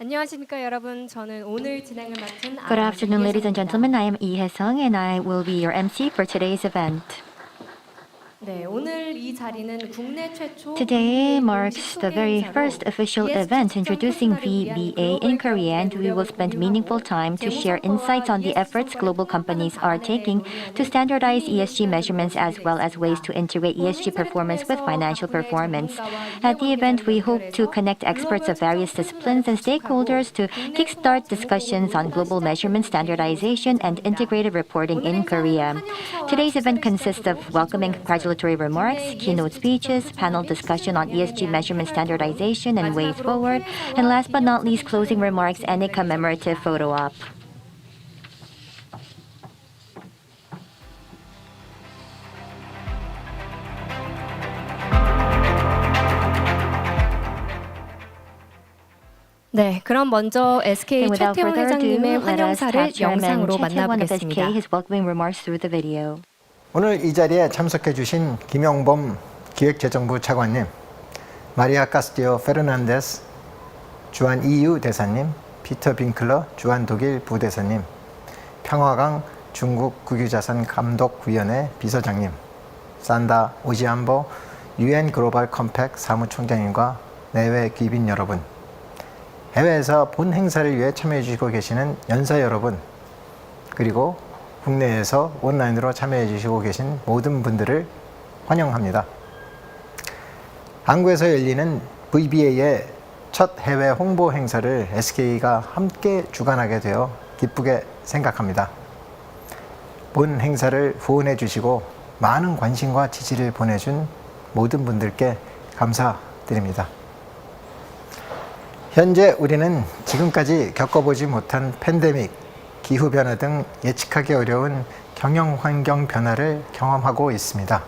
안녕하십니까 여러분. 저는 오늘 진행을 맡은 Good afternoon, ladies and 이혜성입니다. gentlemen. I am Lee Hae-sung, and I will be your MC for today's event. 네, 오늘 이 자리는 국내 최초 Today VBA marks 공식 the 소개 very 행사로 first official ESG event 측정 introducing 표준화를 위한 VBA 글로벌 in Korea, and 기업들의 we will 노력을 spend meaningful 공유하고 time to share 재무 insights 성과와 on the ESG efforts 성과를 global 통합하는 companies are 방안을 taking to 논의하는 standardize 흥미 있는 ESG 시간으로 measurements as 준비되어 well as ways 있습니다. to integrate 본 ESG 행사를 performance with 통해서 financial 각 분야의 performance. 전문가와 At the event, 이해 we hope to 관계자를 connect 연결해서 experts 글로벌 of various 측정 표준화를 disciplines and 구축하고 stakeholders to 국내 통합 kickstart 재무 보고 discussions on 노조나 global 시장 measurement 분위기를 standardization 모색하고자 and 합니다. integrated reporting 오늘 in 행사는 Korea. 환영사와 Today's event 축사를 consists of 시작으로 welcoming 기조 연설, congratulatory remarks, 국내 keynote ESG 측정 speeches, 표준화 panel 및 discussion 시장 on 방향에 ESG 대한 measurement 패널 토론, standardization and ways 마지막으로 forward, and 피해자와 last but 기업 not 사진 least, closing 촬영으로 remarks and a 진행될 commemorative 예정입니다. photo op. 네, 그럼 먼저 SK And without 최태원 further ado, 회장님의 let us 환영사를 have Chairman 영상으로 Chae Tae-won of SK 만나보겠습니다. his welcoming remarks through the video. 오늘 이 자리에 참석해 주신 김영범 기획재정부 차관님, 마리아 카스티오 페르난데스 주한 EU 대사님, 피터 빙클러 주한 독일 부대사님, 평화강 중국 국유자산 감독위원회 비서장님, 산다 오지안보 UN 글로벌 컴팩 사무총장님과 내외 귀빈 여러분, 해외에서 본 행사를 위해 참여해 주시고 계시는 연사 여러분, 그리고 국내에서 온라인으로 참여해 주시고 계신 모든 분들을 환영합니다. 한국에서 열리는 VBA의 첫 해외 홍보 행사를 SK가 함께 주관하게 되어 기쁘게 생각합니다. 본 행사를 후원해 주시고 많은 관심과 지지를 보내준 모든 분들께 감사드립니다. 현재 우리는 지금까지 겪어보지 못한 팬데믹, 기후변화 등 예측하기 어려운 경영환경 변화를 경험하고 있습니다.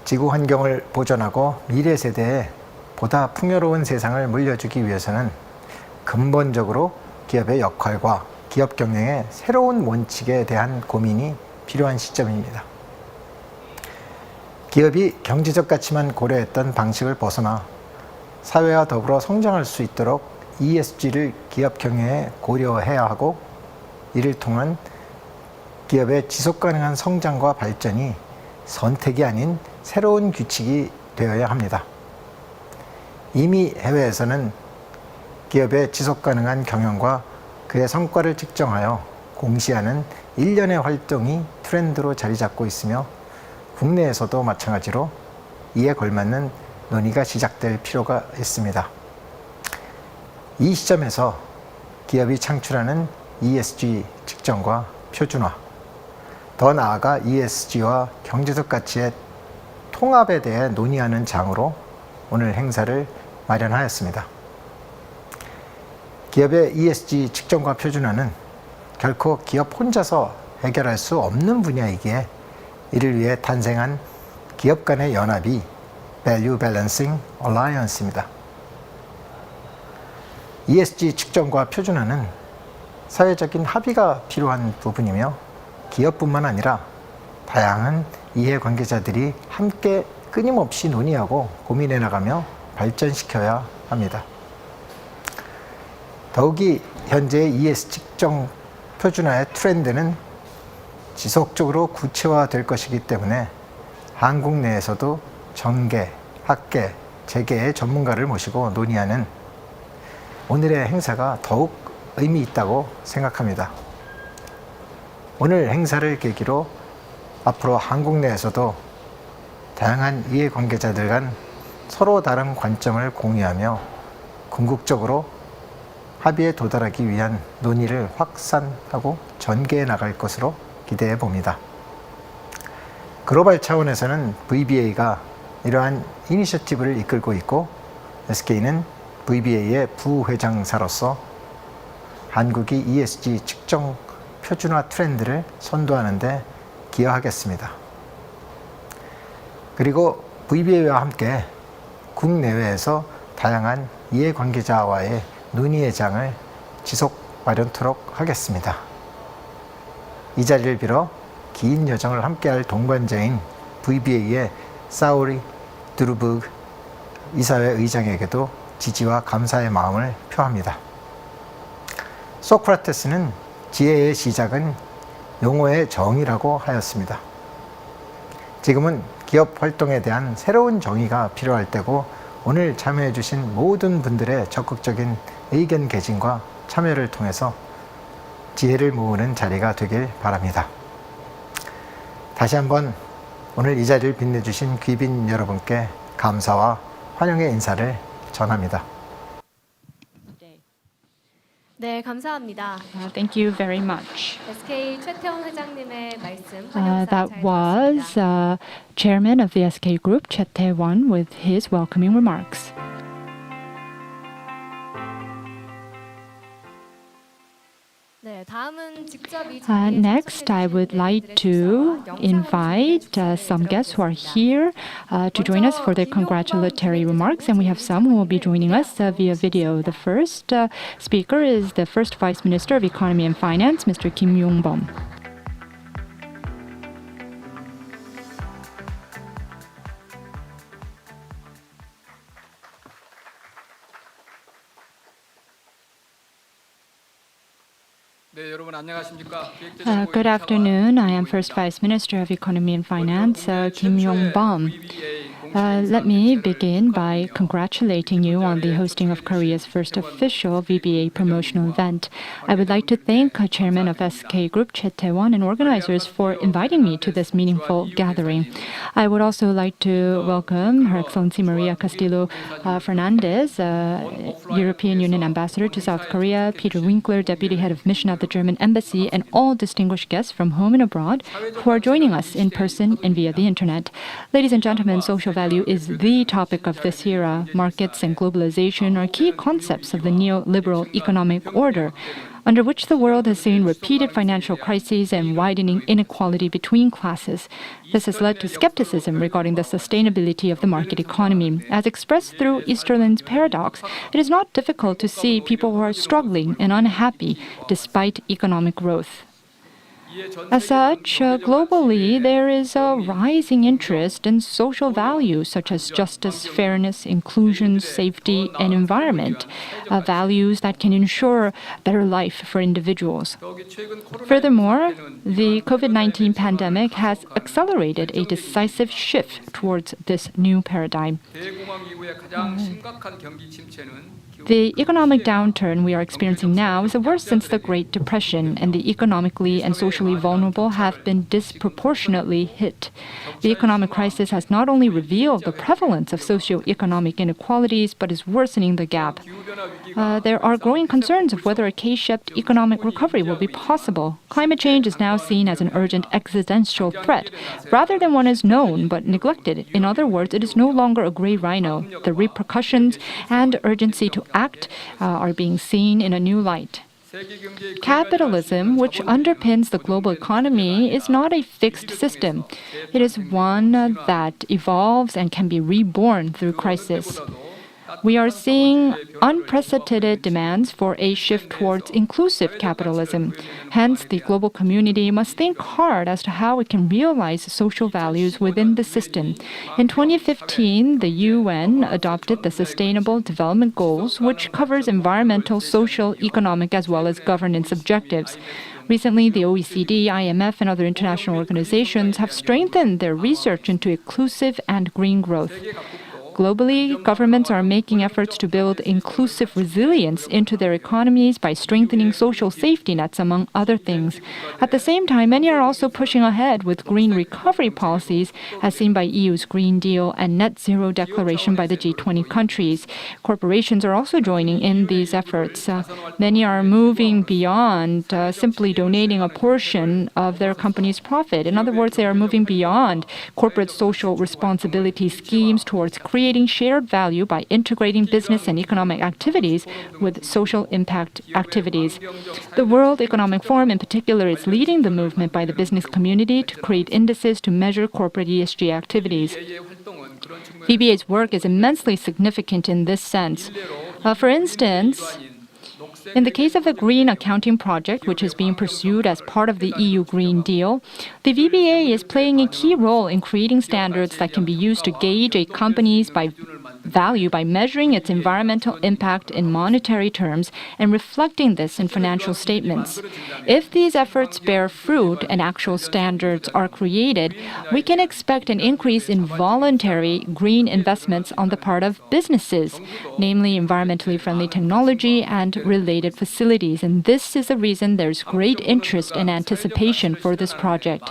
지구 환경을 보존하고 미래 세대에 보다 풍요로운 세상을 물려주기 위해서는 근본적으로 기업의 역할과 기업 경영의 새로운 원칙에 대한 고민이 필요한 시점입니다. 기업이 경제적 가치만 고려했던 방식을 벗어나 사회와 더불어 성장할 수 있도록 ESG를 기업 경영에 고려해야 하고, 이를 통한 기업의 지속 가능한 성장과 발전이 선택이 아닌 새로운 규칙이 되어야 합니다. 이미 해외에서는 기업의 지속 가능한 경영과 그의 성과를 측정하여 공시하는 일련의 활동이 트렌드로 자리 잡고 있으며, 국내에서도 마찬가지로 이에 걸맞는 논의가 시작될 필요가 있습니다. 이 시점에서 기업이 창출하는 ESG 측정과 표준화, 더 나아가 ESG와 경제적 가치의 통합에 대해 논의하는 장으로 오늘 행사를 마련하였습니다. 기업의 ESG 측정과 표준화는 결코 기업 혼자서 해결할 수 없는 분야이기에 이를 위해 탄생한 기업 간의 연합이 Value Balancing Alliance입니다. ESG 측정과 표준화는 사회적인 합의가 필요한 부분이며, 기업뿐만 아니라 다양한 이해관계자들이 함께 끊임없이 논의하고 고민해 나가며 발전시켜야 합니다. 더욱이 현재의 ESG 측정 표준화의 트렌드는 지속적으로 구체화될 것이기 때문에 한국 내에서도 정계, 학계, 재계의 전문가를 모시고 논의하는 오늘의 행사가 더욱 의미 있다고 생각합니다. 오늘 행사를 계기로 앞으로 한국 내에서도 다양한 이해관계자들 간 서로 다른 관점을 공유하며 궁극적으로 합의에 도달하기 위한 논의를 확산하고 전개해 나갈 것으로 기대해 봅니다. 글로벌 차원에서는 VBA가 이러한 이니셔티브를 이끌고 있고, SK는 VBA의 부회장사로서 한국이 ESG 측정 표준화 트렌드를 선도하는 데 기여하겠습니다. 그리고 VBA와 함께 국내외에서 다양한 이해관계자와의 논의의 장을 지속 마련토록 하겠습니다. 이 자리를 빌어 긴 여정을 함께할 동반자인 VBA의 사우리 두르부그 이사회 의장에게도 지지와 감사의 마음을 표합니다. 소크라테스는 지혜의 시작은 용어의 정의라고 하였습니다. 지금은 기업 활동에 대한 새로운 정의가 필요할 때고 오늘 참여해 주신 모든 분들의 적극적인 의견 개진과 참여를 통해서 지혜를 모으는 자리가 되길 바랍니다. 다시 한번 오늘 이 자리를 빛내주신 귀빈 여러분께 감사와 환영의 인사를 전합니다. 네, 감사합니다. Thank you very much. SK 최태원 회장님의 말씀 That 환영사 was 잘 들었습니다. Chairman of the SK Group, Choi Tae-won, with his welcoming remarks. 네, 다음은 직접 이 Next, I would like to invite some guests who are here to join us for their congratulatory remarks, and we have some who will be joining us via video. The first speaker is the First Vice Minister of Economy and Finance, Mr. Kim Yong-bom. Good afternoon. I am First Vice Minister of Economy and Finance, Kim Yong-bom. Let me begin by congratulating you on the hosting of Korea's first official VBA promotional event. I would like to thank Chairman of SK Group, Choi Tae-won, and organizers for inviting me to this meaningful gathering. I would also like to welcome Her Excellency Maria Castillo Fernandez, European Union Ambassador to South Korea, Peter Winkler, Deputy Head of Mission at the German Embassy, and all distinguished guests from home and abroad who are joining us in person and via the internet. Ladies and gentlemen, social value is the topic of this era. Markets and globalization are key concepts of the neoliberal economic order, under which the world has seen repeated financial crises and widening inequality between classes. This has led to skepticism regarding the sustainability of the market economy. As expressed through Easterlin's paradox, it is not difficult to see people who are struggling and unhappy despite economic growth. As such, globally, there is a rising interest in social values such as justice, fairness, inclusion, safety, and environment, values that can ensure better life for individuals. Furthermore, the COVID-19 pandemic has accelerated a decisive shift towards this new paradigm. The economic downturn we are experiencing now is the worst since the Great Depression, and the economically and socially vulnerable have been disproportionately hit. The economic crisis has not only revealed the prevalence of socioeconomic inequalities, but is worsening the gap. There are growing concerns of whether a K-shaped economic recovery will be possible. Climate change is now seen as an urgent existential threat, rather than one is known but neglected. In other words, it is no longer a gray rhino. The repercussions and urgency to act are being seen in a new light. Capitalism, which underpins the global economy, is not a fixed system. It is one that evolves and can be reborn through crisis. We are seeing unprecedented demands for a shift towards inclusive capitalism. Hence, the global community must think hard as to how it can realize social values within the system. In 2015, the UN adopted the Sustainable Development Goals, which covers environmental, social, economic, as well as governance objectives. Recently, the OECD, IMF, and other international organizations have strengthened their research into inclusive and green growth. Globally, governments are making efforts to build inclusive resilience into their economies by strengthening social safety nets, among other things. At the same time, many are also pushing ahead with green recovery policies, as seen by EU's Green Deal and Net Zero Declaration by the G20 countries. Corporations are also joining in these efforts. Many are moving beyond simply donating a portion of their company's profit. In other words, they are moving beyond corporate social responsibility schemes towards creating shared value by integrating business and economic activities with social impact activities. The World Economic Forum, in particular, is leading the movement by the business community to create indices to measure corporate ESG activities. VBA's work is immensely significant in this sense. For instance, in the case of the Green Accounting Project, which is being pursued as part of the EU Green Deal, the VBA is playing a key role in creating standards that can be used to gauge a company's value by measuring its environmental impact in monetary terms and reflecting this in financial statements. If these efforts bear fruit and actual standards are created, we can expect an increase in voluntary green investments on the part of businesses, namely environmentally friendly technology and related facilities. And this is the reason there's great interest and anticipation for this project.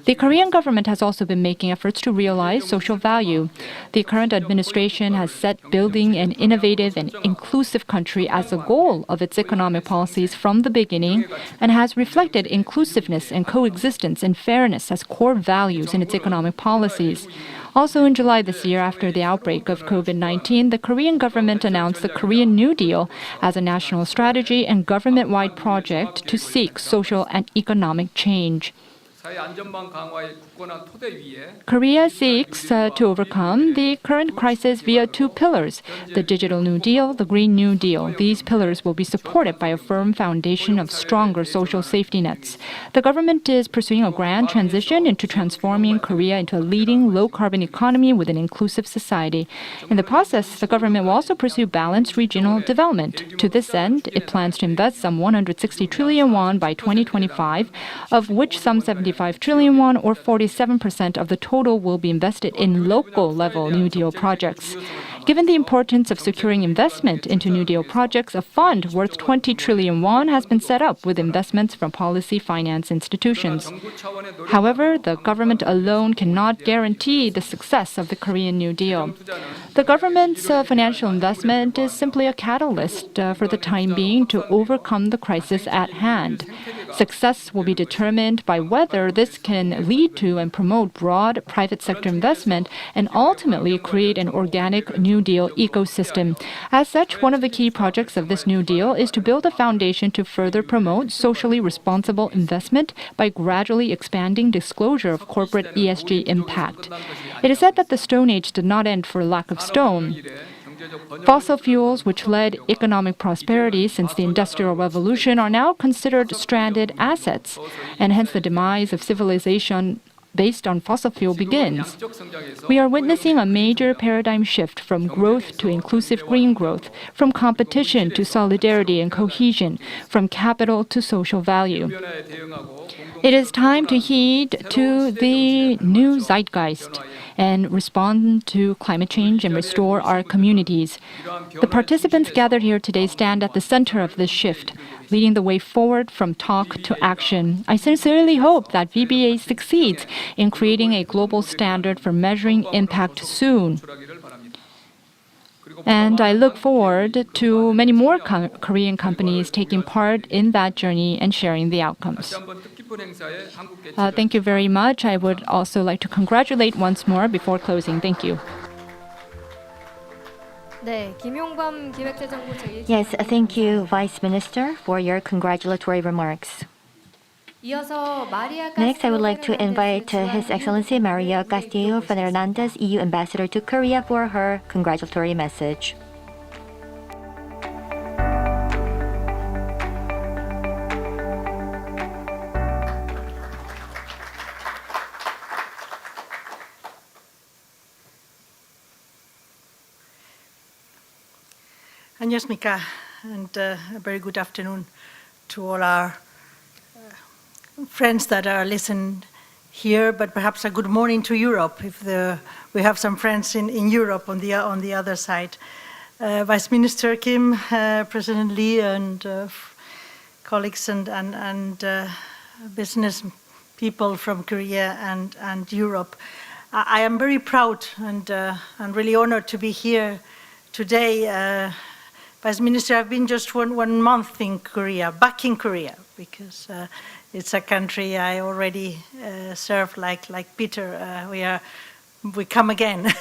The Korean government has also been making efforts to realize social value. The current administration has set building an innovative and inclusive country as a goal of its economic policies from the beginning and has reflected inclusiveness and coexistence and fairness as core values in its economic policies. Also in July this year, after the outbreak of COVID-19, the Korean government announced the Korean New Deal as a national strategy and government-wide project to seek social and economic change. Korea seeks to overcome the current crisis via two pillars, the Digital New Deal, the Green New Deal. These pillars will be supported by a firm foundation of stronger social safety nets. The government is pursuing a grand transition into transforming Korea into a leading low-carbon economy with an inclusive society. In the process, the government will also pursue balanced regional development. To this end, it plans to invest some 160 trillion won by 2025, of which some 75 trillion won or 47% of the total will be invested in local-level New Deal projects. Given the importance of securing investment into New Deal projects, a fund worth 20 trillion won has been set up with investments from policy finance institutions. However, the government alone cannot guarantee the success of the Korean New Deal. The government's financial investment is simply a catalyst for the time being to overcome the crisis at hand. Success will be determined by whether this can lead to and promote broad private sector investment and ultimately create an organic New Deal ecosystem. As such, one of the key projects of this New Deal is to build a foundation to further promote socially responsible investment by gradually expanding disclosure of corporate ESG impact. It is said that the Stone Age did not end for lack of stone. Fossil fuels, which led economic prosperity since the Industrial Revolution, are now considered stranded assets, and hence the demise of civilization based on fossil fuel begins. We are witnessing a major paradigm shift from growth to inclusive green growth, from competition to solidarity and cohesion, from capital to social value. It is time to heed to the new zeitgeist and respond to climate change and restore our communities. The participants gathered here today stand at the center of this shift, leading the way forward from talk to action. I sincerely hope that VBA succeeds in creating a global standard for measuring impact soon. And I look forward to many more Korean companies taking part in that journey and sharing the outcomes. Thank you very much. I would also like to congratulate once more before closing. Thank you. Yes, thank you, Vice Minister, for your congratulatory remarks. Next, I would like to invite His Excellency Maria Castillo Fernandez, EU Ambassador to Korea, for her congratulatory message. 안녕하십니까, and a very good afternoon to all our friends that are listening here, but perhaps a good morning to Europe, if we have some friends in Europe on the other side. Vice Minister Kim, President Lee, and colleagues and business people from Korea and Europe. I am very proud and really honored to be here today. Vice Minister, I've been just one month in Korea, back in Korea, because it's a country I already served like Peter. We come again,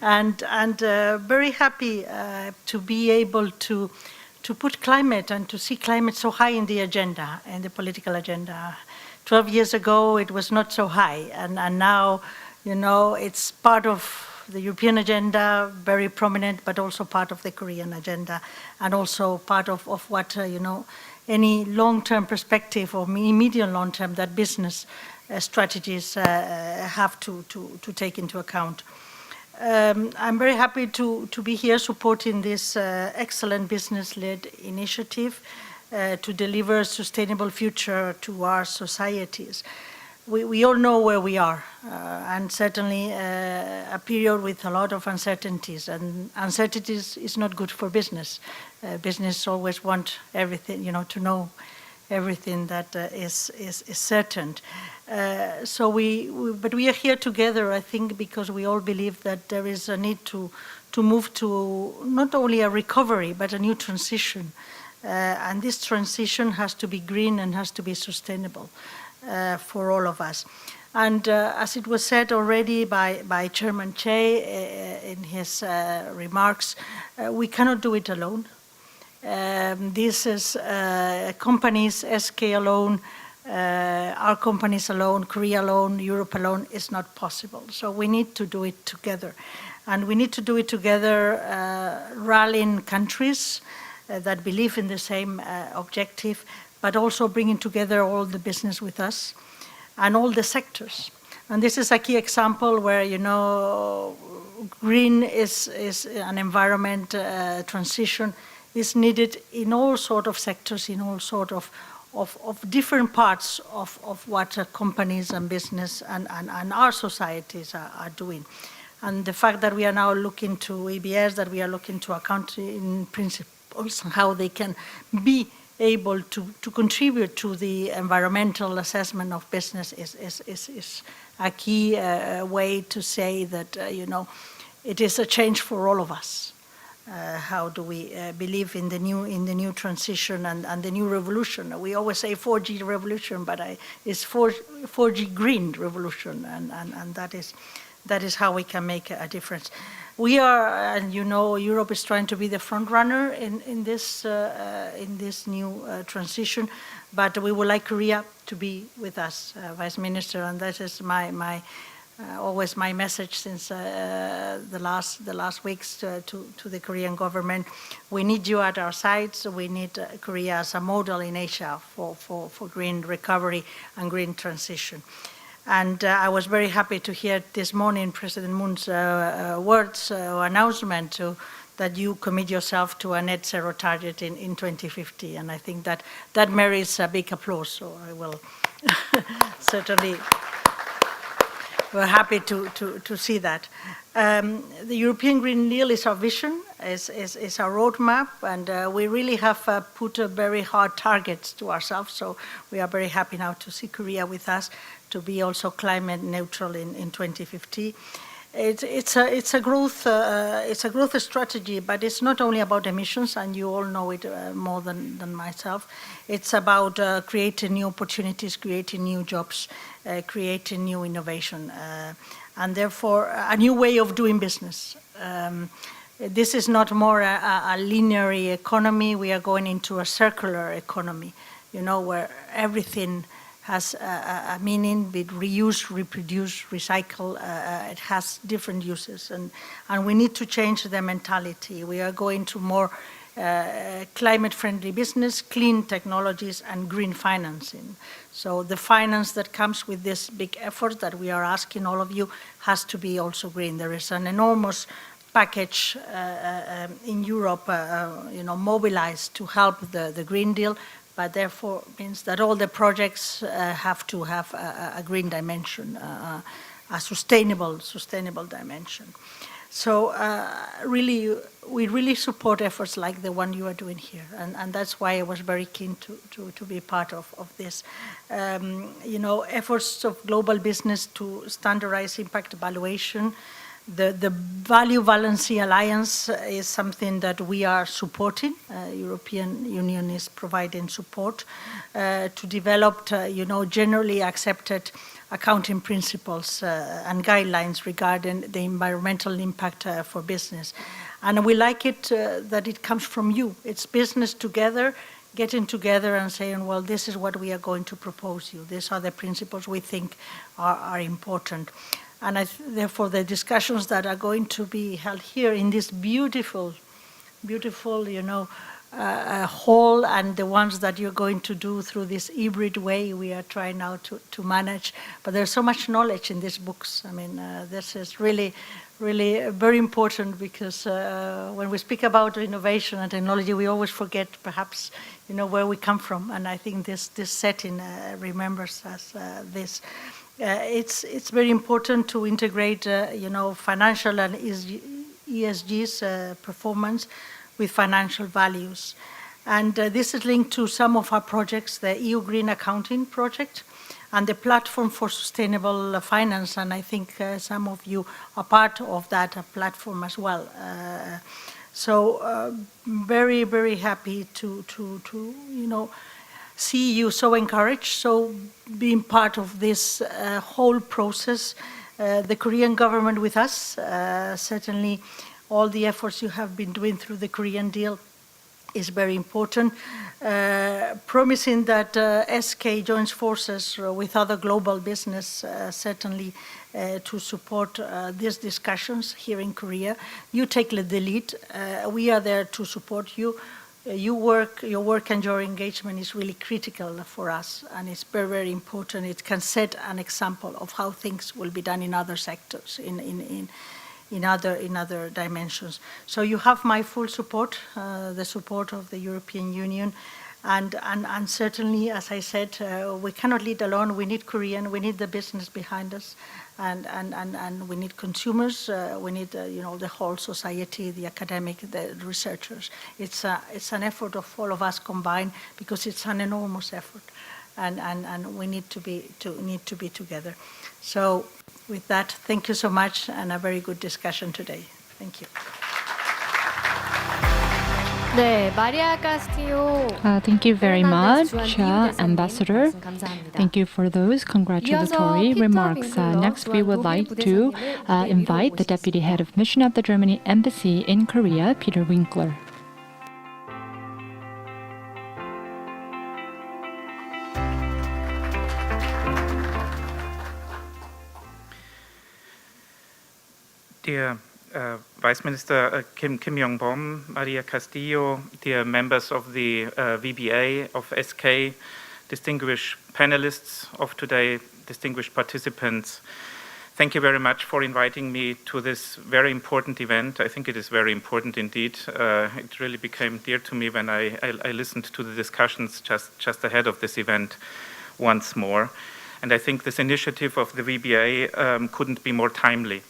and very happy to be able to put climate and to see climate so high in the agenda, in the political agenda. 12 years ago, it was not so high, and now, you know, it's part of the European agenda, very prominent, but also part of the Korean agenda, and also part of what, you know, any long-term perspective or medium long-term that business strategies have to take into account. I'm very happy to be here supporting this excellent business-led initiative to deliver a sustainable future to our societies. We all know where we are, and certainly a period with a lot of uncertainties, and uncertainties is not good for business. Business always want everything, to know everything that is certain. But we are here together, I think, because we all believe that there is a need to move to not only a recovery, but a new transition. And this transition has to be green and has to be sustainable for all of us. And as it was said already by Chairman Che in his remarks, we cannot do it alone. This is companies, SK alone, our companies alone, Korea alone, Europe alone is not possible. So we need to do it together. And we need to do it together, rallying countries that believe in the same objective, but also bringing together all the business with us and all the sectors. And this is a key example where, green is an environment transition is needed in all sort of sectors, in all sort of different parts of what companies and business and our societies are doing. And the fact that we are now looking to EBS, that we are looking to accounting principles, and how they can be able to contribute to the environmental assessment of business is a key way to say that, it is a change for all of us. How do we believe in the new transition and the new revolution? We always say 4G revolution, but it's 4G green revolution, and that is how we can make a difference. We are, and Europe is trying to be the front runner in this new transition, but we would like Korea to be with us, Vice Minister, and that is always my message since the last weeks to the Korean government. We need you at our sides. We need Korea as a model in Asia for green recovery and green transition. And I was very happy to hear this morning President Moon's words, announcement that you commit yourself to a net zero target in 2050. And I think that merits a big applause. So I will certainly... We're happy to see that. The European Green Deal is our vision, is our roadmap, and we really have put very hard targets to ourselves. So we are very happy now to see Korea with us to be also climate neutral in 2050. It's a growth strategy, but it's not only about emissions, and you all know it more than myself. It's about creating new opportunities, creating new jobs, creating new innovation, and therefore a new way of doing business. This is not more a linear economy. We are going into a circular economy, where everything has a meaning, be it reuse, reproduce, recycle. It has different uses, and we need to change the mentality. We are going to more climate-friendly business, clean technologies, and green financing. So the finance that comes with this big effort that we are asking all of you has to be also green. There is an enormous package in Europe, mobilized to help the Green Deal, but therefore means that all the projects have to have a green dimension, a sustainable dimension. So we really support efforts like the one you are doing here, and that's why I was very keen to be part of this. Efforts of global business to standardize impact evaluation. The Value Valency Alliance is something that we are supporting. European Union is providing support to develop, generally accepted accounting principles and guidelines regarding the environmental impact for business. And we like it that it comes from you. It's business together, getting together and saying, well, this is what we are going to propose you. These are the principles we think are important. And therefore, the discussions that are going to be held here in this beautiful, whole, and the ones that you're going to do through this hybrid way we are trying now to manage. But there's so much knowledge in these books. I mean, this is really very important, because when we speak about innovation and technology, we always forget perhaps, where we come from. And I think this setting remembers us this. It's very important to integrate, financial and ESG's performance with financial values. And this is linked to some of our projects, the EU Green Accounting Project and the Platform for Sustainable Finance. And I think some of you are part of that platform as well. So very, very happy to see you so encouraged, so being part of this whole process. The Korean government with us, certainly all the efforts you have been doing through the Korean deal is very important. Promising that SK joins forces with other global business, certainly to support these discussions here in Korea. You take the lead. We are there to support you. Your work and your engagement is really critical for us, and it's very, very important. It can set an example of how things will be done in other sectors, in other dimensions. So you have my full support, the support of the European Union, and certainly, as I said, we cannot lead alone. We need Korean. We need the business behind us, and we need consumers. We need the whole society, the academic, the researchers. It's an effort of all of us combined, because it's an enormous effort, and we need to be together. So with that, thank you so much, and a very good discussion today. Thank you. 네, 마리아 카스티오. Thank you very much, 주한 이유 Ambassador. 대사님. 감사합니다. Thank you for those congratulatory 이어서 remarks. 피터 빙글러 Next, we would 주한 like 독일 to 부대사님을 무대 위로 invite the Deputy Head of Mission of the Germany Embassy in Korea, Peter Winkler. Dear Vice Minister Kim Yong-bom, Maria Castillo, dear members of the VBA of SK, distinguished panelists of today, distinguished participants, thank you very much for inviting me to this very important event. I think it is very important indeed. It really became dear to me when I listened to the discussions just ahead of this event once more. And I think this initiative of the VBA couldn't be more timely.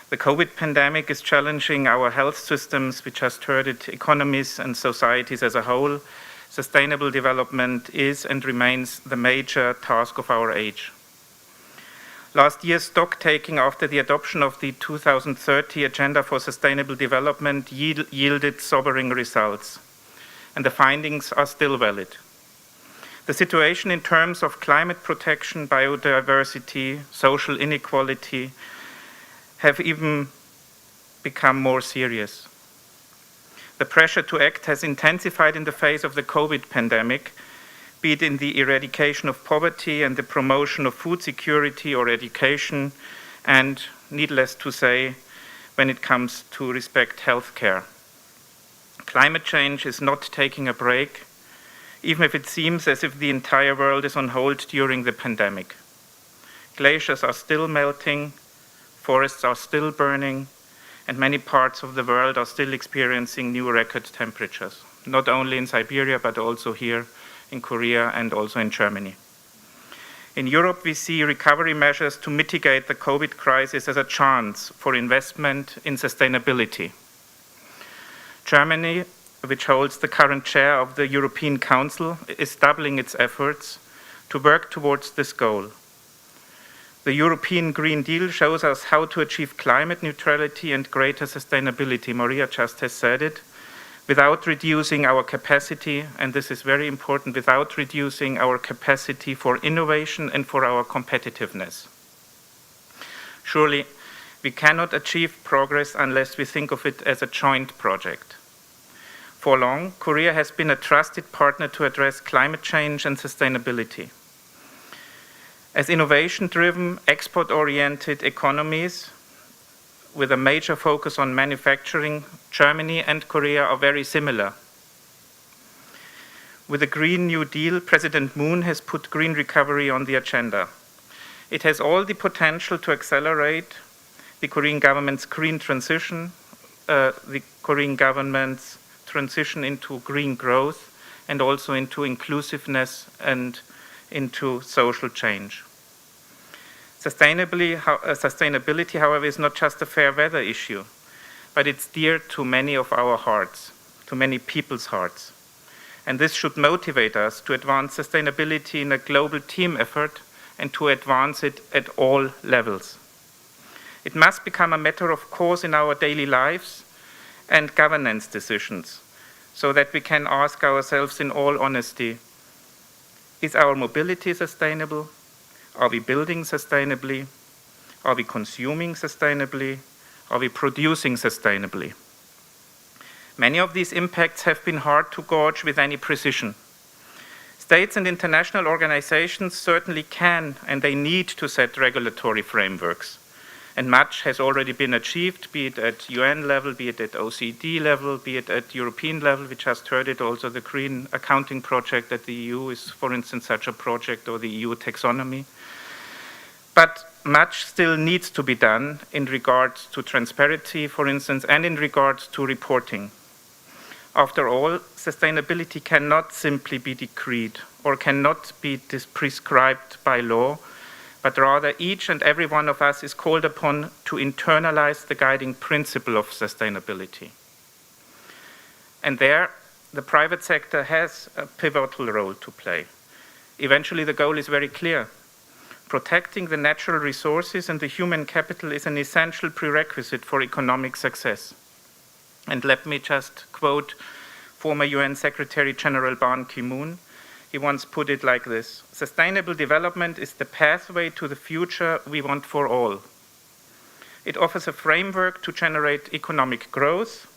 The COVID pandemic is challenging our health systems. We just heard it, economies and societies as a whole. Sustainable development is and remains the major task of our age. Last year's stock taking after the adoption of the 2030 Agenda for Sustainable Development yielded sobering results, and the findings are still valid. The situation in terms of climate protection, biodiversity, social inequality, have even become more serious. The pressure to act has intensified in the face of the COVID pandemic, be it in the eradication of poverty and the promotion of food security or education, and, needless to say, when it comes to respect healthcare. Climate change is not taking a break, even if it seems as if the entire world is on hold during the pandemic. Glaciers are still melting, forests are still burning, and many parts of the world are still experiencing new record temperatures, not only in Siberia, but also here in Korea and also in Germany. In Europe, we see recovery measures to mitigate the COVID crisis as a chance for investment in sustainability. Germany, which holds the current chair of the European Council, is doubling its efforts to work towards this goal. The European Green Deal shows us how to achieve climate neutrality and greater sustainability, Maria just has said it, without reducing our capacity, and this is very important, without reducing our capacity for innovation and for our competitiveness. Surely, we cannot achieve progress unless we think of it as a joint project. For long, Korea has been a trusted partner to address climate change and sustainability. As innovation-driven, export-oriented economies with a major focus on manufacturing, Germany and Korea are very similar. With the Green New Deal, President Moon has put green recovery on the agenda. It has all the potential to accelerate the Korean government's green transition, the Korean government's transition into green growth, and also into inclusiveness and into social change. Sustainability, however, is not just a fair weather issue, but it's dear to many of our hearts, to many people's hearts. And this should motivate us to advance sustainability in a global team effort and to advance it at all levels. It must become a matter of course in our daily lives and governance decisions, so that we can ask ourselves in all honesty, is our mobility sustainable? Are we building sustainably? Are we consuming sustainably? Are we producing sustainably? Many of these impacts have been hard to gauge with any precision. States and international organizations certainly can and they need to set regulatory frameworks. And much has already been achieved, be it at UN level, be it at OECD level, be it at European level. We just heard it also, the Green Accounting Project at the EU is, for instance, such a project, or the EU taxonomy. But much still needs to be done in regards to transparency, for instance, and in regards to reporting. After all, sustainability cannot simply be decreed or cannot be prescribed by law, but rather each and every one of us is called upon to internalize the guiding principle of sustainability. And there, the private sector has a pivotal role to play. Eventually, the goal is very clear. Protecting the natural resources and the human capital is an essential prerequisite for economic success. And let me just quote former UN Secretary General Ban Ki-moon. He once put it like this: sustainable development is the pathway to the future we want for all. It offers a framework to generate economic growth,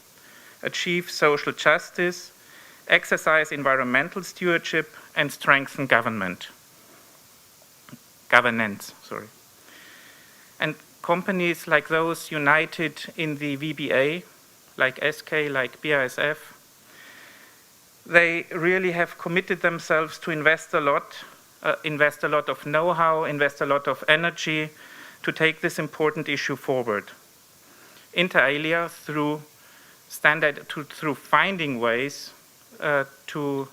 achieve social justice, exercise environmental stewardship, and strengthen governance. And companies like those united in the VBA, like SK, like BASF, they really have committed themselves to invest a lot of know-how, invest a lot of energy to take this important issue forward. Inter alia, through finding ways to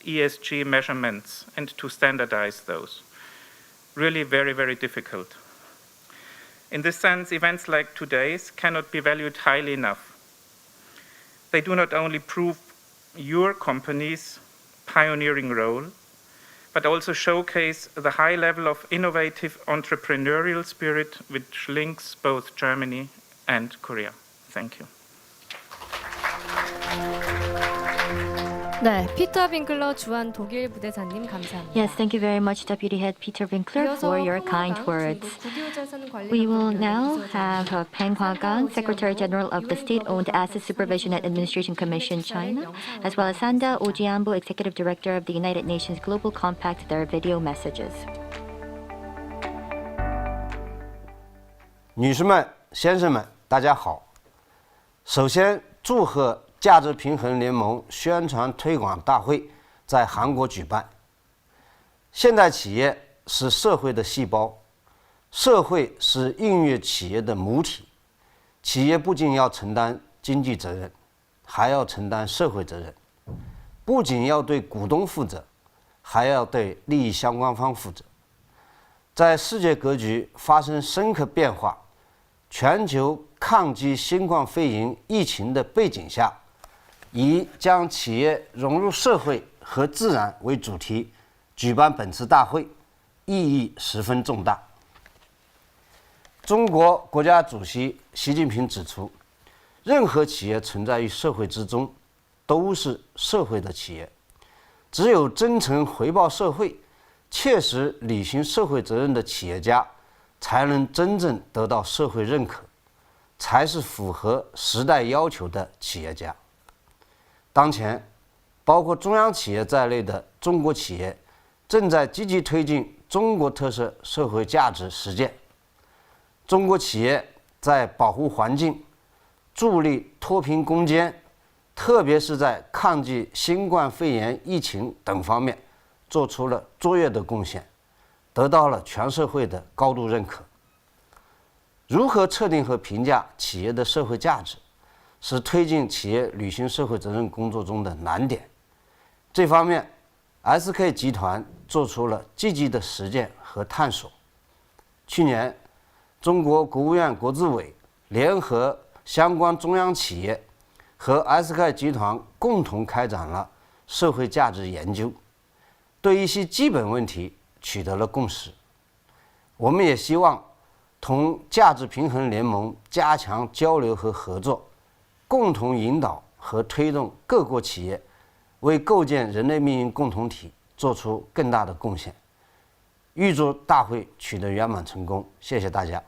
ESG measurements and to standardize those. Really very, very difficult. In this sense, events like today's cannot be valued highly enough. They do not only prove your company's pioneering role, but also showcase the high level of innovative entrepreneurial spirit which links both Germany and Korea. Thank you. 네, 피터 빙클러 주한 독일 부대사님 감사합니다. Yes, thank you very much, Deputy Head Peter Winkler, for your kind words. We will now have Peng Hua-gang, Secretary General of the State-Owned Asset Supervision and Administration Commission, China, as well as Sanda Ojiambo, Executive Director of the United Nations Global Compact, their video messages. 女士们、先生们，大家好。首先，祝贺价值平衡联盟宣传推广大会在韩国举办。现代企业是社会的细胞，社会是孕育企业的母体。企业不仅要承担经济责任，还要承担社会责任，不仅要对股东负责，还要对利益相关方负责。在世界格局发生深刻变化，全球抗击新冠肺炎疫情的背景下，以将企业融入社会和自然为主题举办本次大会，意义十分重大。中国国家主席习近平指出，任何企业存在于社会之中，都是社会的企业。只有真诚回报社会、切实履行社会责任的企业家，才能真正得到社会认可，才是符合时代要求的企业家。当前，包括中央企业在内的中国企业正在积极推进中国特色社会价值实践。中国企业在保护环境、助力脱贫攻坚、特别是在抗击新冠肺炎疫情等方面做出了卓越的贡献，得到了全社会的高度认可。如何测定和评价企业的社会价值，是推进企业履行社会责任工作中的难点。这方面 SK 集团做出了积极的实践和探索。去年，中国国务院国资委联合相关中央企业和 SK 集团共同开展了社会价值研究，对一些基本问题取得了共识。我们也希望同价值平衡联盟加强交流和合作，共同引导和推动各国企业为构建人类命运共同体做出更大的贡献。预祝大会取得圆满成功，谢谢大家。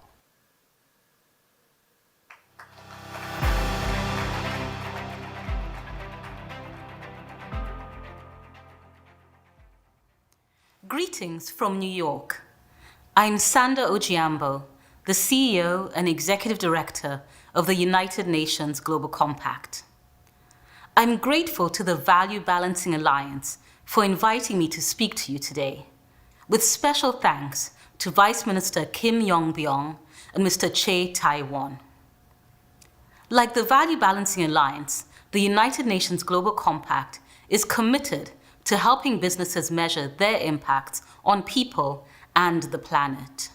Greetings from New York. I'm Sandra Ojiambo, the CEO and Executive Director of the United Nations Global Compact. I'm grateful to the Value Balancing Alliance for inviting me to speak to you today, with special thanks to Vice Minister Kim Yong-byong and Mr. Che Tai-won. Like the Value Balancing Alliance, the United Nations Global Compact is committed to helping businesses measure their impacts on people and the planet.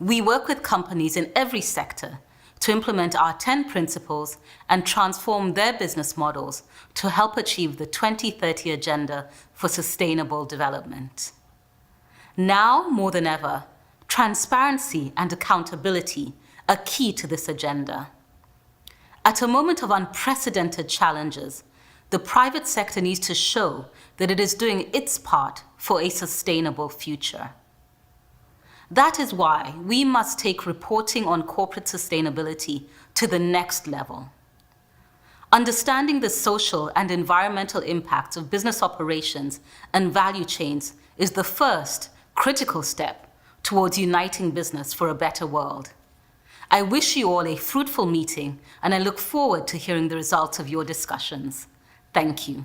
We work with companies in every sector to implement our 10 principles and transform their business models to help achieve the 2030 Agenda for Sustainable Development. Now, more than ever, transparency and accountability are key to this agenda. At a moment of unprecedented challenges, the private sector needs to show that it is doing its part for a sustainable future. That is why we must take reporting on corporate sustainability to the next level. Understanding the social and environmental impacts of business operations and value chains is the first critical step towards uniting business for a better world. I wish you all a fruitful meeting, and I look forward to hearing the results of your discussions. Thank you.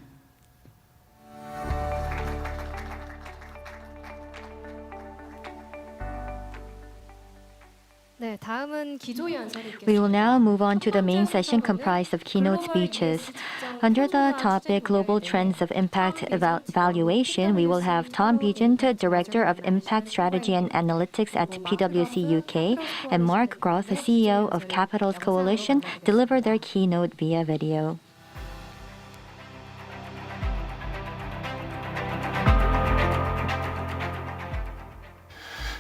네, 다음은 기조연설이 We will 있겠습니다. now move on to the main session comprised of keynote speeches. Under the topic Global Trends of Impact Evaluation, we will have Tom Beegent, Director of Impact Strategy and Analytics at PwC UK, and Mark Groth, CEO of Capitals Coalition, deliver their keynote via video.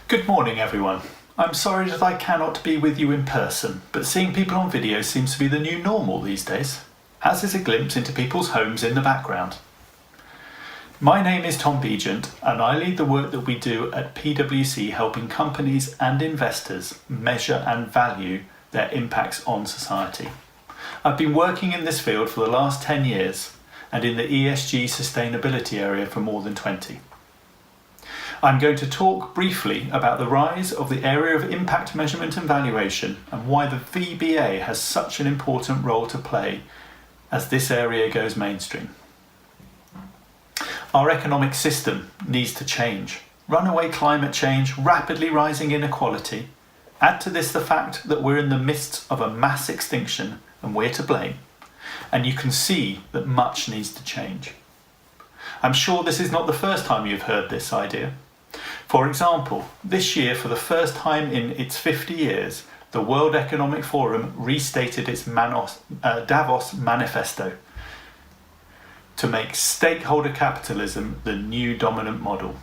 Good morning, everyone. I'm sorry that I cannot be with you in person, but seeing people on video seems to be the new normal these days, as is a glimpse into people's homes in the background. My name is Tom Beegent, and I lead the work that we do at PwC helping companies and investors measure and value their impacts on society. I've been working in this field for the last 10 years, and in the ESG sustainability area for more than 20. I'm going to talk briefly about the rise of the area of impact measurement and valuation and why the VBA has such an important role to play as this area goes mainstream. Our economic system needs to change. Runaway climate change, rapidly rising inequality. Add to this the fact that we're in the midst of a mass extinction and we're to blame. And you can see that much needs to change. I'm sure this is not the first time you've heard this idea. For example, this year, for the first time in its 50 years, the World Economic Forum restated its Davos Manifesto to make stakeholder capitalism the new dominant model.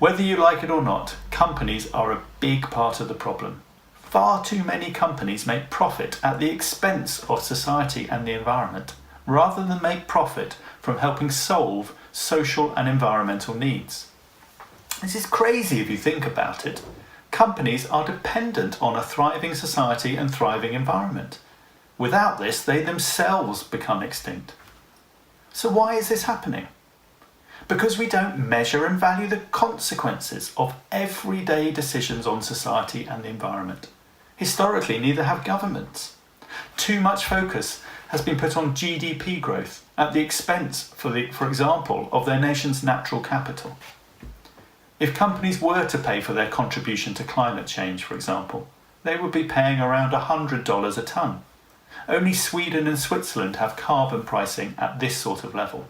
Whether you like it or not, companies are a big part of the problem. Far too many companies make profit at the expense of society and the environment, rather than make profit from helping solve social and environmental needs. This is crazy if you think about it. Companies are dependent on a thriving society and thriving environment. Without this, they themselves become extinct. So why is this happening? Because we don't measure and value the consequences of everyday decisions on society and the environment. Historically, neither have governments. Too much focus has been put on GDP growth at the expense, for example, of their nation's natural capital. If companies were to pay for their contribution to climate change, for example, they would be paying around $100 a tonne. Only Sweden and Switzerland have carbon pricing at this sort of level.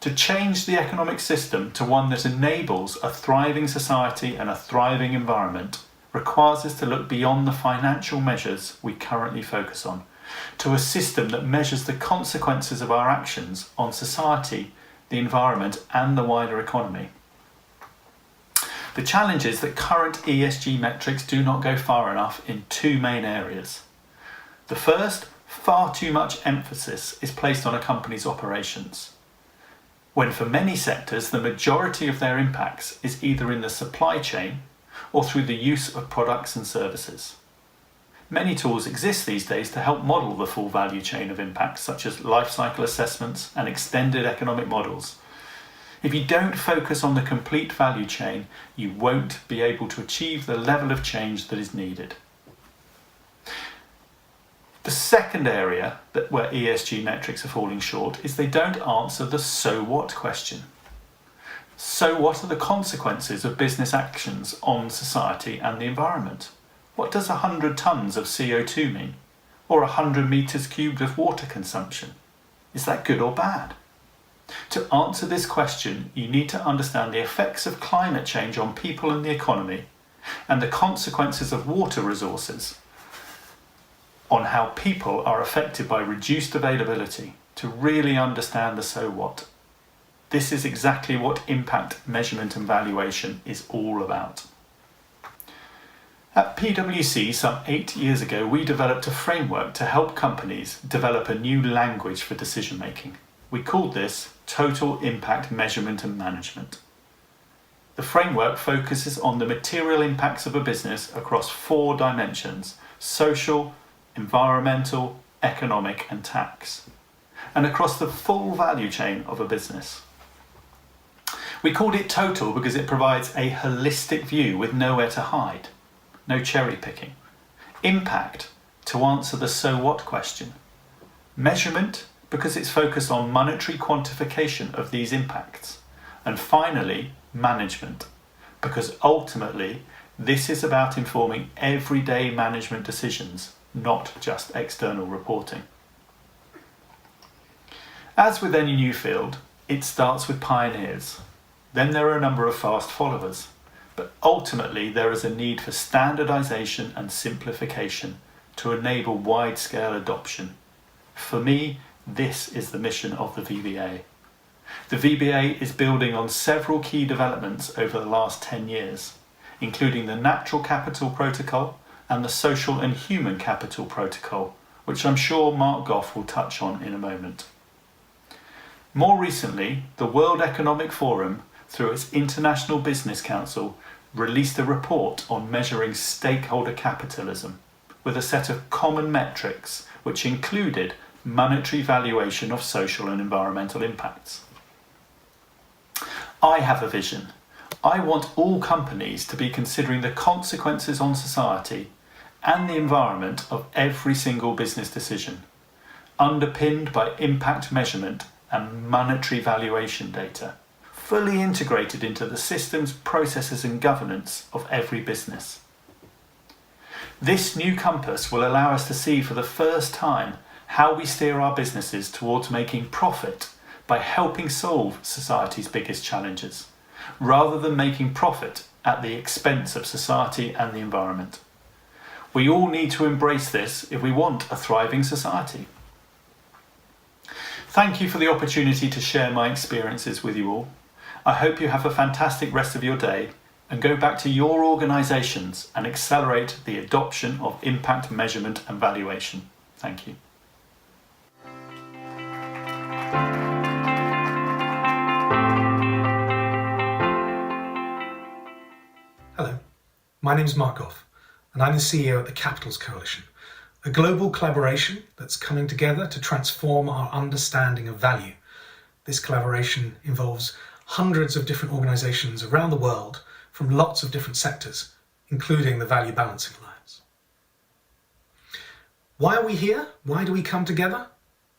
To change the economic system to one that enables a thriving society and a thriving environment requires us to look beyond the financial measures we currently focus on, to a system that measures the consequences of our actions on society, the environment, and the wider economy. The challenge is that current ESG metrics do not go far enough in two main areas. The first, far too much emphasis is placed on a company's operations, when for many sectors the majority of their impacts is either in the supply chain or through the use of products and services. Many tools exist these days to help model the full value chain of impacts, such as life cycle assessments and extended economic models. If you don't focus on the complete value chain, you won't be able to achieve the level of change that is needed. The second area where ESG metrics are falling short is they don't answer the so what question. So what are the consequences of business actions on society and the environment? What does 100 tonnes of CO2 mean? Or 100 metres cubed of water consumption? Is that good or bad? To answer this question, you need to understand the effects of climate change on people and the economy, and the consequences of water resources on how people are affected by reduced availability, to really understand the so what. This is exactly what impact measurement and valuation is all about. At PwC some 8 years ago, we developed a framework to help companies develop a new language for decision making. We called this Total Impact Measurement and Management. The framework focuses on the material impacts of a business across 4 dimensions: social, environmental, economic, and tax, and across the full value chain of a business. We called it Total because it provides a holistic view with nowhere to hide, no cherry picking. Impact, to answer the so what question. Measurement, because it's focused on monetary quantification of these impacts. And finally, management, because ultimately this is about informing everyday management decisions, not just external reporting. As with any new field, it starts with pioneers. Then there are a number of fast followers. But ultimately there is a need for standardization and simplification to enable wide-scale adoption. For me, this is the mission of the VBA. The VBA is building on several key developments over the last 10 years, including the Natural Capital Protocol and the Social and Human Capital Protocol, which I'm sure Mark Goff will touch on in a moment. More recently, the World Economic Forum, through its International Business Council, released a report on measuring stakeholder capitalism, with a set of common metrics which included monetary valuation of social and environmental impacts. I have a vision. I want all companies to be considering the consequences on society and the environment of every single business decision, underpinned by impact measurement and monetary valuation data, fully integrated into the systems, processes and governance of every business. This new compass will allow us to see for the first time how we steer our businesses towards making profit by helping solve society's biggest challenges, rather than making profit at the expense of society and the environment. We all need to embrace this if we want a thriving society. Thank you for the opportunity to share my experiences with you all. I hope you have a fantastic rest of your day and go back to your organisations and accelerate the adoption of impact measurement and valuation. Thank you. Hello, my name is Mark Goff, and I'm the CEO at the Capitals Coalition, a global collaboration that's coming together to transform our understanding of value. This collaboration involves hundreds of different organisations around the world from lots of different sectors, including the Value Balancing Alliance. Why are we here? Why do we come together?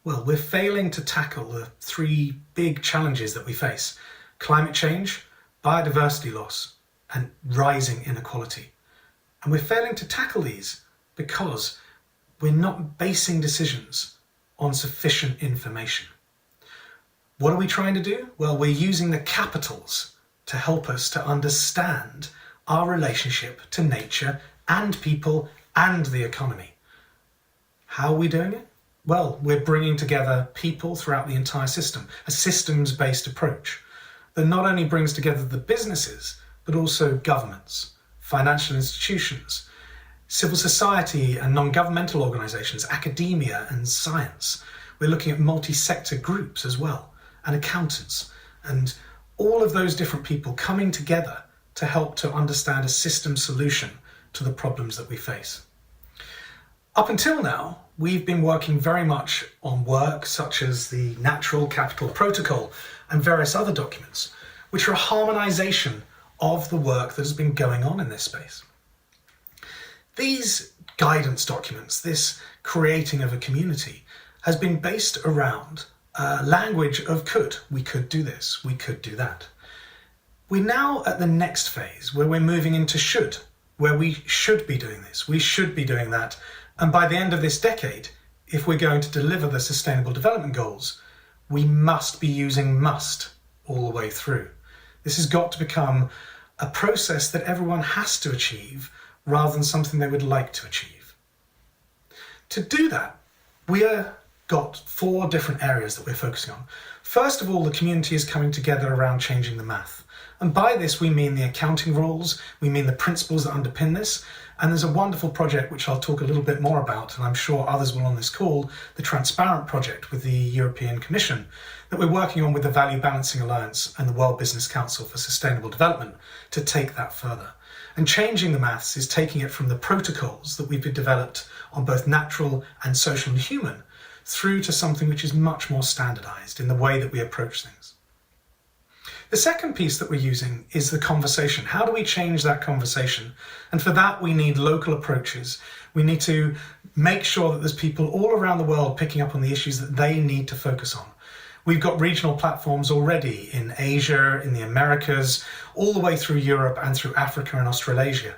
Well, we're failing to tackle the three big challenges that we face: climate change, biodiversity loss, and rising inequality. And we're failing to tackle these because we're not basing decisions on sufficient information. What are we trying to do? Well, we're using the capitals to help us to understand our relationship to nature and people and the economy. How are we doing it? Well, we're bringing together people throughout the entire system, a systems-based approach that not only brings together the businesses, but also governments, financial institutions, civil society and non-governmental organisations, academia and science. We're looking at multi-sector groups as well, and accountants, and all of those different people coming together to help to understand a system solution to the problems that we face. Up until now, we've been working very much on work such as the Natural Capital Protocol and various other documents, which are a harmonisation of the work that has been going on in this space. These guidance documents, this creating of a community, has been based around a language of could. We could do this, we could do that. We're now at the next phase where we're moving into should, where we should be doing this, we should be doing that. And by the end of this decade, if we're going to deliver the Sustainable Development Goals, we must be using must all the way through. This has got to become a process that everyone has to achieve rather than something they would like to achieve. To do that, we have got 4 different areas that we're focusing on. First of all, the community is coming together around changing the math. And by this, we mean the accounting rules, we mean the principles that underpin this. And there's a wonderful project which I'll talk a little bit more about, and I'm sure others will on this call, the Transparent Project with the European Commission, that we're working on with the Value Balancing Alliance and the World Business Council for Sustainable Development to take that further. And changing the maths is taking it from the protocols that we've developed on both natural and social and human through to something which is much more standardized in the way that we approach things. The second piece that we're using is the conversation. How do we change that conversation? And for that, we need local approaches. We need to make sure that there's people all around the world picking up on the issues that they need to focus on. We've got regional platforms already in Asia, in the Americas, all the way through Europe and through Africa and Australasia.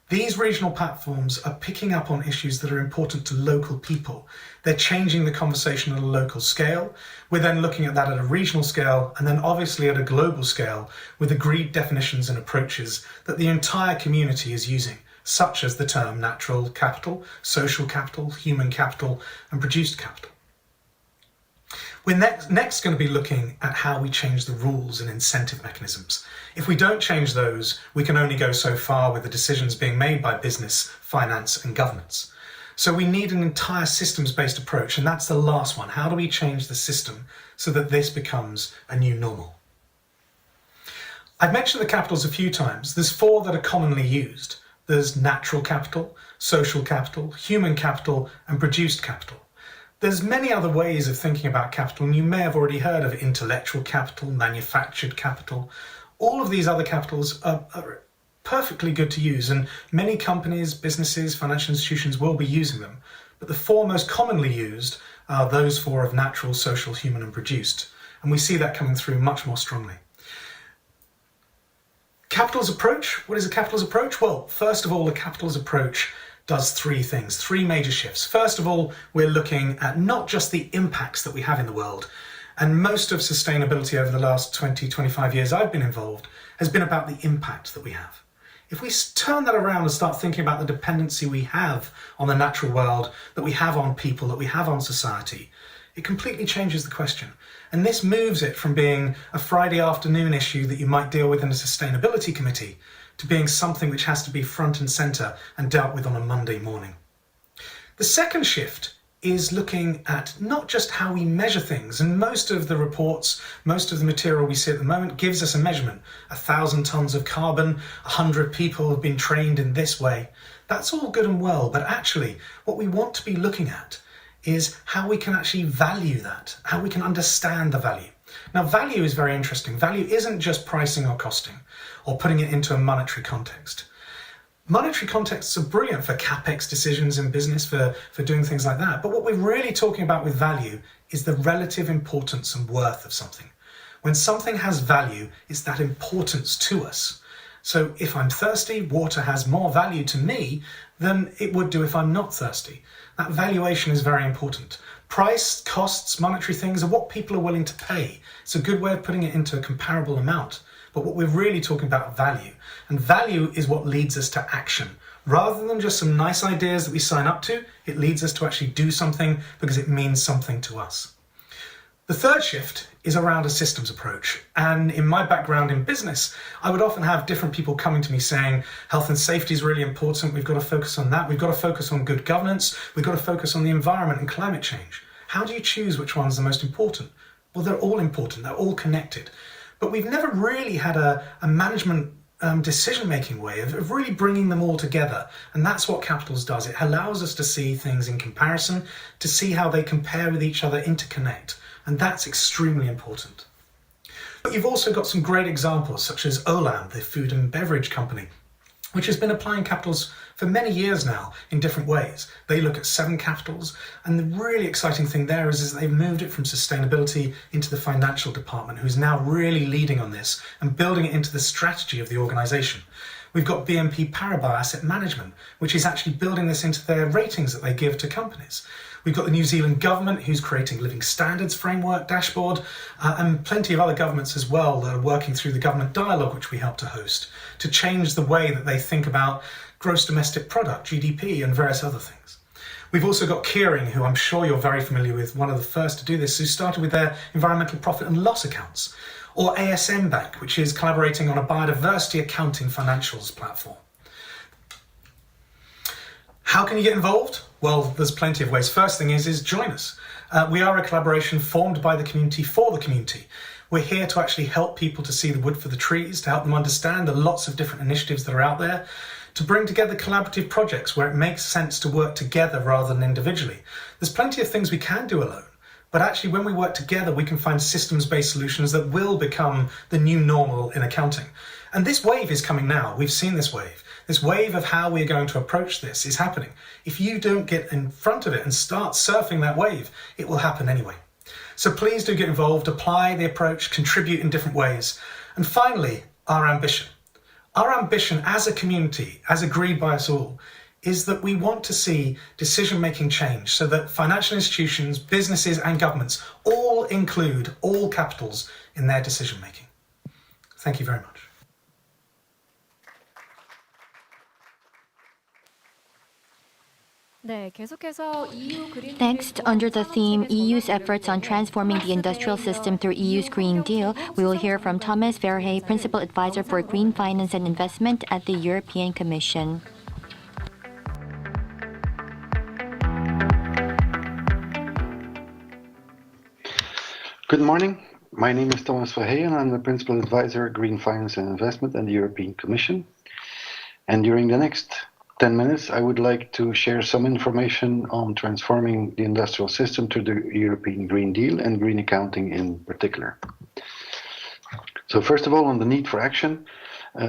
These regional platforms are picking up on issues that are important to local people. They're changing the conversation at a local scale. We're then looking at that at a regional scale and then obviously at a global scale with agreed definitions and approaches that the entire community is using, such as the term natural capital, social capital, human capital, and produced capital. We're next going to be looking at how we change the rules and incentive mechanisms. If we don't change those, we can only go so far with the decisions being made by business, finance, and governments. So we need an entire systems-based approach, and that's the last one. How do we change the system so that this becomes a new normal? I've mentioned the capitals a few times. There's 4 that are commonly used. There's natural capital, social capital, human capital, and produced capital. There's many other ways of thinking about capital, and you may have already heard of intellectual capital, manufactured capital. All of these other capitals are perfectly good to use, and many companies, businesses, financial institutions will be using them. But the 4 most commonly used are those 4 of natural, social, human, and produced. And we see that coming through much more strongly. Capital's approach. What is a capital's approach? Well, first of all, the capital's approach does 3 things, 3 major shifts. First of all, we're looking at not just the impacts that we have in the world, and most of sustainability over the last 20, 25 years I've been involved has been about the impact that we have. If we turn that around and start thinking about the dependency we have on the natural world, that we have on people, that we have on society, it completely changes the question. And this moves it from being a Friday afternoon issue that you might deal with in a sustainability committee to being something which has to be front and centre and dealt with on a Monday morning. The second shift is looking at not just how we measure things, and most of the reports, most of the material we see at the moment gives us a measurement. 1,000 tonnes of carbon, 100 people have been trained in this way. That's all good and well, but actually what we want to be looking at is how we can actually value that, how we can understand the value. Now, value is very interesting. Value isn't just pricing or costing or putting it into a monetary context. Monetary contexts are brilliant for capex decisions in business, for doing things like that. But what we're really talking about with value is the relative importance and worth of something. When something has value, it's that importance to us. So if I'm thirsty, water has more value to me than it would do if I'm not thirsty. That valuation is very important. Price, costs, monetary things are what people are willing to pay. It's a good way of putting it into a comparable amount. But what we're really talking about value. And value is what leads us to action. Rather than just some nice ideas that we sign up to, it leads us to actually do something because it means something to us. The third shift is around a systems approach. And in my background in business, I would often have different people coming to me saying, health and safety is really important. We've got to focus on that. We've got to focus on good governance. We've got to focus on the environment and climate change. How do you choose which one's the most important? Well, they're all important. They're all connected. But we've never really had a management decision-making way of really bringing them all together. And that's what Capitals does. It allows us to see things in comparison, to see how they compare with each other, interconnect. And that's extremely important. But you've also got some great examples, such as Olam, the food and beverage company, which has been applying Capitals for many years now in different ways. They look at 7 capitals, and the really exciting thing there is they've moved it from sustainability into the financial department, who's now really leading on this and building it into the strategy of the organisation. We've got BNP Paribas Asset Management, which is actually building this into their ratings that they give to companies. We've got the New Zealand government, who's creating living standards framework, dashboard, and plenty of other governments as well that are working through the government dialogue, which we help to host, to change the way that they think about gross domestic product, GDP, and various other things. We've also got Kering, who I'm sure you're very familiar with, one of the first to do this, who started with their environmental profit and loss accounts, or ASM Bank, which is collaborating on a biodiversity accounting financials platform. How can you get involved? Well, there's plenty of ways. First thing is join us. We are a collaboration formed by the community for the community. We're here to actually help people to see the wood for the trees, to help them understand the lots of different initiatives that are out there, to bring together collaborative projects where it makes sense to work together rather than individually. There's plenty of things we can do alone, but actually when we work together, we can find systems-based solutions that will become the new normal in accounting. And this wave is coming now. We've seen this wave. This wave of how we're going to approach this is happening. If you don't get in front of it and start surfing that wave, it will happen anyway. So please do get involved, apply the approach, contribute in different ways. And finally, our ambition. Our ambition as a community, as agreed by us all, is that we want to see decision-making change so that financial institutions, businesses and governments all include all capitals in their decision-making. Thank you very much. Next, under the theme EU's efforts on transforming the industrial system through EU's Green Deal, we will hear from Thomas Verhey, Principal Advisor for Green Finance and Investment at the European Commission. Good morning. My name is Thomas Verhey and I'm the Principal Advisor Green Finance and Investment at the European Commission. And during the next 10 minutes, I would like to share some information on transforming the industrial system to the European Green Deal and green accounting in particular. So first of all, on the need for action,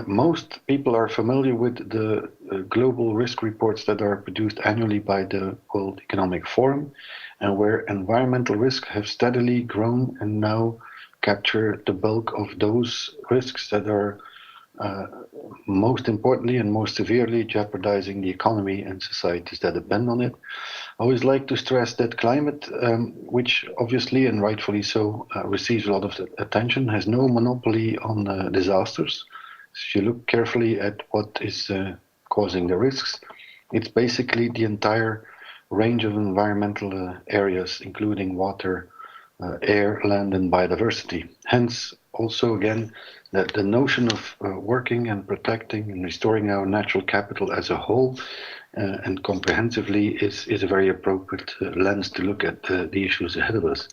most people are familiar with the global risk reports that are produced annually by the World Economic Forum, and where environmental risks have steadily grown and now capture the bulk of those risks that are most importantly and most severely jeopardizing the economy and societies that depend on it. I always like to stress that climate, which obviously and rightfully so receives a lot of attention, has no monopoly on disasters. If you look carefully at what is causing the risks, it's basically the entire range of environmental areas, including water, air, land and biodiversity. Hence, also again, that the notion of working and protecting and restoring our natural capital as a whole and comprehensively is a very appropriate lens to look at the issues ahead of us.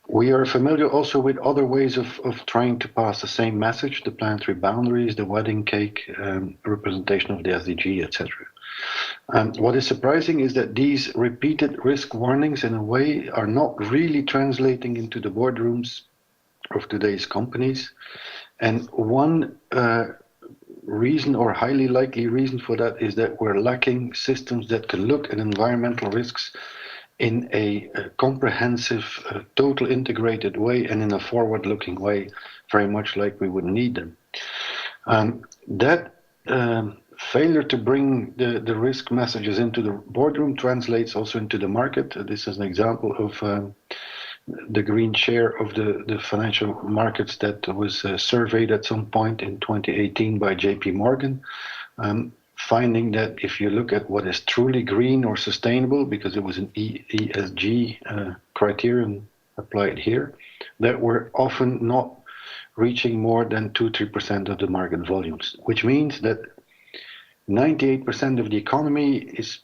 We are familiar also with other ways of trying to pass the same message, the planetary boundaries, the wedding cake representation of the SDG, etc. What is surprising is that these repeated risk warnings in a way are not really translating into the boardrooms of today's companies. And one reason or highly likely reason for that is that we're lacking systems that can look at environmental risks in a comprehensive, total integrated way and in a forward-looking way, very much like we would need them. That failure to bring the risk messages into the boardroom translates also into the market. This is an example of the green share of the financial markets that was surveyed at some point in 2018 by JP Morgan, finding that if you look at what is truly green or sustainable, because it was an ESG criterion applied here, that we're often not reaching more than 2-3% of the market volumes, which means that 98% of the economy is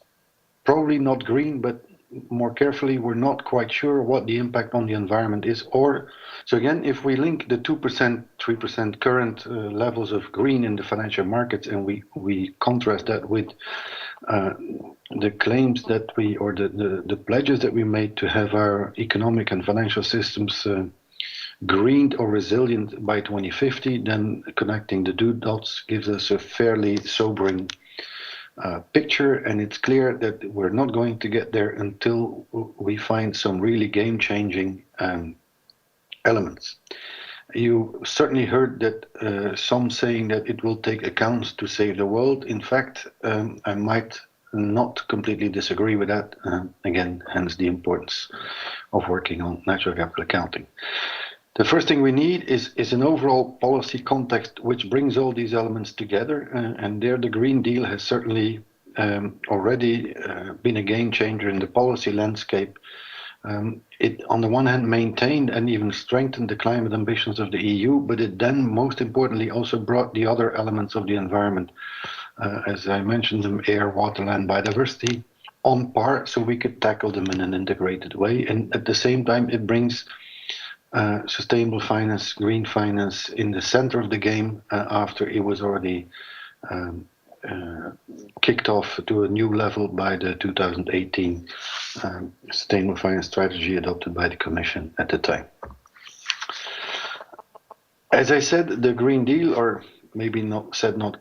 probably not green, but more carefully, we're not quite sure what the impact on the environment is. So again, if we link the 2%, 3% current levels of green in the financial markets, and we contrast that with the claims that or the pledges that we made to have our economic and financial systems green or resilient by 2050, then connecting the two dots gives us a fairly sobering picture, and it's clear that we're not going to get there until we find some really game-changing elements. You certainly heard that some saying that it will take accounts to save the world. In fact, I might not completely disagree with that. Again, hence the importance of working on natural capital accounting. The first thing we need is an overall policy context which brings all these elements together, and there the Green Deal has certainly already been a game changer in the policy landscape. It, on the one hand, maintained and even strengthened the climate ambitions of the EU, but it then, most importantly, also brought the other elements of the environment, as I mentioned them, air, water, land, biodiversity, on par, so we could tackle them in an integrated way. And at the same time, it brings sustainable finance, green finance in the center of the game after it was already kicked off to a new level by the 2018 sustainable finance strategy adopted by the Commission at the time. As I said, the Green Deal, or maybe not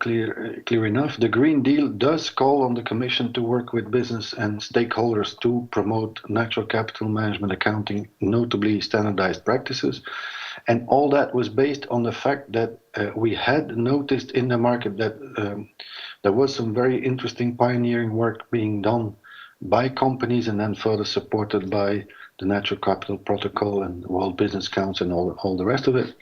clear enough, the Green Deal does call on the Commission to work with business and stakeholders to promote natural capital management accounting, notably standardized practices. And all that was based on the fact that we had noticed in the market that there was some very interesting pioneering work being done by companies and then further supported by the Natural Capital Protocol and the World Business Council and all the rest of it,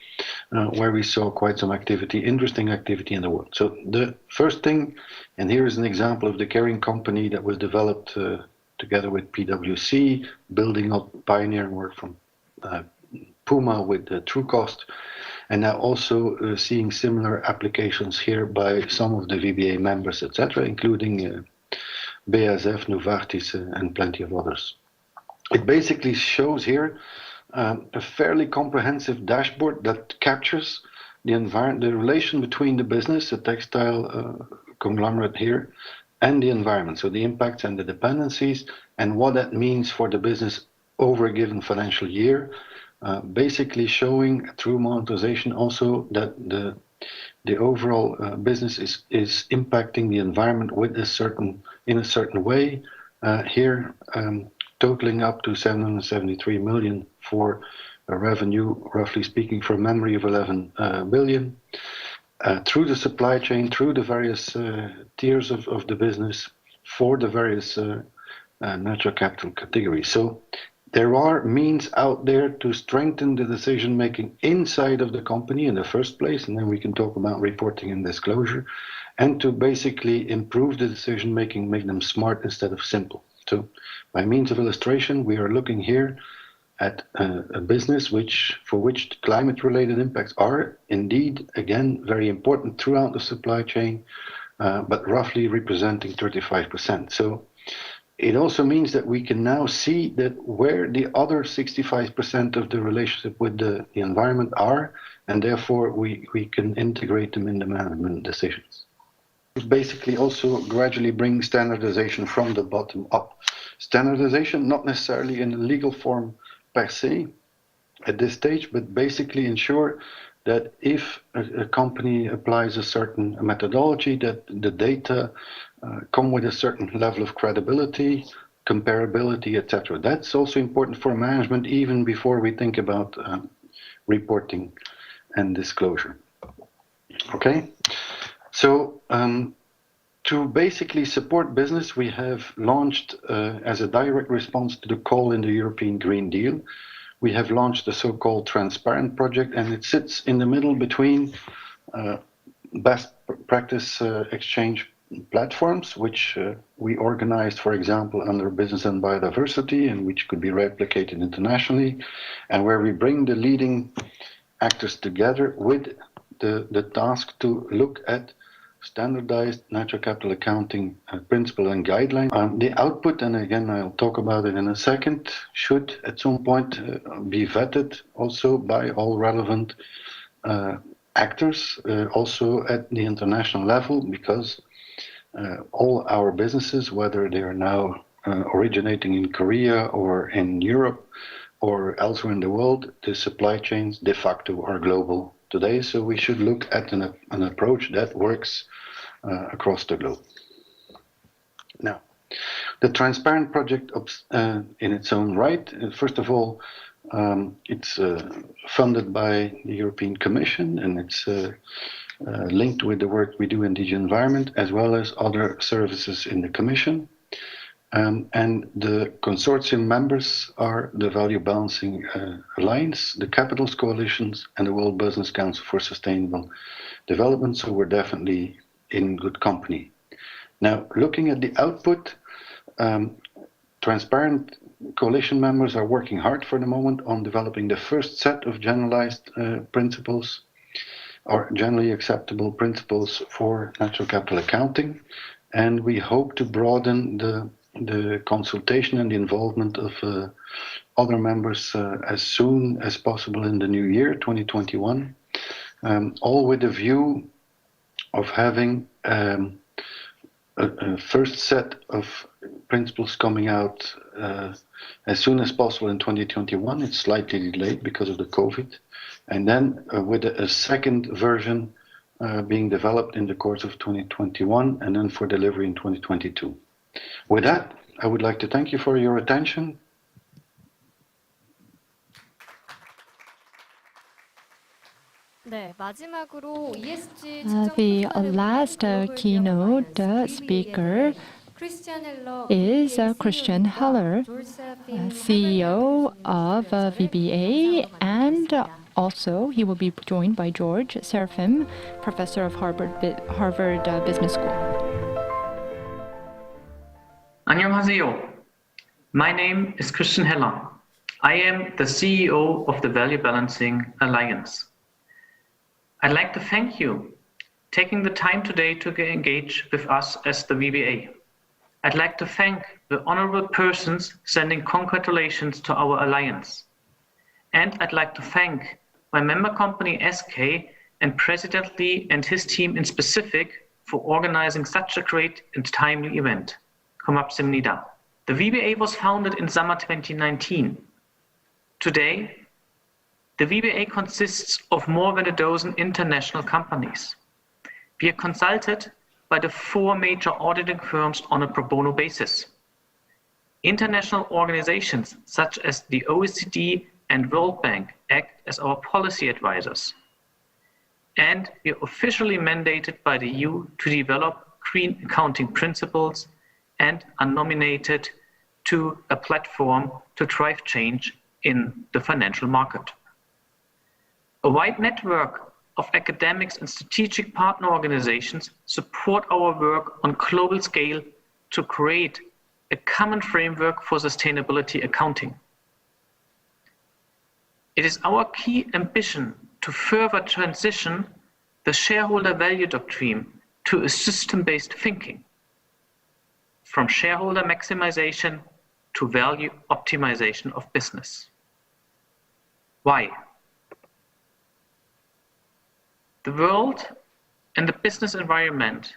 where we saw quite some activity, interesting activity in the world. So the first thing, and here is an example of the Caring company that was developed together with PwC, building up pioneering work from Puma with TrueCost, and now also seeing similar applications here by some of the VBA members, etc., including BASF, Novartis, and plenty of others. It basically shows here a fairly comprehensive dashboard that captures the relation between the business, the textile conglomerate here, and the environment. So the impacts and the dependencies and what that means for the business over a given financial year, basically showing through monetization also that the overall business is impacting the environment in a certain way. Here, totaling up to 773 million for a revenue, roughly speaking, from memory of 11 billion, through the supply chain, through the various tiers of the business for the various natural capital categories. So there are means out there to strengthen the decision making inside of the company in the first place, and then we can talk about reporting and disclosure, and to basically improve the decision making, make them smart instead of simple. So by means of illustration, we are looking here at a business for which climate-related impacts are indeed, again, very important throughout the supply chain, but roughly representing 35%. So it also means that we can now see that where the other 65% of the relationship with the environment are, and therefore we can integrate them in the management decisions. Basically also gradually bring standardization from the bottom up. Standardization, not necessarily in a legal form per se at this stage, but basically ensure that if a company applies a certain methodology, that the data come with a certain level of credibility, comparability, etc. That's also important for management, even before we think about reporting and disclosure. Okay, so to basically support business, we have launched, as a direct response to the call in the European Green Deal, we have launched the so-called Transparent Project, and it sits in the middle between best practice exchange platforms, which we organized, for example, under Business and Biodiversity, and which could be replicated internationally, and where we bring the leading actors together with the task to look at standardized natural capital accounting principle and guidelines. The output, and again I'll talk about it in a second, should at some point be vetted also by all relevant actors, also at the international level, because all our businesses, whether they are now originating in Korea or in Europe or elsewhere in the world, the supply chains de facto are global today. So we should look at an approach that works across the globe. Now, the Transparent Project in its own right, first of all, it's funded by the European Commission, and it's linked with the work we do in DG Environment, as well as other services in the Commission. And the consortium members are the Value Balancing Alliance, the Capitals Coalitions, and the World Business Council for Sustainable Development, so we're definitely in good company. Now, looking at the output, Transparent Coalition members are working hard for the moment on developing the first set of generalized principles, or generally acceptable principles for natural capital accounting, and we hope to broaden the consultation and the involvement of other members as soon as possible in the new year, 2021, all with the view of having a first set of principles coming out as soon as possible in 2021. It's slightly delayed because of the COVID. And then with a second version being developed in the course of 2021, and then for delivery in 2022. With that, I would like to thank you for your attention. The last keynote speaker is Christian Heller, CEO of VBA, and also he will be joined by George Serafim, professor of Harvard Business School. 안녕하세요. My name is Christian Heller. I am the CEO of the Value Balancing Alliance. I'd like to thank you taking the time today to engage with us as the VBA. I'd like to thank the honorable persons sending congratulations to our alliance. And I'd like to thank my member company SK and President Lee and his team in specific for organizing such a great and timely event. 고맙습니다. The VBA was founded in summer 2019. Today, the VBA consists of more than a dozen international companies. We are consulted by the 4 major auditing firms on a pro bono basis. International organizations such as the OECD and World Bank act as our policy advisors. And we are officially mandated by the EU to develop green accounting principles and are nominated to a platform to drive change in the financial market. A wide network of academics and strategic partner organizations support our work on global scale to create a common framework for sustainability accounting. It is our key ambition to further transition the shareholder value doctrine to a system-based thinking, from shareholder maximization to value optimization of business. Why? The world and the business environment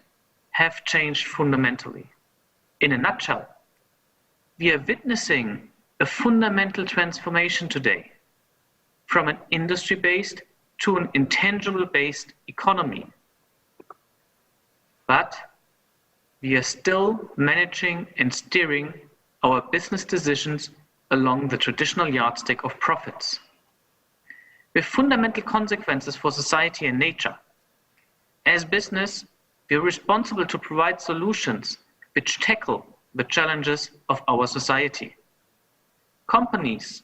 have changed fundamentally. In a nutshell, we are witnessing a fundamental transformation today from an industry-based to an intangible-based economy. But we are still managing and steering our business decisions along the traditional yardstick of profits, with fundamental consequences for society and nature. As business, we are responsible to provide solutions which tackle the challenges of our society. Companies,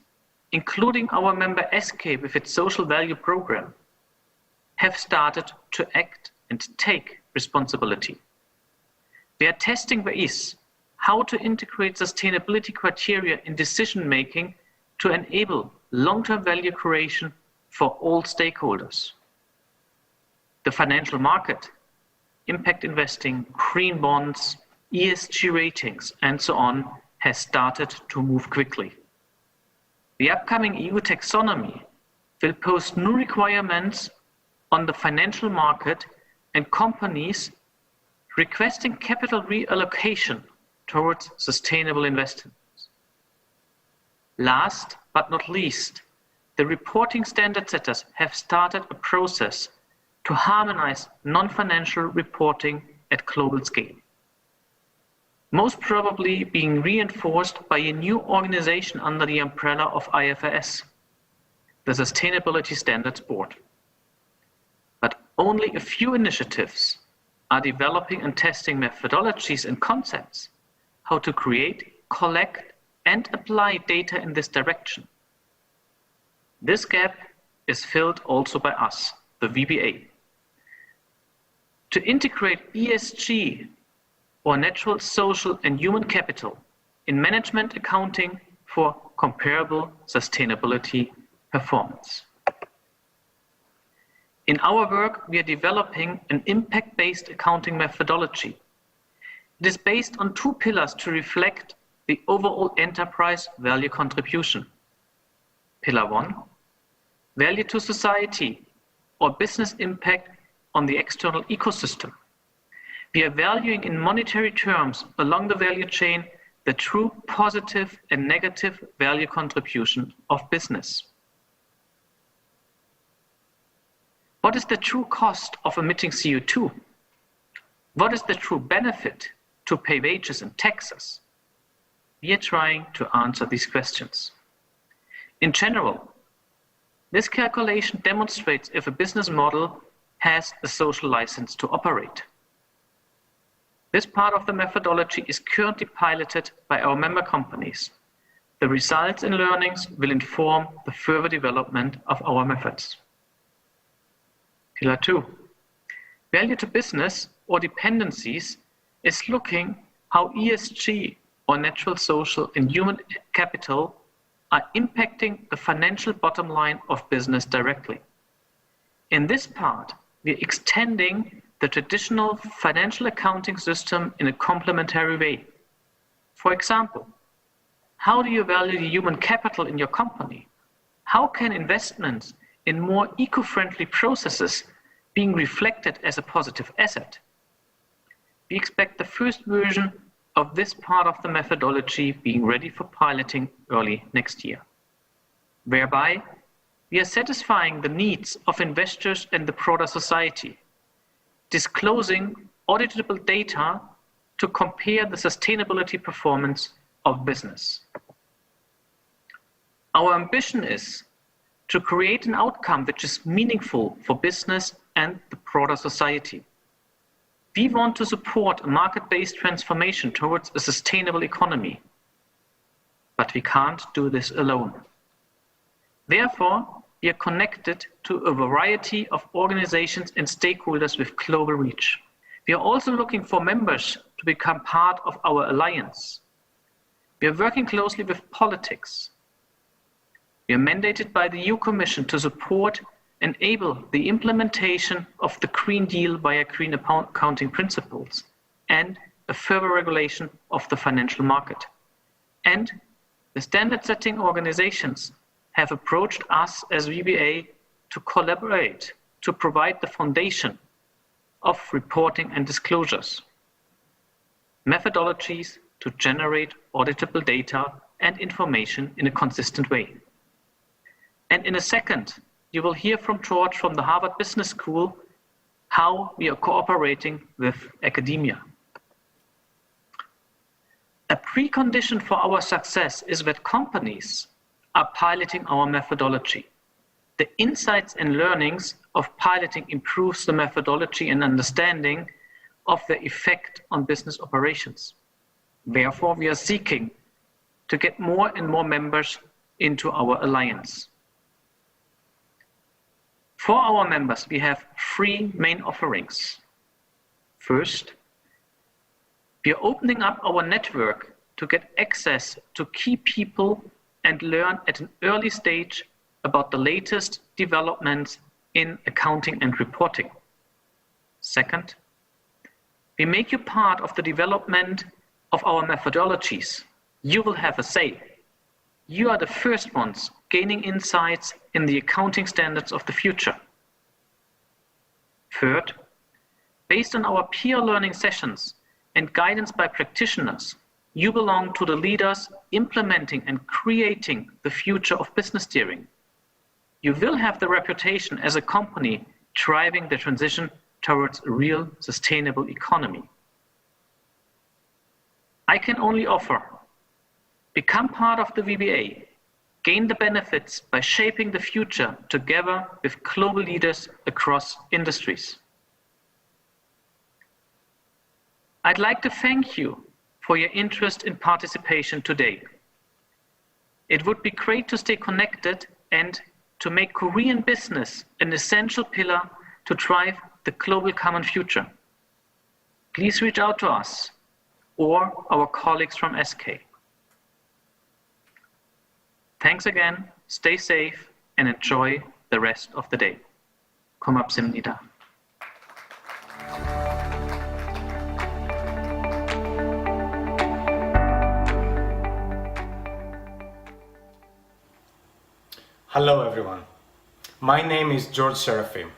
including our member SK with its social value program, have started to act and take responsibility. We are testing ways how to integrate sustainability criteria in decision-making to enable long-term value creation for all stakeholders. The financial market, impact investing, green bonds, ESG ratings, and so on, has started to move quickly. The upcoming EU taxonomy will pose new requirements on the financial market and companies requesting capital reallocation towards sustainable investments. Last but not least, the reporting standard setters have started a process to harmonize non-financial reporting at global scale, most probably being reinforced by a new organization under the umbrella of IFRS, the Sustainability Standards Board. But only a few initiatives are developing and testing methodologies and concepts how to create, collect, and apply data in this direction. This gap is filled also by us, the VBA. To integrate ESG, or natural, social, and human capital, in management accounting for comparable sustainability performance. In our work, we are developing an impact-based accounting methodology. It is based on two pillars to reflect the overall enterprise value contribution. Pillar 1, value to society or business impact on the external ecosystem. We are valuing in monetary terms along the value chain the true positive and negative value contribution of business. What is the true cost of emitting CO2? What is the true benefit to pay wages and taxes? We are trying to answer these questions. In general, this calculation demonstrates if a business model has a social license to operate. This part of the methodology is currently piloted by our member companies. The results and learnings will inform the further development of our methods. Pillar 2, value to business or dependencies is looking how ESG or natural, social, and human capital are impacting the financial bottom line of business directly. In this part, we're extending the traditional financial accounting system in a complementary way. For example, how do you value the human capital in your company? How can investments in more eco-friendly processes being reflected as a positive asset? We expect the first version of this part of the methodology being ready for piloting early next year, whereby we are satisfying the needs of investors and the broader society, disclosing auditable data to compare the sustainability performance of business. Our ambition is to create an outcome which is meaningful for business and the broader society. We want to support a market-based transformation towards a sustainable economy, but we can't do this alone. Therefore, we are connected to a variety of organizations and stakeholders with global reach. We are also looking for members to become part of our alliance. We are working closely with politics. We are mandated by the EU Commission to support and enable the implementation of the Green Deal via green accounting principles and a further regulation of the financial market. And the standard-setting organizations have approached us as VBA to collaborate to provide the foundation of reporting and disclosures, methodologies to generate auditable data and information in a consistent way. And in a second, you will hear from George from the Harvard Business School how we are cooperating with academia. A precondition for our success is that companies are piloting our methodology. The insights and learnings of piloting improves the methodology and understanding of the effect on business operations. Therefore, we are seeking to get more and more members into our alliance. For our members, we have 3 main offerings. First, we are opening up our network to get access to key people and learn at an early stage about the latest developments in accounting and reporting. Second, we make you part of the development of our methodologies. You will have a say. You are the first ones gaining insights in the accounting standards of the future. Third, based on our peer learning sessions and guidance by practitioners, you belong to the leaders implementing and creating the future of business steering. You will have the reputation as a company driving the transition towards a real sustainable economy. I can only offer: become part of the VBA, gain the benefits by shaping the future together with global leaders across industries. I'd like to thank you for your interest in participation today. It would be great to stay connected and to make Korean business an essential pillar to drive the global common future. Please reach out to us or our colleagues from SK. Thanks again, stay safe, and enjoy the rest of the day. 고맙습니다. Hello everyone. My name is George Seraphim,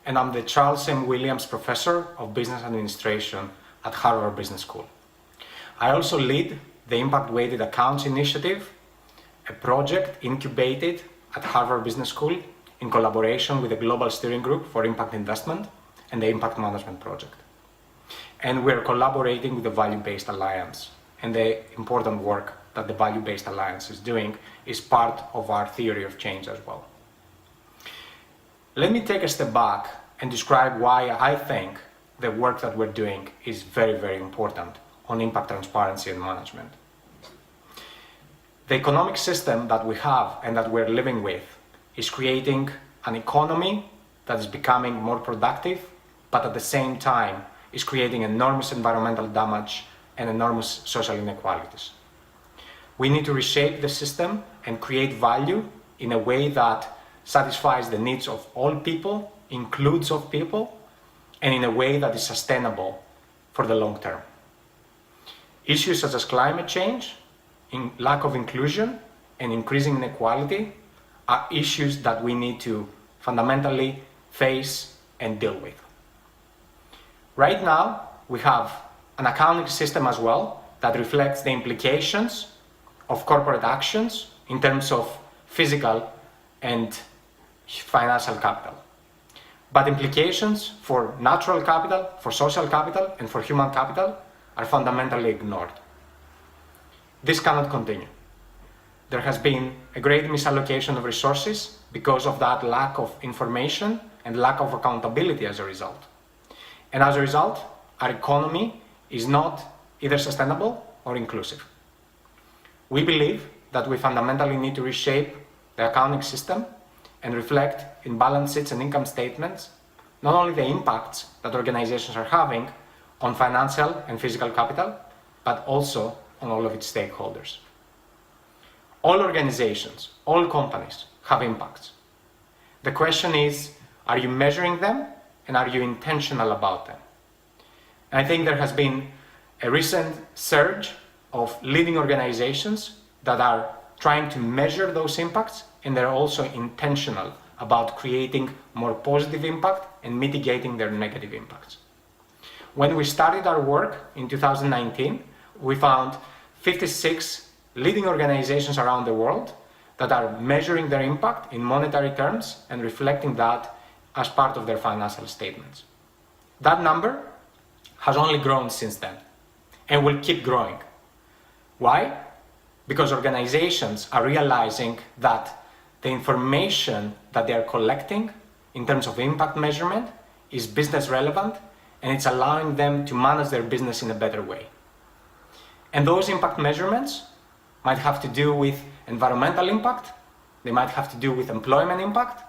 and I'm the Charles M. Williams Professor of Business Administration at Harvard Business School. I also lead the Impact Weighted Accounts Initiative, a project incubated at Harvard Business School in collaboration with the Global Steering Group for Impact Investment and the Impact Management Project. And we're collaborating with the Value-Based Alliance, and the important work that the Value-Based Alliance is doing is part of our theory of change as well. Let me take a step back and describe why I think the work that we're doing is very, very important on impact transparency and management. The economic system that we have and that we're living with is creating an economy that is becoming more productive, but at the same time is creating enormous environmental damage and enormous social inequalities. We need to reshape the system and create value in a way that satisfies the needs of all people, includes all people, and in a way that is sustainable for the long term. Issues such as climate change, lack of inclusion, and increasing inequality are issues that we need to fundamentally face and deal with. Right now, we have an accounting system as well that reflects the implications of corporate actions in terms of physical and financial capital. But implications for natural capital, for social capital, and for human capital are fundamentally ignored. This cannot continue. There has been a great misallocation of resources because of that lack of information and lack of accountability as a result. And as a result, our economy is not either sustainable or inclusive. We believe that we fundamentally need to reshape the accounting system and reflect in balance sheets and income statements not only the impacts that organizations are having on financial and physical capital, but also on all of its stakeholders. All organizations, all companies have impacts. The question is, are you measuring them and are you intentional about them? And I think there has been a recent surge of leading organizations that are trying to measure those impacts, and they're also intentional about creating more positive impact and mitigating their negative impacts. When we started our work in 2019, we found 56 leading organizations around the world that are measuring their impact in monetary terms and reflecting that as part of their financial statements. That number has only grown since then and will keep growing. Why? Because organizations are realizing that the information that they are collecting in terms of impact measurement is business relevant, and it's allowing them to manage their business in a better way. And those impact measurements might have to do with environmental impact, they might have to do with employment impact,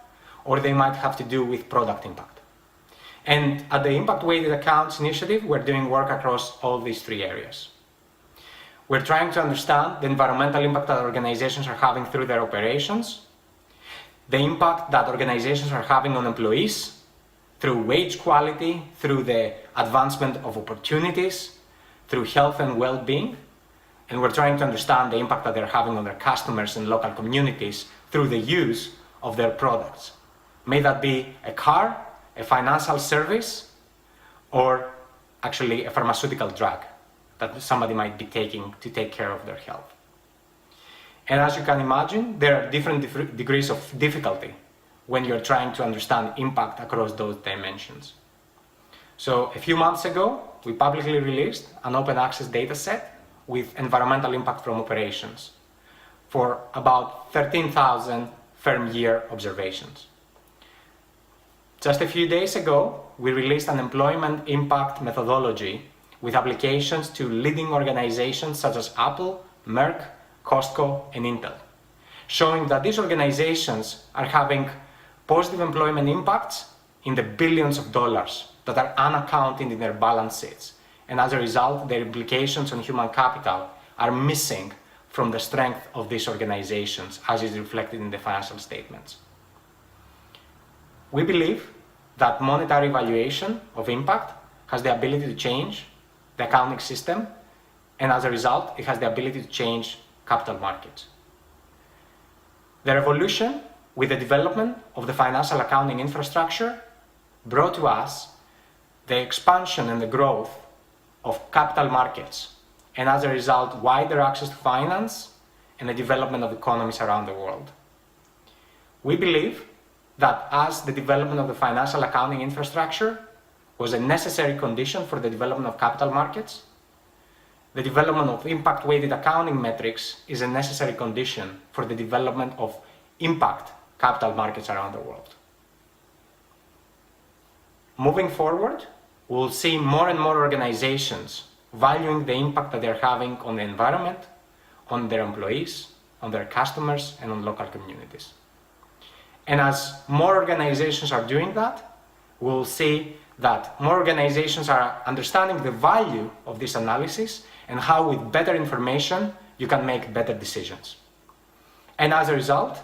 or they might have to do with product impact. And at the Impact Weighted Accounts initiative, we're doing work across all these three areas. We're trying to understand the environmental impact that organizations are having through their operations, the impact that organizations are having on employees through wage quality, through the advancement of opportunities, through health and well-being, and we're trying to understand the impact that they're having on their customers and local communities through the use of their products. May that be a car, a financial service, or actually a pharmaceutical drug that somebody might be taking to take care of their health. And as you can imagine, there are different degrees of difficulty when you're trying to understand impact across those dimensions. So a few months ago, we publicly released an open access data set with environmental impact from operations for about 13,000 firm year observations. Just a few days ago, we released an employment impact methodology with applications to leading organizations such as Apple, Merck, Costco, and Intel, showing that these organizations are having positive employment impacts in the billions of dollars that are unaccounted in their balance sheets, and as a result, their implications on human capital are missing from the strength of these organizations as is reflected in the financial statements. We believe that monetary valuation of impact has the ability to change the accounting system, and as a result, it has the ability to change capital markets. The revolution with the development of the financial accounting infrastructure brought to us the expansion and the growth of capital markets, and as a result, wider access to finance and the development of economies around the world. We believe that as the development of the financial accounting infrastructure was a necessary condition for the development of capital markets, the development of impact-weighted accounting metrics is a necessary condition for the development of impact capital markets around the world. Moving forward, we'll see more and more organizations valuing the impact that they're having on the environment, on their employees, on their customers, and on local communities. And as more organizations are doing that, we'll see that more organizations are understanding the value of this analysis and how with better information you can make better decisions. And as a result,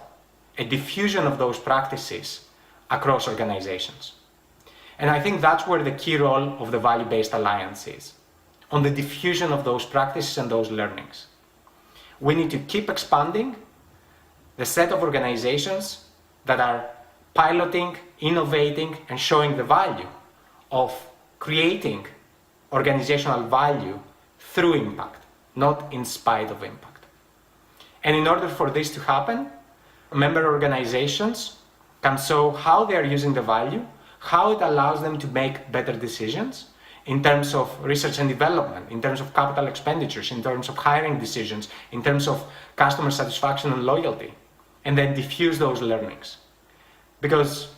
a diffusion of those practices across organizations. And I think that's where the key role of the value-based alliance is, on the diffusion of those practices and those learnings. We need to keep expanding the set of organizations that are piloting, innovating, and showing the value of creating organizational value through impact, not in spite of impact. And in order for this to happen, member organizations can show how they are using the value, how it allows them to make better decisions in terms of research and development, in terms of capital expenditures, in terms of hiring decisions, in terms of customer satisfaction and loyalty, and then diffuse those learnings. Because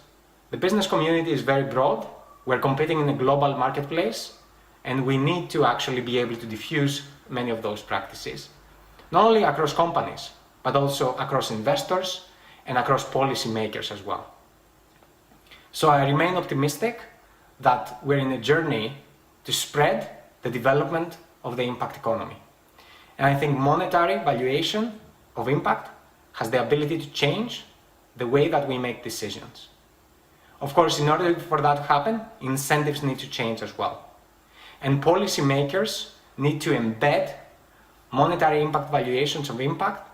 the business community is very broad, we're competing in a global marketplace, and we need to actually be able to diffuse many of those practices, not only across companies, but also across investors and across policymakers as well. So I remain optimistic that we're in a journey to spread the development of the impact economy. And I think monetary valuation of impact has the ability to change the way that we make decisions. Of course, in order for that to happen, incentives need to change as well. And policymakers need to embed monetary impact valuations of impact.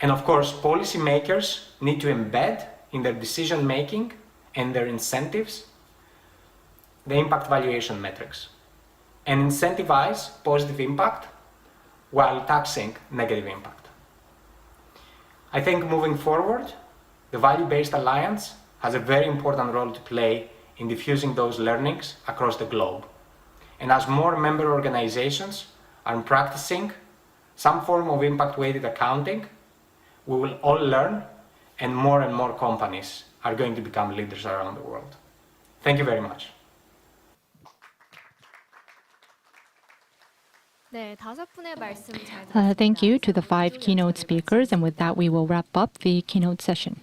And of course, policymakers need to embed in their decision-making and their incentives the impact valuation metrics and incentivize positive impact while taxing negative impact. I think moving forward, the value-based alliance has a very important role to play in diffusing those learnings across the globe. And as more member organizations are practicing some form of impact-weighted accounting, we will all learn, and more companies are going to become leaders around the world. Thank you very much. Thank you to the 5 keynote speakers, and with that we will wrap up the keynote session.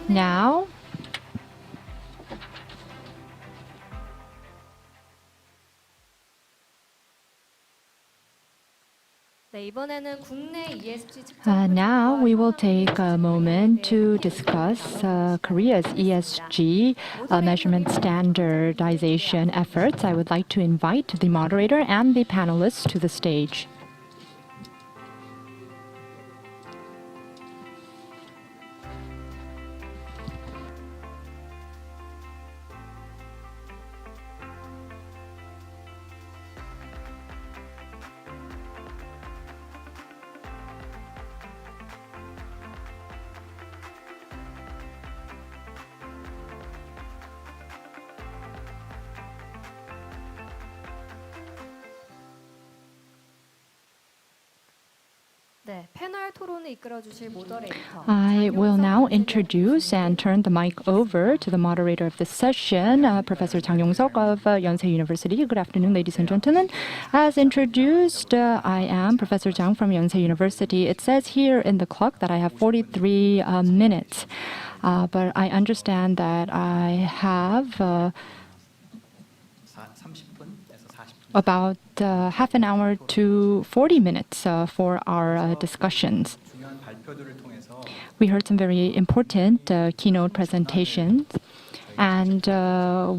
Now, now we will take a moment to discuss Korea's ESG measurement standardization efforts. I would like to invite the moderator and the panelists to the stage. I will now introduce and turn the mic over to the moderator of this session, Professor Jang Yong-seok of Yonsei University. Good afternoon, ladies and gentlemen. As introduced, I am Professor Jang from Yonsei University. It says here in the clock that I have 43 minutes, but I understand that I have about half an hour to 40 minutes for our discussions. We heard some very important keynote presentations, and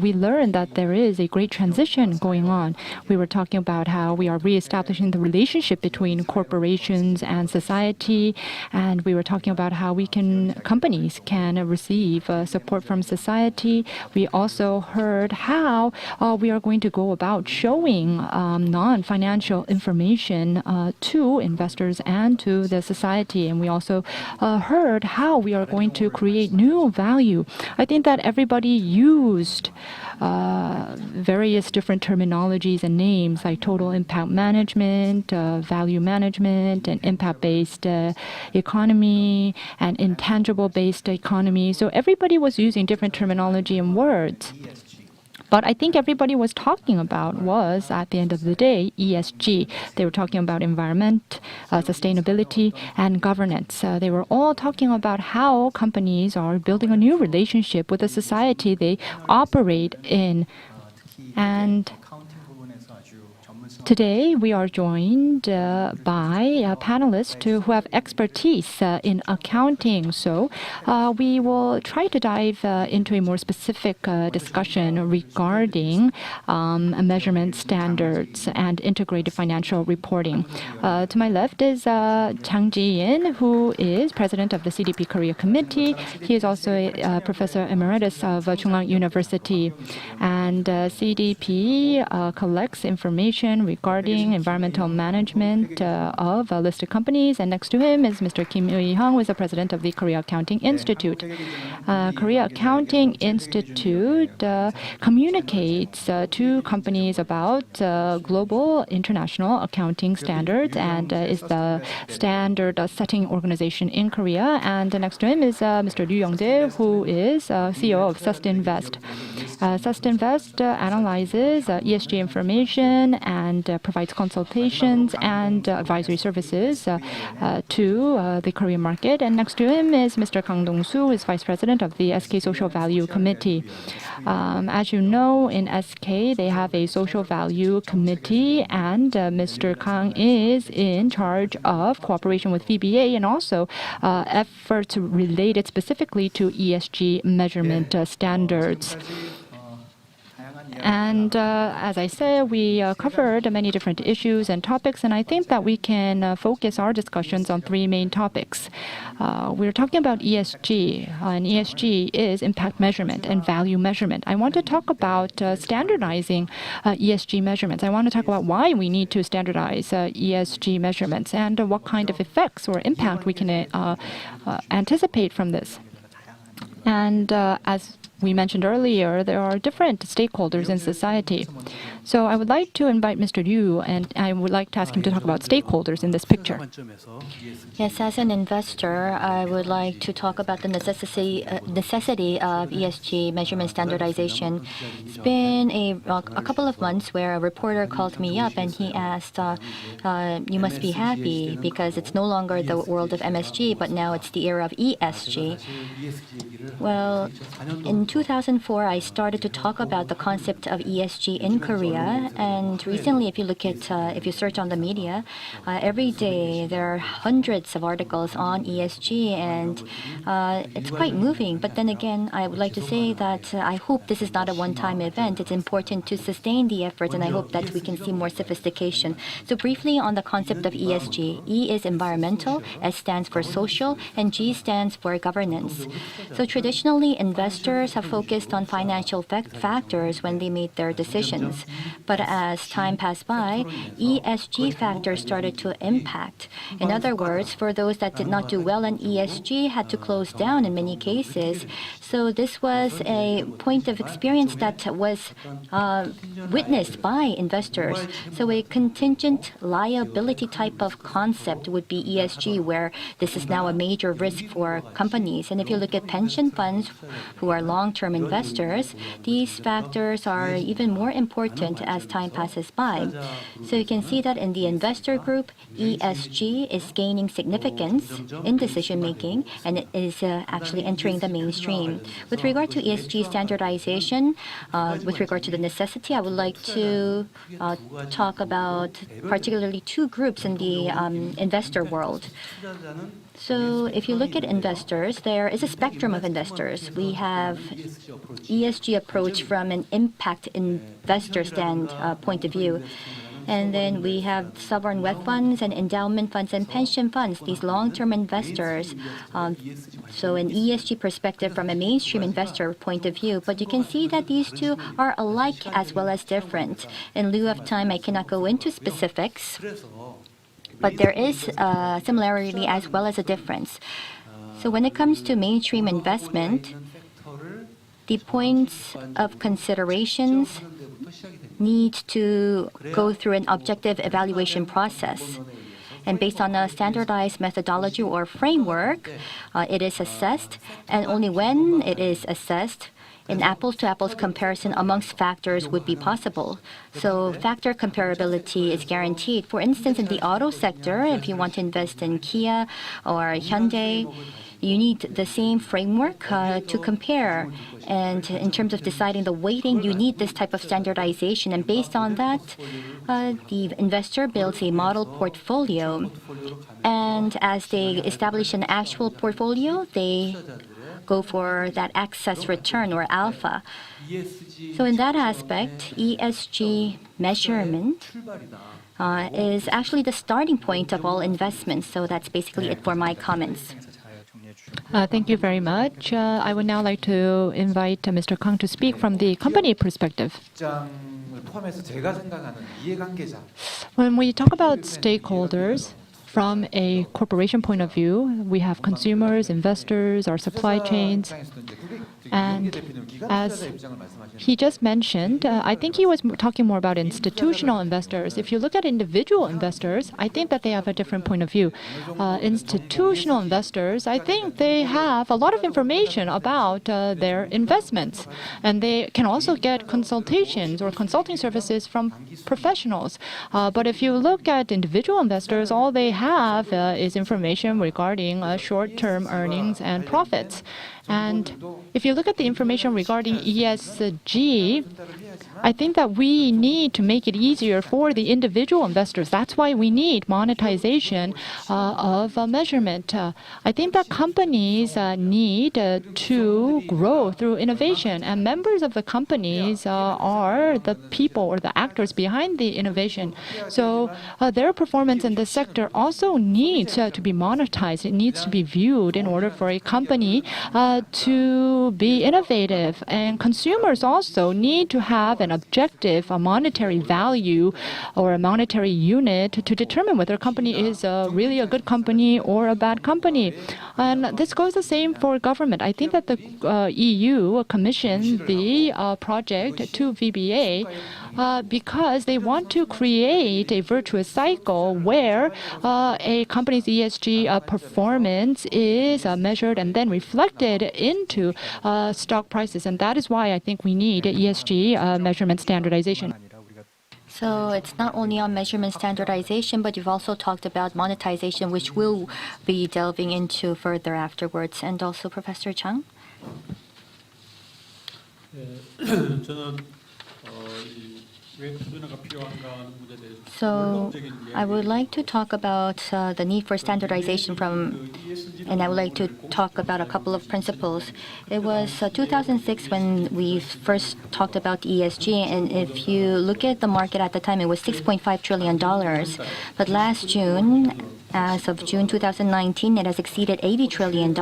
we learned that there is a great transition going on. We were talking about how we are reestablishing the relationship between corporations and society, and we were talking about how companies can receive support from society. We also heard how we are going to go about showing non-financial information to investors and to the society, and we also heard how we are going to create new value. I think that everybody used various different terminologies and names like total impact management, value management, and impact-based economy, and intangible-based economy. So everybody was using different terminology and words. But I think everybody was talking about was, at the end of the day, ESG. They were talking about environment, sustainability, and governance. They were all talking about how companies are building a new relationship with the society they operate in. And today, we are joined by panelists who have expertise in accounting. So we will try to dive into a more specific discussion regarding measurement standards and integrated financial reporting. To my left is Chang Ji-in, who is president of the CDP Korea Committee. He is also a professor emeritus of Chungang University. And CDP collects information regarding environmental management of listed companies. And next to him is Mr. Kim Ui-hung, who is the president of the Korea Accounting Institute. Korea Accounting Institute communicates to companies about global international accounting standards and is the standard setting organization in Korea. And next to him is Mr. Ryu Young-dae, who is CEO of Sustinvest. Sustinvest analyzes ESG information and provides consultations and advisory services to the Korean market. And next to him is Mr. Kang Dong-soo, who is vice president of the SK Social Value Committee. As you know, in SK, they have a social value committee, and Mr. Kang is in charge of cooperation with VBA and also efforts related specifically to ESG measurement standards. And as I said, we covered many different issues and topics, and I think that we can focus our discussions on three main topics. We're talking about ESG, and ESG is impact measurement and value measurement. I want to talk about standardizing ESG measurements. I want to talk about why we need to standardize ESG measurements and what kind of effects or impact we can anticipate from this. And as we mentioned earlier, there are different stakeholders in society. So I would like to invite Mr. Liu, and I would like to ask him to talk about stakeholders in this picture. Yes, as an investor, I would like to talk about the necessity of ESG measurement standardization. It's been a couple of months where a reporter called me up and he asked, you must be happy because it's no longer the world of MSG, but now it's the era of ESG. Well, in 2004, I started to talk about the concept of ESG in Korea. And recently, if you search on the media, every day there are hundreds of articles on ESG, and it's quite moving. But then again, I would like to say that I hope this is not a one-time event. It's important to sustain the effort, and I hope that we can see more sophistication. So briefly on the concept of ESG. E is environmental, S stands for social, and G stands for governance. So traditionally, investors have focused on financial factors when they made their decisions. But as time passed by, ESG factors started to impact. In other words, for those that did not do well in ESG had to close down in many cases. So this was a point of experience that was witnessed by investors. So a contingent liability type of concept would be ESG, where this is now a major risk for companies. And if you look at pension funds who are long-term investors, these factors are even more important as time passes by. So you can see that in the investor group, ESG is gaining significance in decision-making, and it is actually entering the mainstream. With regard to ESG standardization, with regard to the necessity, I would like to talk about particularly two groups in the investor world. So if you look at investors, there is a spectrum of investors. We have ESG approach from an impact investor point of view. And then we have sovereign wealth funds and endowment funds and pension funds, these long-term investors. So an ESG perspective from a mainstream investor point of view. But you can see that these two are alike as well as different. In lieu of time, I cannot go into specifics. But there is a similarity as well as a difference. So when it comes to mainstream investment, the points of considerations need to go through an objective evaluation process. And based on a standardized methodology or framework, it is assessed. And only when it is assessed, an apples-to-apples comparison amongst factors would be possible. So factor comparability is guaranteed. For instance, in the auto sector, if you want to invest in Kia or Hyundai, you need the same framework to compare. And in terms of deciding the weighting, you need this type of standardization. And based on that, the investor builds a model portfolio. And as they establish an actual portfolio, they go for that excess return or alpha. So in that aspect, ESG measurement is actually the starting point of all investments. So that's basically it for my comments. Thank you very much. I would now like to invite Mr. Kang to speak from the company perspective. When we talk about stakeholders, from a corporation point of view, we have consumers, investors, our supply chains. And as he just mentioned, I think he was talking more about institutional investors. If you look at individual investors, I think that they have a different point of view. Institutional investors, I think they have a lot of information about their investments. And they can also get consultations or consulting services from professionals. But if you look at individual investors, all they have is information regarding short-term earnings and profits. And if you look at the information regarding ESG, I think that we need to make it easier for the individual investors. That's why we need monetization of measurement. I think that companies need to grow through innovation, and members of the companies are the people or the actors behind the innovation. So their performance in this sector also needs to be monetized. It needs to be viewed in order for a company to be innovative. And consumers also need to have an objective, a monetary value or a monetary unit to determine whether a company is really a good company or a bad company. And this goes the same for government. I think that the EU commissioned the project to VBA because they want to create a virtuous cycle where a company's ESG performance is measured and then reflected into stock prices. And that is why I think we need ESG measurement standardization. So it's not only on measurement standardization, but you've also talked about monetization, which we'll be delving into further afterwards. And also Professor Chung? So I would like to talk about the need for standardization and I would like to talk about a couple of principles. It was 2006 when we first talked about ESG, and if you look at the market at the time, it was $6.5 trillion. But last June, as of June 2019, it has exceeded $80 trillion.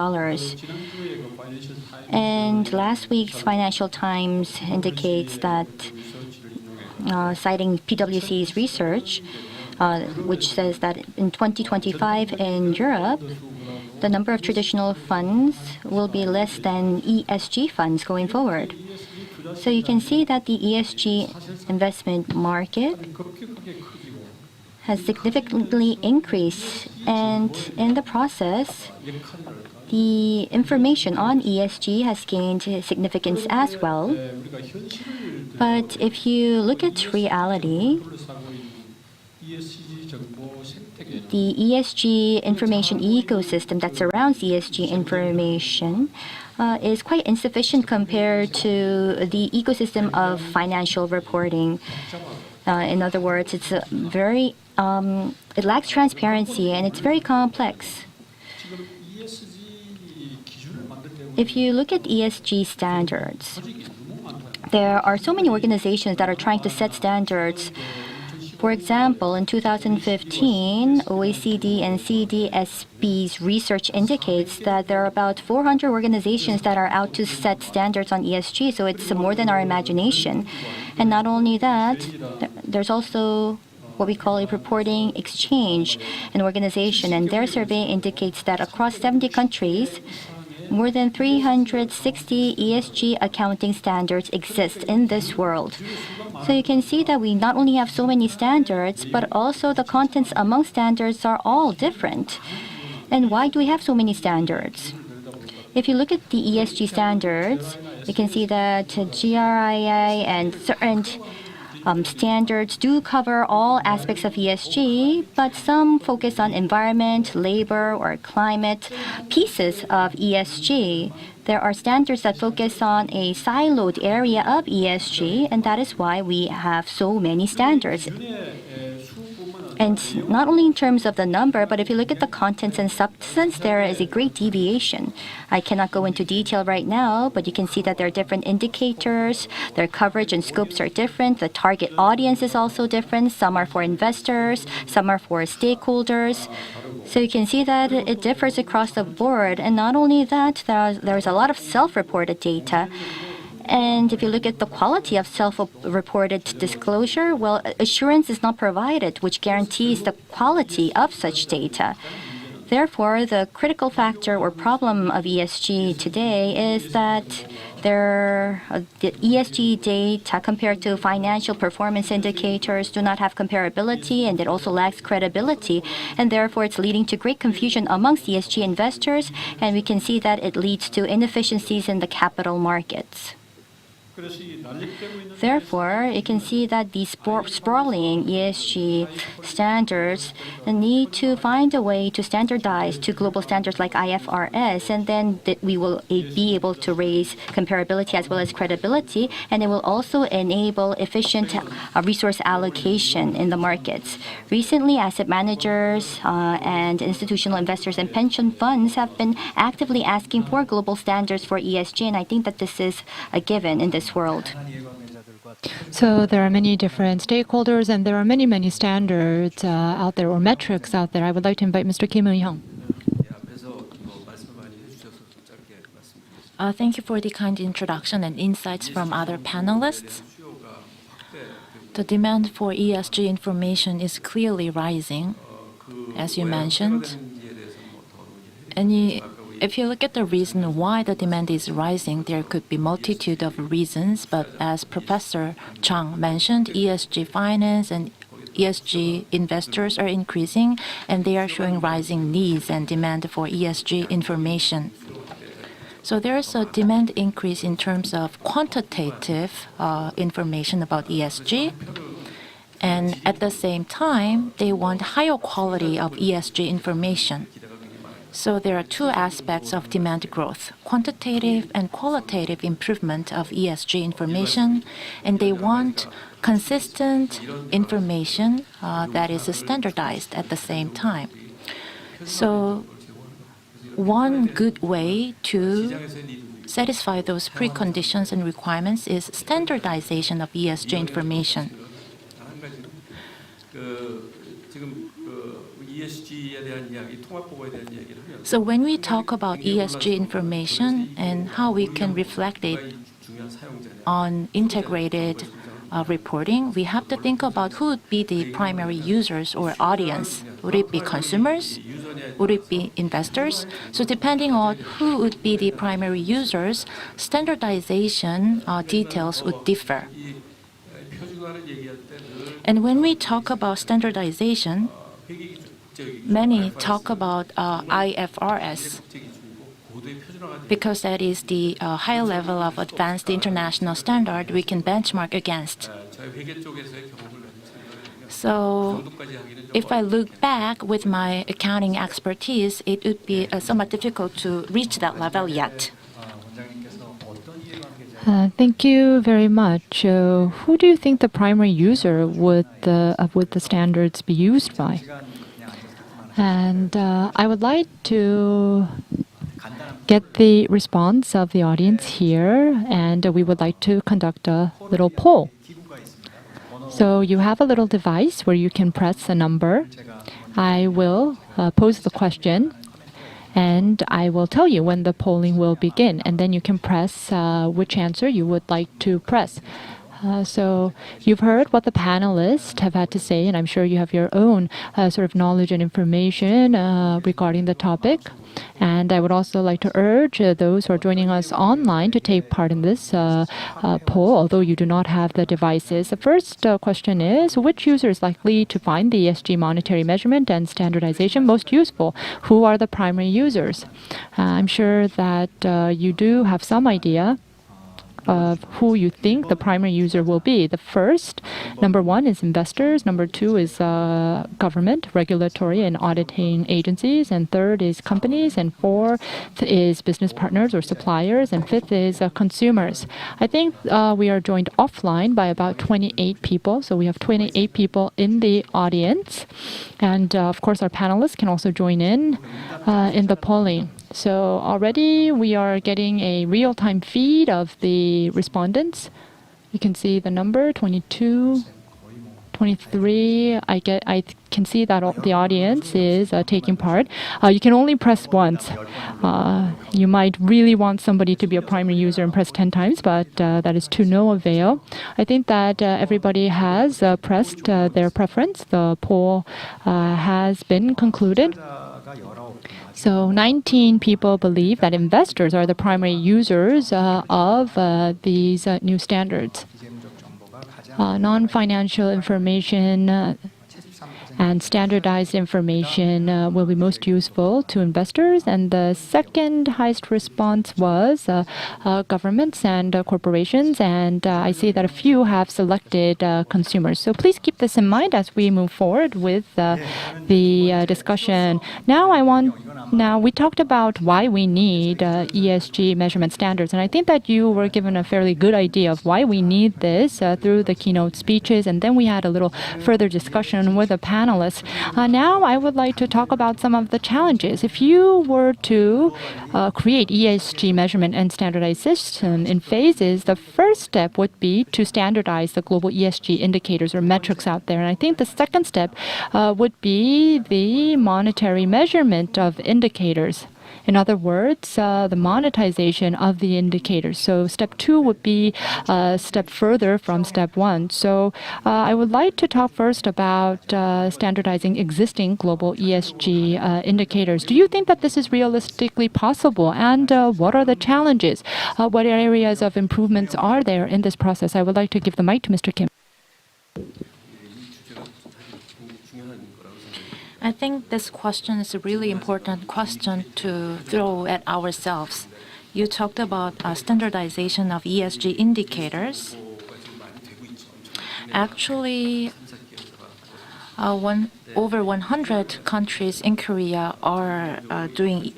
And last week's Financial Times indicates that citing PwC's research, which says that in 2025 in Europe, the number of traditional funds will be less than ESG funds going forward. So you can see that the ESG investment market has significantly increased, and in the process, the information on ESG has gained significance as well. But if you look at reality, the ESG information ecosystem that surrounds ESG information is quite insufficient compared to the ecosystem of financial reporting. In other words, it's it lacks transparency and it's very complex. If you look at ESG standards, there are so many organizations that are trying to set standards. For example, in 2015, OECD and CDSB's research indicates that there are about 400 organizations that are out to set standards on ESG, so it's more than our imagination. And not only that, there's also what we call a reporting exchange, an organization, and their survey indicates that across 70 countries, more than 360 ESG accounting standards exist in this world. So you can see that we not only have so many standards, but also the contents among standards are all different. And why do we have so many standards? If you look at the ESG standards, you can see that GRIA and certain standards do cover all aspects of ESG, but some focus on environment, labor, or climate pieces of ESG. There are standards that focus on a siloed area of ESG, and that is why we have so many standards. And not only in terms of the number, but if you look at the contents and substance, there is a great deviation. I cannot go into detail right now, but you can see that there are different indicators. Their coverage and scopes are different. The target audience is also different. Some are for investors, some are for stakeholders. So you can see that it differs across the board. And not only that, there's a lot of self-reported data. And if you look at the quality of self-reported disclosure, well, assurance is not provided, which guarantees the quality of such data. Therefore, the critical factor or problem of ESG today is that the ESG data compared to financial performance indicators do not have comparability, and it also lacks credibility, and therefore it's leading to great confusion amongst ESG investors, and we can see that it leads to inefficiencies in the capital markets. Therefore, you can see that these sprawling ESG standards need to find a way to standardize to global standards like IFRS, and then we will be able to raise comparability as well as credibility, and it will also enable efficient resource allocation in the markets. Recently, asset managers and institutional investors and pension funds have been actively asking for global standards for ESG, and I think that this is a given in this world. So there are many different stakeholders, and there are many, many standards out there, or metrics out there. I would like to invite Mr. Kim Eun-hyung. Thank you for the kind introduction and insights from other panelists. The demand for ESG information is clearly rising, as you mentioned. If you look at the reason why the demand is rising, there could be multitude of reasons, but as Professor Chang mentioned, ESG finance and ESG investors are increasing, and they are showing rising needs and demand for ESG information. So there's a demand increase in terms of quantitative information about ESG, and at the same time, they want higher quality of ESG information. So there are two aspects of demand growth, quantitative and qualitative improvement of ESG information, and they want consistent information that is standardized at the same time. So one good way to satisfy those preconditions and requirements is standardization of ESG information. So when we talk about ESG information and how we can reflect it on integrated reporting, we have to think about who would be the primary users or audience. Would it be consumers? Would it be investors? So depending on who would be the primary users, standardization details would differ. And when we talk about standardization, many talk about IFRS because that is the higher level of advanced international standard we can benchmark against. So if I look back with my accounting expertise, it would be somewhat difficult to reach that level yet. Thank you very much. Who do you think the primary user would the standards be used by? And I would like to get the response of the audience here, and we would like to conduct a little poll. So you have a little device where you can press a number. I will pose the question, and I will tell you when the polling will begin, and then you can press which answer you would like to press. So you've heard what the panelists have had to say, and I'm sure you have your own sort of knowledge and information regarding the topic. And I would also like to urge those who are joining us online to take part in this poll, although you do not have the devices. The first question is, which user is likely to find the ESG monetary measurement and standardization most useful? Who are the primary users? I'm sure that you do have some idea of who you think the primary user will be. The first, number one, is investors. Number two is government, regulatory and auditing agencies. And third is companies. And fourth is business partners or suppliers. And fifth is consumers. I think we are joined offline by about 28 people. So we have 28 people in the audience. And of course, our panelists can also join in the polling. So already we are getting a real-time feed of the respondents. You can see the number 22, 23. I can see that the audience is taking part. You can only press once. You might really want somebody to be a primary user and press 10 times, but that is to no avail. I think that everybody has pressed their preference. The poll has been concluded. So 19 people believe that investors are the primary users of these new standards. Non-financial information and standardized information will be most useful to investors. And the second highest response was governments and corporations. And I see that a few have selected consumers. So please keep this in mind as we move forward with the discussion. Now we talked about why we need ESG measurement standards, and I think that you were given a fairly good idea of why we need this through the keynote speeches, and then we had a little further discussion with the panelists. Now I would like to talk about some of the challenges. If you were to create ESG measurement and standardized system in phases, the first step would be to standardize the global ESG indicators or metrics out there. And I think the second step would be the monetary measurement of indicators. In other words, the monetization of the indicators. So step 2 would be a step further from step 1. So I would like to talk first about standardizing existing global ESG indicators. Do you think that this is realistically possible? And what are the challenges? What areas of improvements are there in this process? I would like to give the mic to Mr. Kim. I think this question is a really important question to throw at ourselves. You talked about standardization of ESG indicators. Actually, over 100 countries in Korea are doing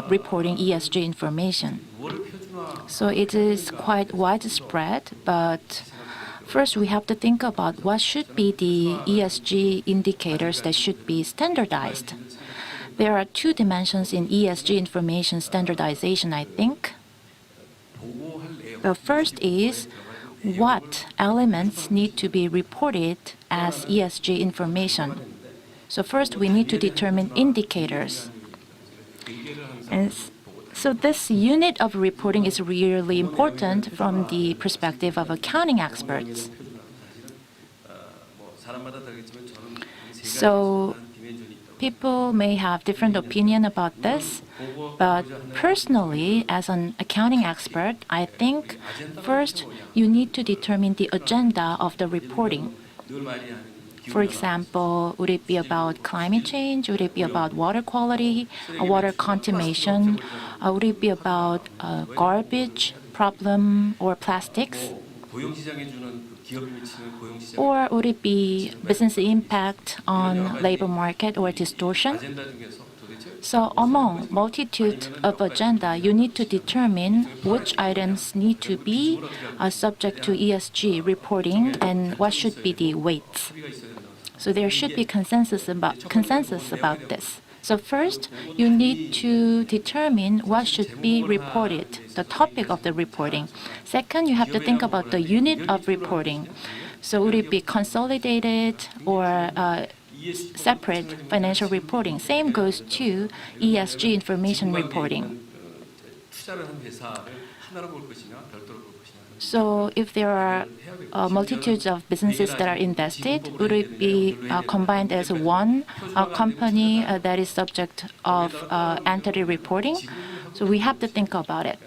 reporting ESG information. So it is quite widespread, but first, we have to think about what should be the ESG indicators that should be standardized. There are 2 dimensions in ESG information standardization, I think. The first is what elements need to be reported as ESG information. So first, we need to determine indicators. And so this unit of reporting is really important from the perspective of accounting experts. So people may have different opinion about this, but personally, as an accounting expert, I think first you need to determine the agenda of the reporting. For example, would it be about climate change? Would it be about water quality, water contamination? Would it be about garbage problem or plastics? Or would it be business impact on labor market or distortion? So among multitude of agenda, you need to determine which items need to be subject to ESG reporting and what should be the weights. So there should be consensus about this. So first, you need to determine what should be reported, the topic of the reporting. Second, you have to think about the unit of reporting. So would it be consolidated or separate financial reporting? Same goes to ESG information reporting. So if there are multitudes of businesses that are invested, would it be combined as one company that is subject of entity reporting? So we have to think about it.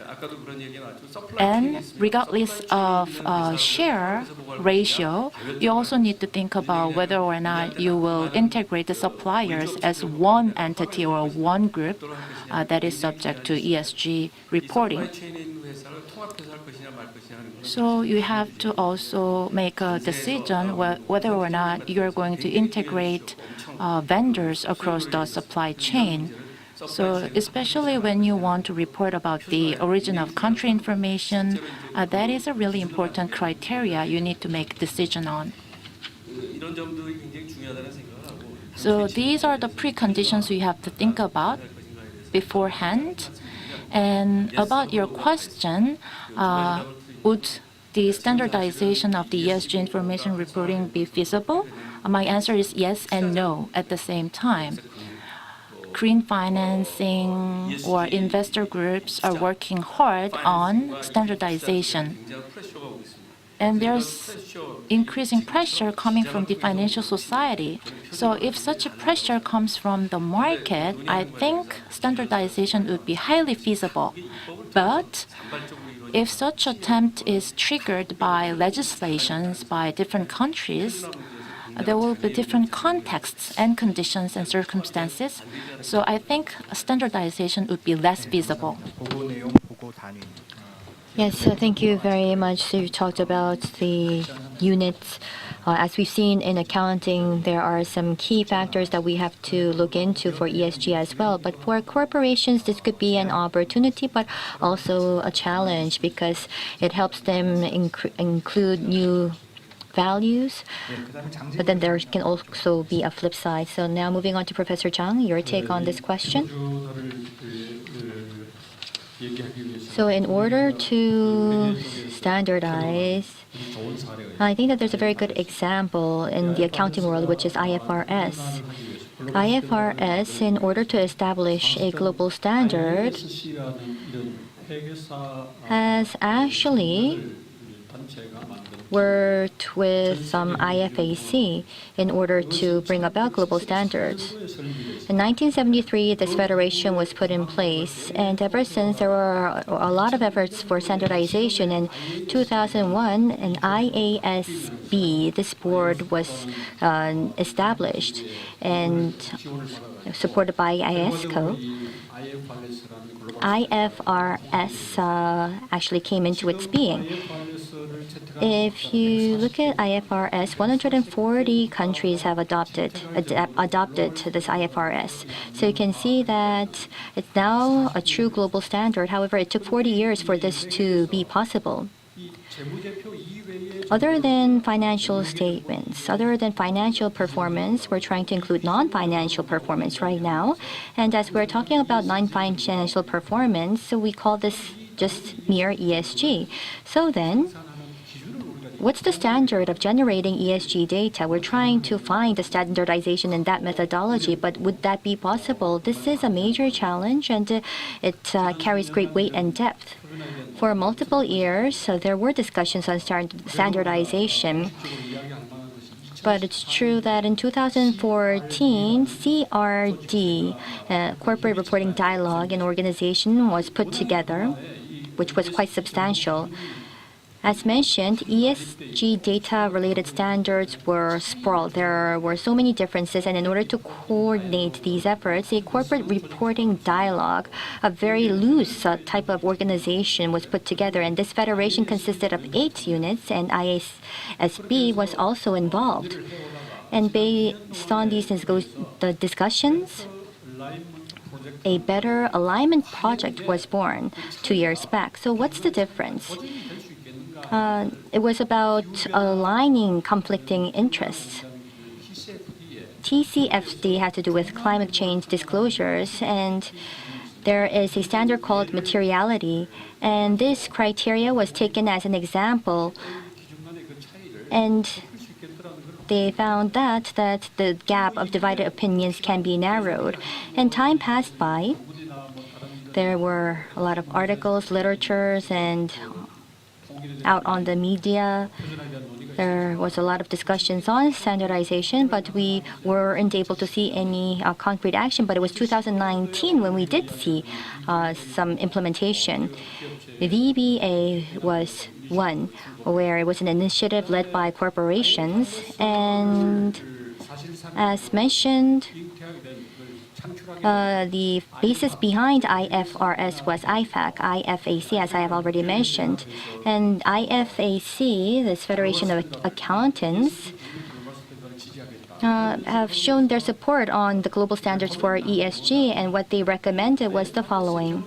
And regardless of share ratio, you also need to think about whether or not you will integrate the suppliers as one entity or one group that is subject to ESG reporting. So you have to also make a decision whether or not you're going to integrate vendors across the supply chain. So especially when you want to report about the origin of country information, that is a really important criteria you need to make a decision on. So these are the preconditions you have to think about beforehand. And about your question, would the standardization of the ESG information reporting be feasible? My answer is yes and no at the same time. Green financing or investor groups are working hard on standardization. And there's increasing pressure coming from the financial society. So if such a pressure comes from the market, I think standardization would be highly feasible. But if such attempt is triggered by legislations by different countries, there will be different contexts and conditions and circumstances. So I think standardization would be less feasible. Yes, thank you very much. So you talked about the units. As we've seen in accounting, there are some key factors that we have to look into for ESG as well. But for corporations, this could be an opportunity, but also a challenge because it helps them include new values. But then there can also be a flip side. So now moving on to Professor Chang, your take on this question. So in order to standardize, I think that there's a very good example in the accounting world, which is IFRS. IFRS, in order to establish a global standard, has actually worked with IFAC in order to bring about global standards. In 1973, this federation was put in place, and ever since there were a lot of efforts for standardization. In 2001, an IASB, this board was established and supported by ISCO. IFRS actually came into its being. If you look at IFRS, 140 countries have adopted this IFRS. So you can see that it's now a true global standard. However, it took 40 years for this to be possible. Other than financial statements, other than financial performance, we're trying to include non-financial performance right now. And as we're talking about non-financial performance, so we call this just mere ESG. So then, what's the standard of generating ESG data? We're trying to find the standardization in that methodology, but would that be possible? This is a major challenge, and it carries great weight and depth. For multiple years, there were discussions on standardization. But it's true that in 2014, CRD, Corporate Reporting Dialogue, an organization was put together, which was quite substantial. As mentioned, ESG data-related standards were sprawled. There were so many differences, and in order to coordinate these efforts, a corporate reporting dialogue, a very loose type of organization, was put together. And this federation consisted of 8 units, and IASB was also involved. And based on these discussions, a better alignment project was born 2 years back. So what's the difference? It was about aligning conflicting interests. TCFD had to do with climate change disclosures, and there is a standard called materiality, and this criteria was taken as an example, and they found that the gap of divided opinions can be narrowed. And time passed by. There were a lot of articles, literatures, and out on the media. There was a lot of discussions on standardization, but we weren't able to see any concrete action. But it was 2019 when we did see some implementation. VBA was one, where it was an initiative led by corporations. And as mentioned, the basis behind IFRS was IFAC, as I have already mentioned. And IFAC, this Federation of Accountants, have shown their support on the global standards for ESG, and what they recommended was the following.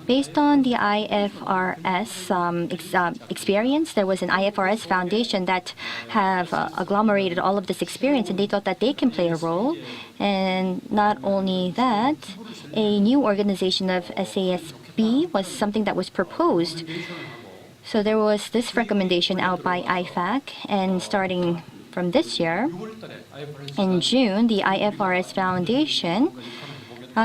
Based on the IFRS experience, there was an IFRS foundation that have agglomerated all of this experience, and they thought that they can play a role. And not only that, a new organization of SASB was something that was proposed. So there was this recommendation out by IFAC, and starting from this year, in June, the IFRS Foundation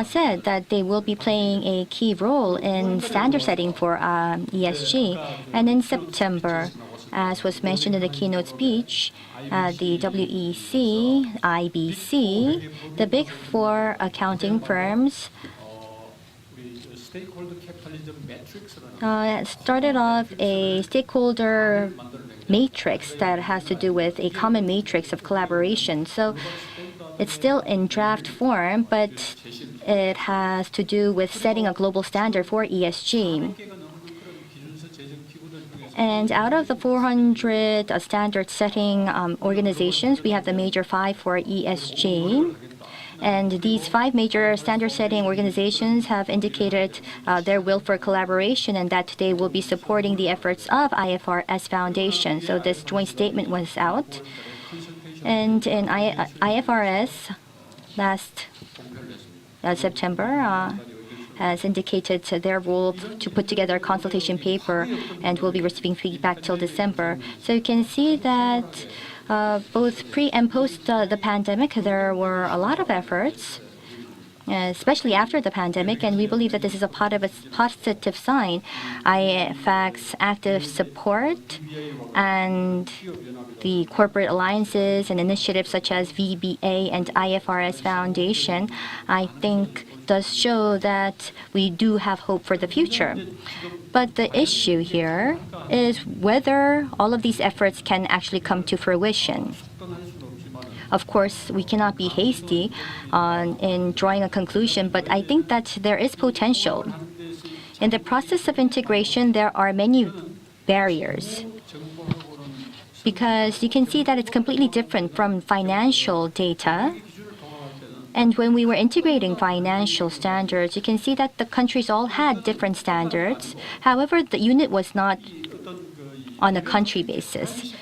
said that they will be playing a key role in standard setting for ESG. And in September, as was mentioned in the keynote speech, the WEC, IBC, the big 4 accounting firms, started off a stakeholder matrix that has to do with a common matrix of collaboration. So it's still in draft form, but it has to do with setting a global standard for ESG. And out of the 400 standard setting organizations, we have the major 5 for ESG. And these 5 major standard setting organizations have indicated their will for collaboration and that they will be supporting the efforts of IFRS Foundation. So this joint statement was out. And in IFRS last September has indicated their role to put together a consultation paper and will be receiving feedback till December. So you can see that both pre and post the pandemic, there were a lot of efforts, especially after the pandemic, and we believe that this is a positive sign. IFAC's active support and the corporate alliances and initiatives such as VBA and IFRS Foundation, I think does show that we do have hope for the future. But the issue here is whether all of these efforts can actually come to fruition. Of course, we cannot be hasty in drawing a conclusion, but I think that there is potential. In the process of integration, there are many barriers, because you can see that it's completely different from financial data. And when we were integrating financial standards, you can see that the countries all had different standards. However, the unit was not on a country basis.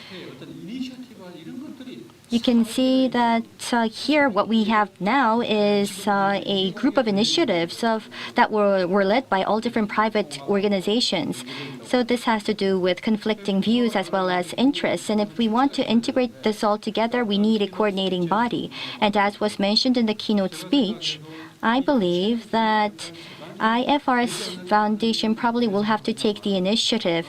You can see that here what we have now is a group of initiatives that were led by all different private organizations. So this has to do with conflicting views as well as interests. And if we want to integrate this all together, we need a coordinating body. And as was mentioned in the keynote speech, I believe that IFRS Foundation probably will have to take the initiative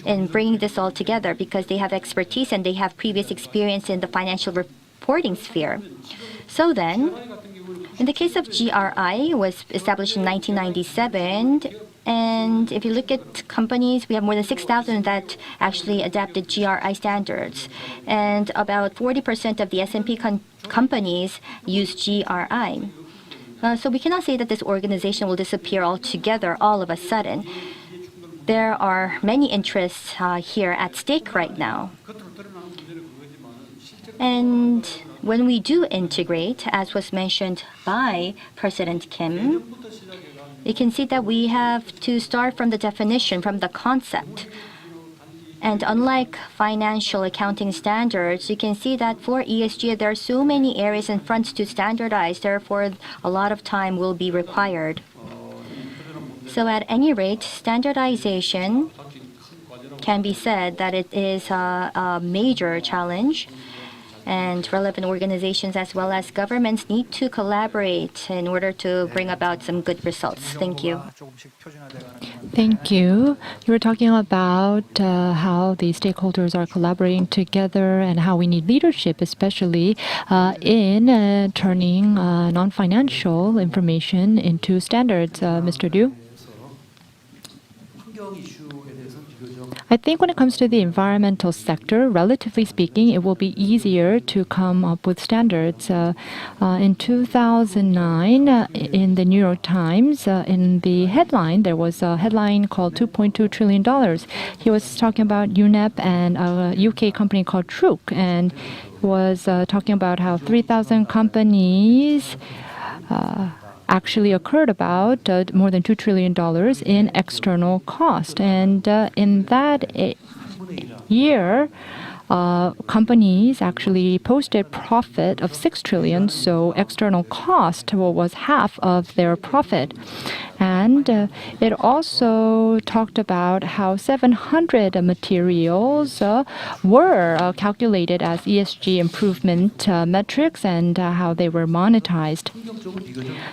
in bringing this all together because they have expertise and they have previous experience in the financial reporting sphere. So then, in the case of GRI, it was established in 1997. And if you look at companies, we have more than 6,000 that actually adapted GRI standards. And about 40% of the S&P companies use GRI. So we cannot say that this organization will disappear altogether all of a sudden. There are many interests here at stake right now. And when we do integrate, as was mentioned by President Kim, you can see that we have to start from the definition, from the concept. And unlike financial accounting standards, you can see that for ESG, there are so many areas and fronts to standardize. Therefore, a lot of time will be required. So at any rate, standardization can be said that it is a major challenge. And relevant organizations as well as governments need to collaborate in order to bring about some good results. Thank you. Thank you. You were talking about how the stakeholders are collaborating together and how we need leadership, especially in turning non-financial information into standards. Mr. Du? I think when it comes to the environmental sector, relatively speaking, it will be easier to come up with standards. In 2009, in the New York Times, in the headline, there was a headline called $2.2 trillion. He was talking about UNEP and a UK company called Truk, and was talking about how 3,000 companies actually occurred about more than $2 trillion in external cost. And in that year, companies actually posted profit of 6 trillion, so external cost was half of their profit. And it also talked about how 700 materials were calculated as ESG improvement metrics and how they were monetized.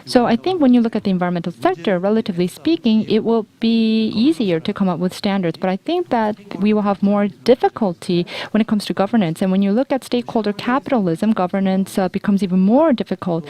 So I think when you look at the environmental sector, relatively speaking, it will be easier to come up with standards. But I think that we will have more difficulty when it comes to governance. And when you look at stakeholder capitalism, governance becomes even more difficult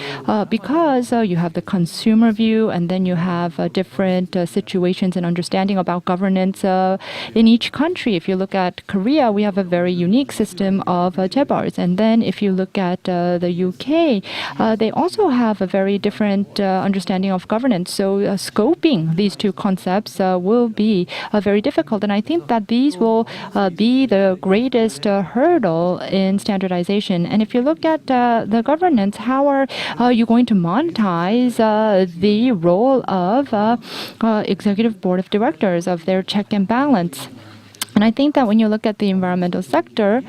because you have the consumer view and then you have have different situations and understanding about governance in each country. If you look at Korea, we have a very unique system of chaebals. And then if you look at the UK, they also have a very different understanding of governance. So scoping these two concepts will be very difficult. And I think that these will be the greatest hurdle in standardization. And if you look at the governance, how are you going to monetize the role of executive board of directors, of their check and balance? And I think that when you look at the environmental sector,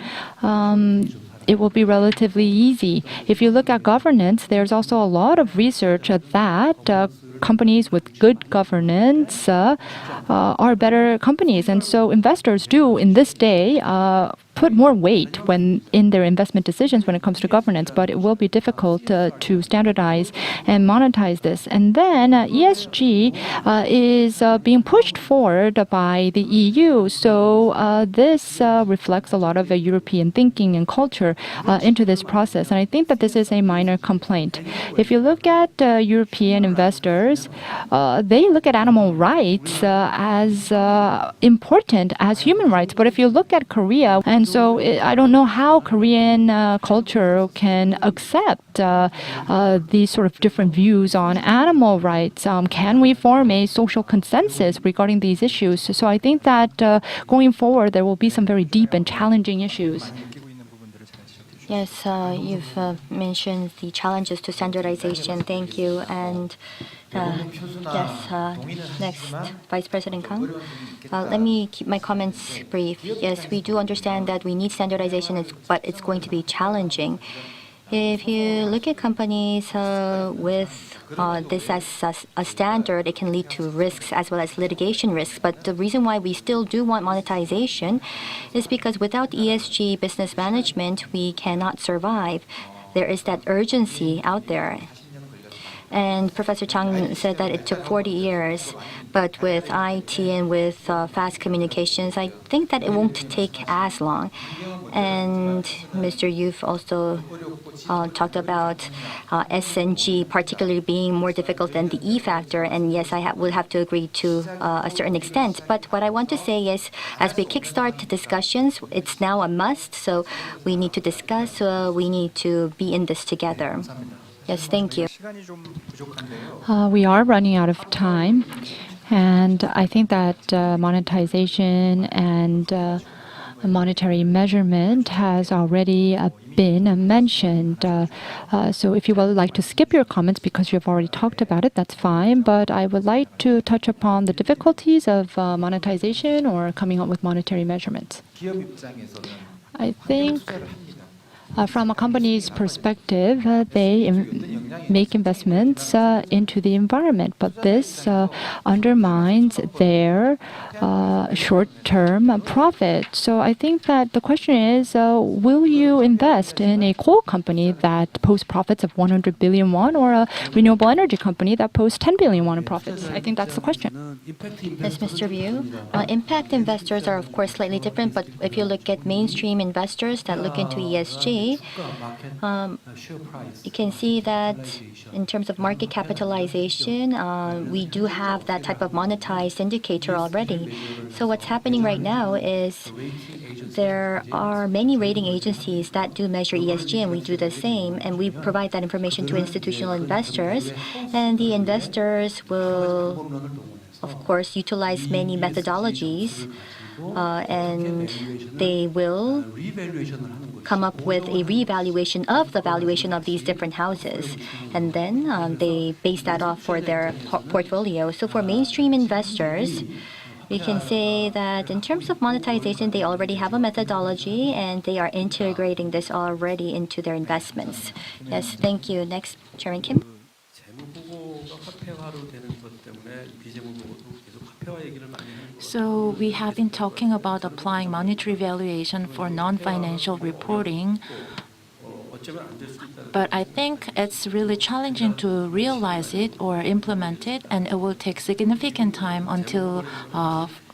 it will be relatively easy. If you look at governance, there's also a lot of research that companies with good governance are better companies. And so investors do, in this day, put more weight when in their investment decisions when it comes to governance, but it will be difficult to standardize and monetize this. And then ESG is being pushed forward by the EU. So this reflects a lot of European thinking and culture into this process. And I think that this is a minor complaint. If you look at European investors, they look at animal rights as important as human rights. But if you look at Korea, and so I don't know how Korean culture can accept these sort of different views on animal rights. Can we form a social consensus regarding these issues? So I think that going forward, there will be some very deep and challenging issues. Yes, you've mentioned the challenges to standardization. Thank you. And next, Vice President Kang. Let me keep my comments brief. Yes, we do understand that we need standardization, but it's going to be challenging. If you look at companies with this as a standard, it can lead to risks as well as litigation risks. But the reason why we still do want monetization is because without ESG business management, we cannot survive. There is that urgency out there. And Professor Chang said that it took 40 years, but with IT and with fast communications, I think that it won't take as long. And Mr. You've also talked about S and G particularly being more difficult than the E factor. And yes, I would have to agree to a certain extent. But what I want to say is, as we kickstart discussions, it's now a must. So we need to discuss. We need to be in this together. Yes, thank you. We are running out of time. And I think that monetization and monetary measurement has already been mentioned. So if you would like to skip your comments because you've already talked about it, that's fine. But I would like to touch upon the difficulties of monetization or coming up with monetary measurements. I think from a company's perspective, they make investments into the environment, but this undermines their short-term profit. So I think that the question is, will you invest in a coal company that posts profits of 100 billion won or a renewable energy company that posts 10 billion won in profits? I think that's the question. Yes, Mr. Ryu. Impact investors are, of course, slightly different, but if you look at mainstream investors that look into ESG, you can see that in terms of market capitalization, we do have that type of monetized indicator already. So what's happening right now is there are many rating agencies that do measure ESG, and we do the same, and we provide that information to institutional investors, and the investors will, of course, utilize many methodologies, and they will come up with a reevaluation of the valuation of these different houses. And then they base that off for their portfolio. So for mainstream investors, we can say that in terms of monetization, they already have a methodology and they are integrating this already into their investments. Yes, thank you. Next, Chairman Kim. So we have been talking about applying monetary valuation for non-financial reporting, but I think it's really challenging to realize it or implement it, and it will take significant time until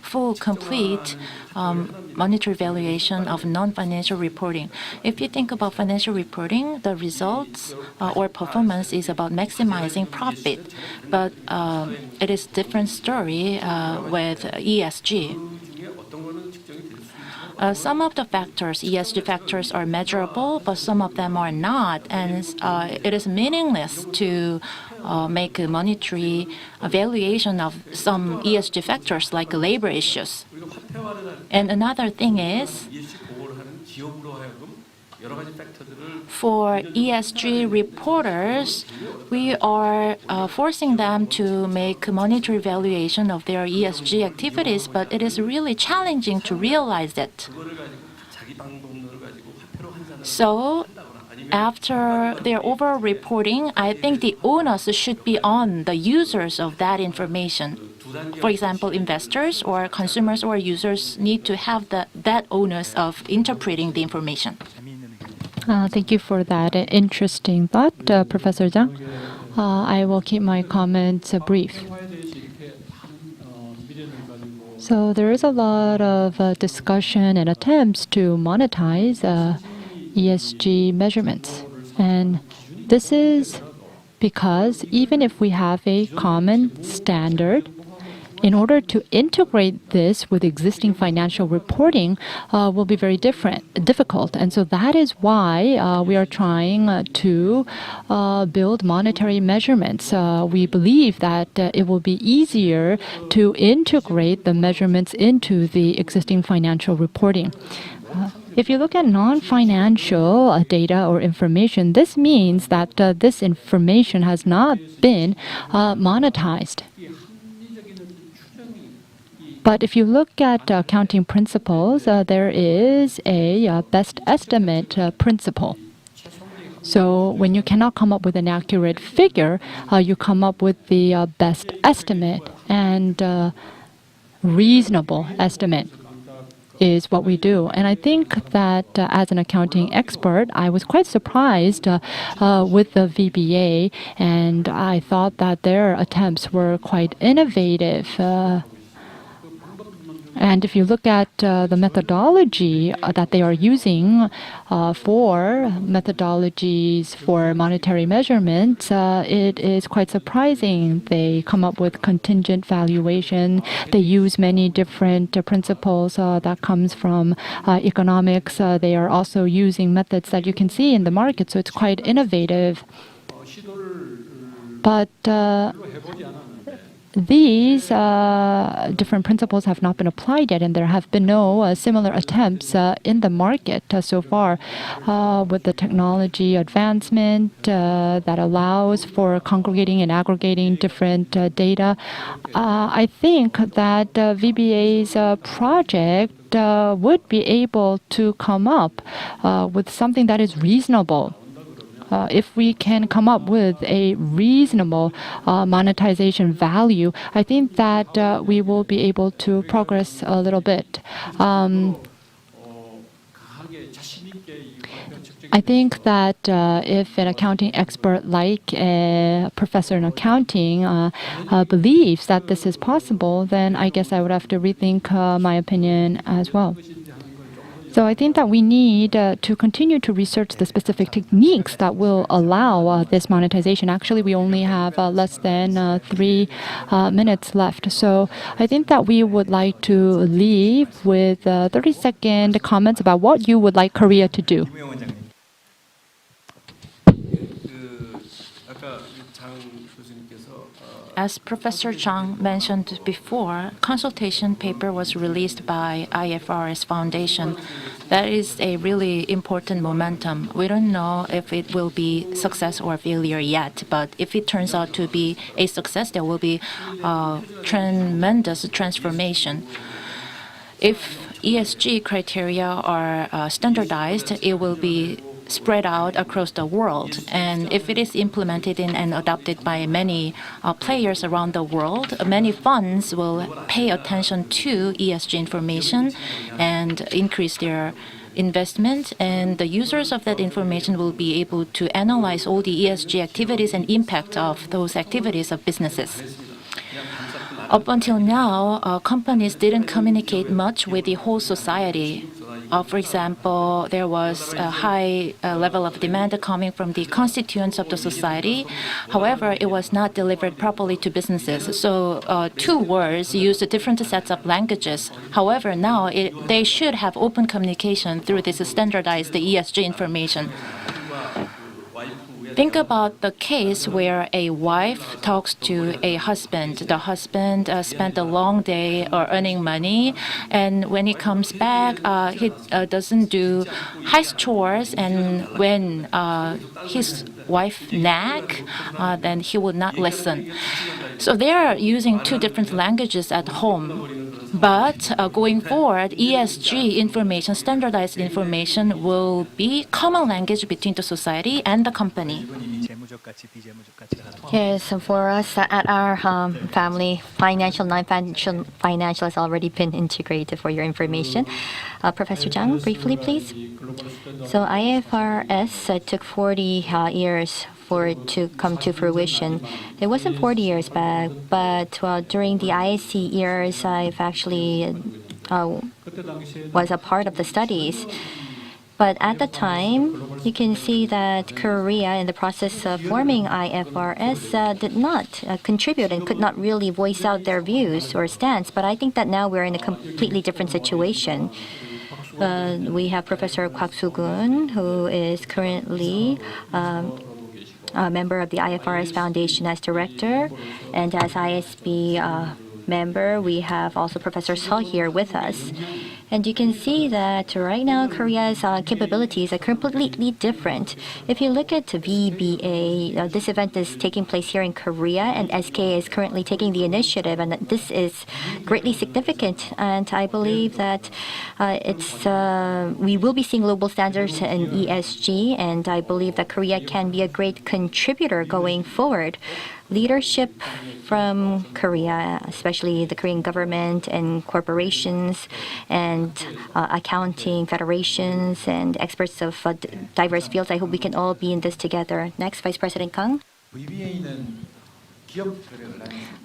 full, complete monetary valuation of non-financial reporting. If you think about financial reporting, the results or performance is about maximizing profit, but it is different story with ESG. Some of the factors, ESG factors, are measurable, but some of them are not, and it is meaningless to make a monetary evaluation of some ESG factors like labor issues. And another thing is, for ESG reporters, we are forcing them to make monetary valuation of their ESG activities, but it is really challenging to realize it. So, after their overall reporting, I think the onus should be on the users of that information. For example, investors or consumers or users need to have that onus of interpreting the information. Thank you for that interesting thought, Professor Zhang. I will keep my comments brief. So there is a lot of discussion and attempts to monetize ESG measurements. And this is because even if we have a common standard, in order to integrate this with existing financial reporting will be very difficult. And so that is why we are trying to build monetary measurements. We believe that it will be easier to integrate the measurements into the existing financial reporting. If you look at non-financial data or information, this means that this information has not been monetized. But if you look at accounting principles, there is a best estimate principle. So when you cannot come up with an accurate figure, you come up with the best estimate, and reasonable estimate is what we do. And I think that as an accounting expert, I was quite surprised with the VBA, and I thought that their attempts were quite innovative. And if you look at the methodology that they are using for methodologies for monetary measurements, it is quite surprising. They come up with contingent valuation. They use many different principles that comes from economics. They are also using methods that you can see in the market, so it's quite innovative. But these different principles have not been applied yet, and there have been no similar attempts in the market so far. With the technology advancement that allows for congregating and aggregating different data, I think that VBA's project would be able to come up with something that is reasonable. If we can come up with a reasonable monetization value, I think that we will be able to progress a little bit. I think that if an accounting expert like a professor in accounting believes that this is possible, then I guess I would have to rethink my opinion as well. So I think that we need to continue to research the specific techniques that will allow this monetization. Actually, we only have less than 3 minutes left. So I think that we would like to leave with 30-second comments about what you would like Korea to do. As Professor Chang mentioned before, consultation paper was released by IFRS Foundation. That is a really important momentum. We don't know if it will be success or failure yet, but if it turns out to be a success, there will be tremendous transformation. If ESG criteria are standardized, it will be spread out across the world. And if it is implemented in and adopted by many players around the world, many funds will pay attention to ESG information and increase their investment. And the users of that information will be able to analyze all the ESG activities and impact of those activities of businesses. Up until now, companies didn't communicate much with the whole society. For example, there was a high level of demand coming from the constituents of the society. However, it was not delivered properly to businesses. So two words used different sets of languages. However, now they should have open communication through this standardized ESG information. Think about the case where a wife talks to a husband. The husband spent a long day earning money, and when he comes back, he doesn't do house chores, and when his wife nag, then he would not listen. So they are using two different languages at home. But going forward, ESG information, standardized information, will be common language between the society and the company. Yes, so for us at our family, financial, non-financial, financial has already been integrated for your information. Professor Zhang, briefly, please. So IFRS took 40 years for it to come to fruition. It wasn't 40 years back, but during the ISC years, I've actually was a part of the studies. But at the time, you can see that Korea, in the process of forming IFRS, did not contribute and could not really voice out their views or stance. But I think that now we're in a completely different situation. We have Professor Kwak Soo-gun, who is currently a member of the IFRS Foundation as director, and as ISB member, we have also Professor Seo here with us. And you can see that right now Korea's capabilities are completely different. If you look at VBA, this event is taking place here in Korea, and SK is currently taking the initiative, and this is greatly significant. And I believe that we will be seeing global standards in ESG, and I believe that Korea can be a great contributor going forward. Leadership from Korea, especially the Korean government and corporations and accounting federations and experts of diverse fields. I hope we can all be in this together. Next, Vice President Kang.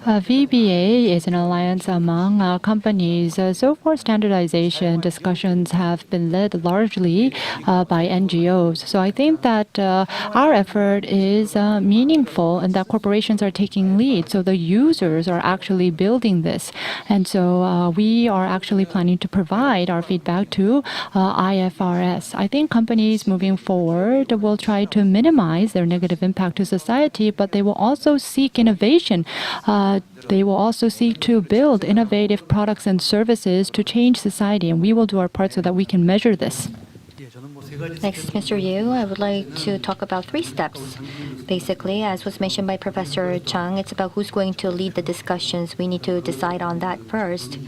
VBA is an alliance among companies. So for standardization, discussions have been led largely by NGOs. So I think that our effort is meaningful and that corporations are taking lead. So the users are actually building this. And so we are actually planning to provide our feedback to IFRS. I think companies moving forward will try to minimize their negative impact to society, but they will also seek innovation. They will also seek to build innovative products and services to change society, and we will do our part so that we can measure this. Next, Mr. Yu, I would like to talk about 3 steps. Basically, as was mentioned by Professor Chung, it's about who's going to lead the discussions. We need to decide on that first.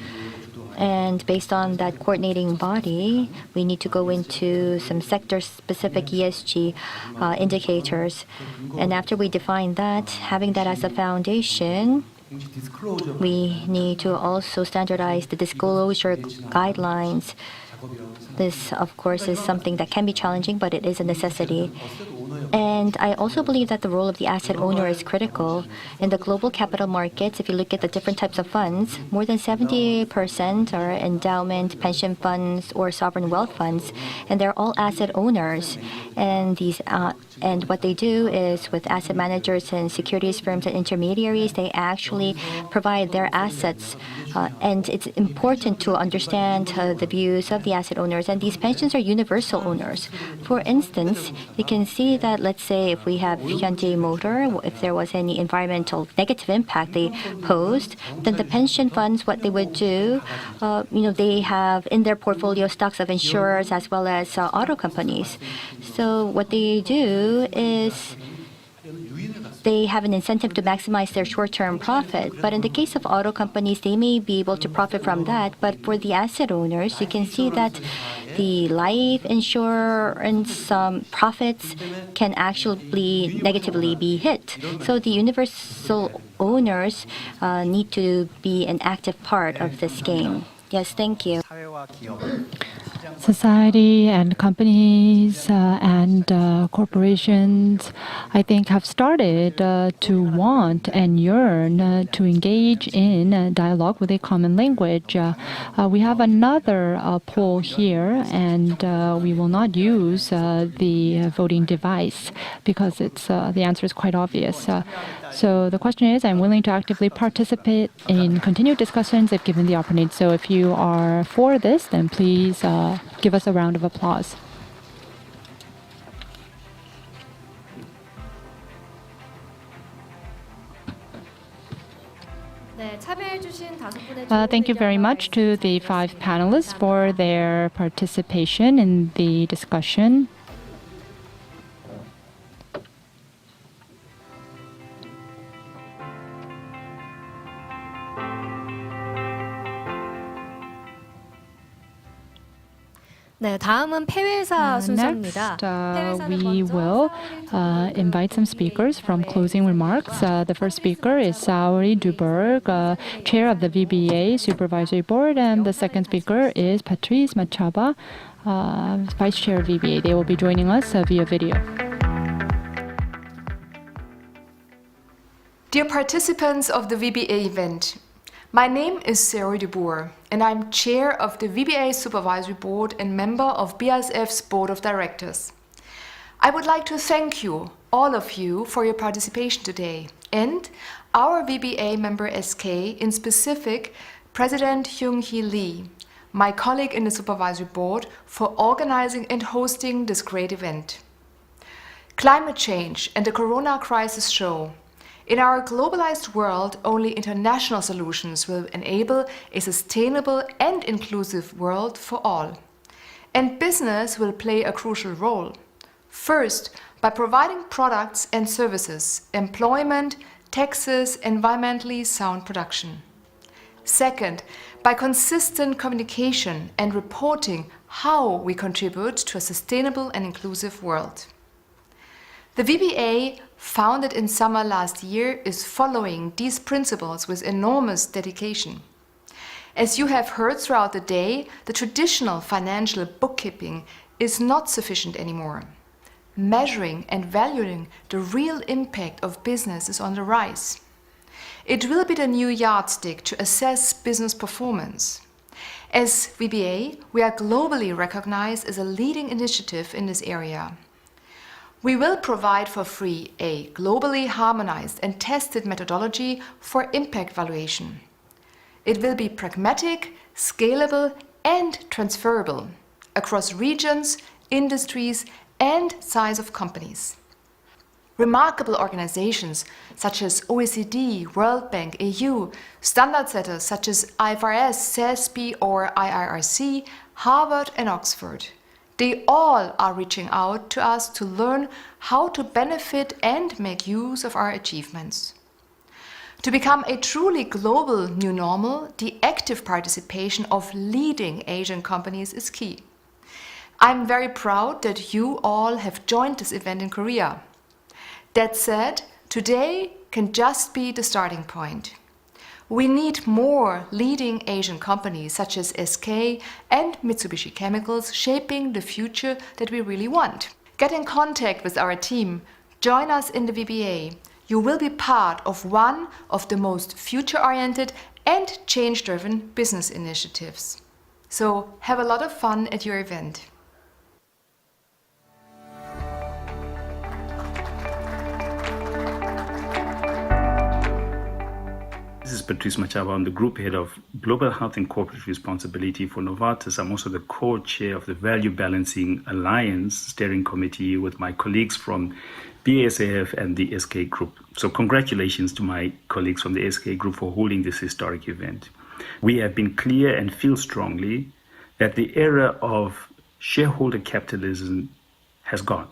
And based on that coordinating body, we need to go into some sector-specific ESG indicators. And after we define that, having that as a foundation, we need to also standardize the disclosure guidelines. This, of course, is something that can be challenging, but it is a necessity. And I also believe that the role of the asset owner is critical. In the global capital markets, if you look at the different types of funds, more than 70% are endowment, pension funds, or sovereign wealth funds, and they're all asset owners. And what they do is with asset managers and securities firms and intermediaries, they actually provide their assets. And it's important to understand the views of the asset owners. And these pensions are universal owners. For instance, you can see that, let's say, if we have Hyundai Motor, if there was any environmental negative impact they posed, then the pension funds, what they would do, they have in their portfolio stocks of insurers as well as auto companies. So what they do is they have an incentive to maximize their short-term profit. But in the case of auto companies, they may be able to profit from that. But for the asset owners, you can see that the life insurance profits can actually negatively be hit. So the universal owners need to be an active part of this game. Yes, thank you. Society and companies and corporations, I think, have started to want and yearn to engage in dialogue with a common language. We have another poll here, and we will not use the voting device because the answer is quite obvious. So the question is, I'm willing to actively participate in continued discussions if given the opportunity. So if you are for this, then please give us a round of applause. Thank you very much to the 5 panelists for their participation in the discussion. 네, 다음은 폐회사 순서입니다. Next, we will invite some speakers from closing remarks. The first speaker is Saori Duberg, chair of the VBA Supervisory Board, and the second speaker is Patrice Machaba, vice chair of VBA. They will be joining us via video. Dear participants of the VBA event, my name is Saori Duberg, and I'm chair of the VBA Supervisory Board and member of BASF's Board of Directors. I would like to thank you, all of you, for your participation today, and our VBA member SK, in specific, President Hyung-hee Lee, my colleague in the Supervisory Board, for organizing and hosting this great event. Climate change and the corona crisis show in our globalized world, only international solutions will enable a sustainable and inclusive world for all. And business will play a crucial role. First, by providing products and services, employment, taxes, environmentally sound production. Second, by consistent communication and reporting how we contribute to a sustainable and inclusive world. The VBA, founded in summer last year, is following these principles with enormous dedication. As you have heard throughout the day, the traditional financial bookkeeping is not sufficient anymore. Measuring and valuing the real impact of business is on the rise. It will be the new yardstick to assess business performance. As VBA, we are globally recognized as a leading initiative in this area. We will provide for free a globally harmonized and tested methodology for impact valuation. It will be pragmatic, scalable, and transferable across regions, industries, and size of companies. Remarkable organizations such as OECD, World Bank, EU, standard setters such as IFRS, SASB, or IIRC, Harvard, and Oxford. They all are reaching out to us to learn how to benefit and make use of our achievements. To become a truly global new normal, the active participation of leading Asian companies is key. I'm very proud that you all have joined this event in Korea. That said, today can just be the starting point. We need more leading Asian companies such as SK and Mitsubishi Chemicals shaping the future that we really want. Get in contact with our team, join us in the VBA. You will be part of one of the most future-oriented and change-driven business initiatives. So have a lot of fun at your event. This is Patrice Machaba. I'm the Group Head of Global Health and Corporate Responsibility for Novartis. I'm also the co-chair of the Value Balancing Alliance Steering Committee with my colleagues from BASF and the SK Group. So congratulations to my colleagues from the SK Group for holding this historic event. We have been clear and feel strongly that the era of shareholder capitalism has gone.